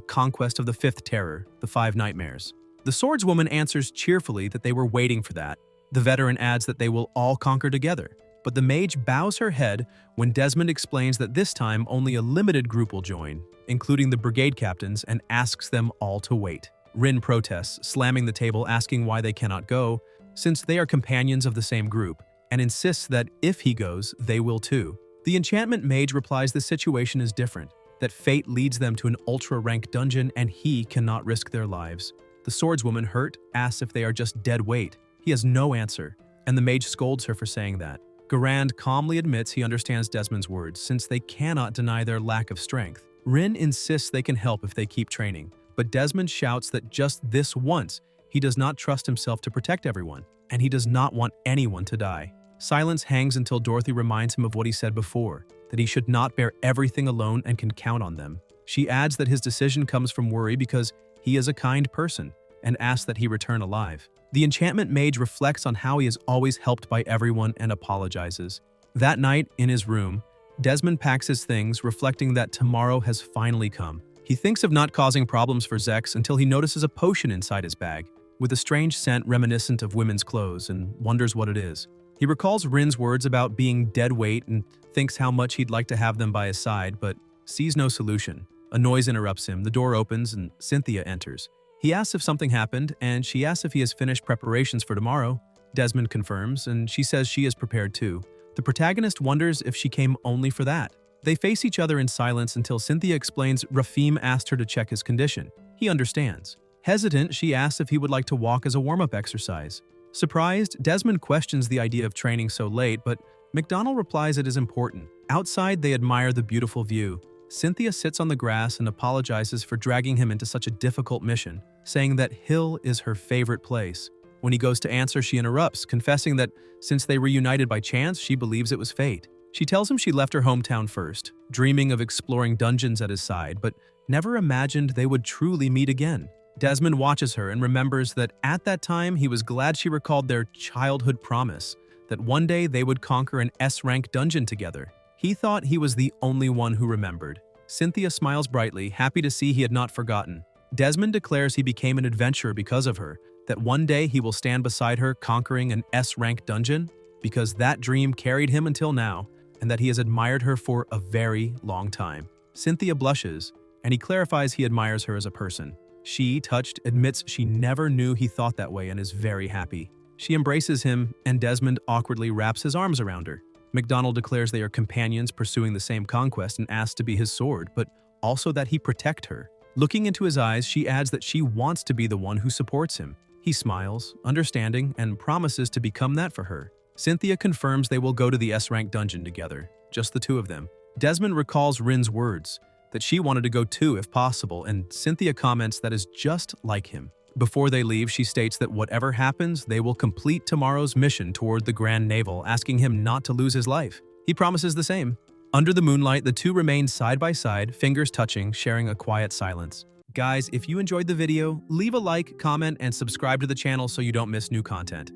conquest of the 5th terror, the 5 nightmares. The swordswoman answers cheerfully that they were waiting for that. The veteran adds that they will all conquer together, but the mage bows her head when Desmond explains that this time only a limited group will join, including the brigade captains, and asks them all to wait. Rin protests, slamming the table asking why they cannot go, since they are companions of the same group, and insists that if he goes, they will too. The enchantment mage replies the situation is different, that fate leads them to an ultra-rank dungeon and he cannot risk their lives. The swordswoman, hurt, asks if they are just dead weight. He has no answer, and the mage scolds her for saying that. Garand calmly admits he understands Desmond's words, since they cannot deny their lack of strength. Rin insists they can help if they keep training, but Desmond shouts that just this once, he does not trust himself to protect everyone, and he does not want anyone to die. Silence hangs until Dorothy reminds him of what he said before, that he should not bear everything alone and can count on them. She adds that his decision comes from worry because he is a kind person, and asks that he return alive. The enchantment mage reflects on how he is always helped by everyone and apologizes. That night, in his room, Desmond packs his things, reflecting that tomorrow has finally come. He thinks of not causing problems for Zex until he notices a potion inside his bag, with a strange scent reminiscent of women's clothes, and wonders what it is. He recalls Rin's words about being dead weight and thinks how much he'd like to have them by his side, but sees no solution. A noise interrupts him, the door opens, and Cynthia enters. He asks if something happened, and she asks if he has finished preparations for tomorrow. Desmond confirms, and she says she is prepared too. The protagonist wonders if she came only for that. They face each other in silence until Cynthia explains Rafim asked her to check his condition. He understands. Hesitant, she asks if he would like to walk as a warm-up exercise. Surprised, Desmond questions the idea of training so late, but McDonald replies it is important. Outside, they admire the beautiful view. Cynthia sits on the grass and apologizes for dragging him into such a difficult mission, saying that Hill is her favorite place. When he goes to answer, she interrupts, confessing that since they reunited by chance, she believes it was fate. She tells him she left her hometown first, dreaming of exploring dungeons at his side, but never imagined they would truly meet again. Desmond watches her and remembers that at that time he was glad she recalled their childhood promise, that one day they would conquer an S-rank dungeon together. He thought he was the only one who remembered. Cynthia smiles brightly, happy to see he had not forgotten. Desmond declares he became an adventurer because of her, that one day he will stand beside her conquering an S-rank dungeon, because that dream carried him until now, and that he has admired her for a very long time. Cynthia blushes, and he clarifies he admires her as a person. She, touched, admits she never knew he thought that way and is very happy. She embraces him, and Desmond awkwardly wraps his arms around her. McDonald declares they are companions pursuing the same conquest and asks to be his sword, but also that he protect her. Looking into his eyes, she adds that she wants to be the one who supports him. He smiles, understanding, and promises to become that for her. Cynthia confirms they will go to the S-rank dungeon together, just the two of them. Desmond recalls Rin's words, that she wanted to go too if possible, and Cynthia comments that is just like him. Before they leave, she states that whatever happens, they will complete tomorrow's mission toward the Grand Navel, asking him not to lose his life. He promises the same. Under the moonlight, the two remain side by side, fingers touching, sharing a quiet silence. Guys, if you enjoyed the video, leave a like, comment, and subscribe to the channel so you don't miss new content.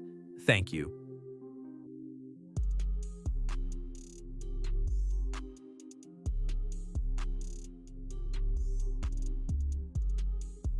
Thank you.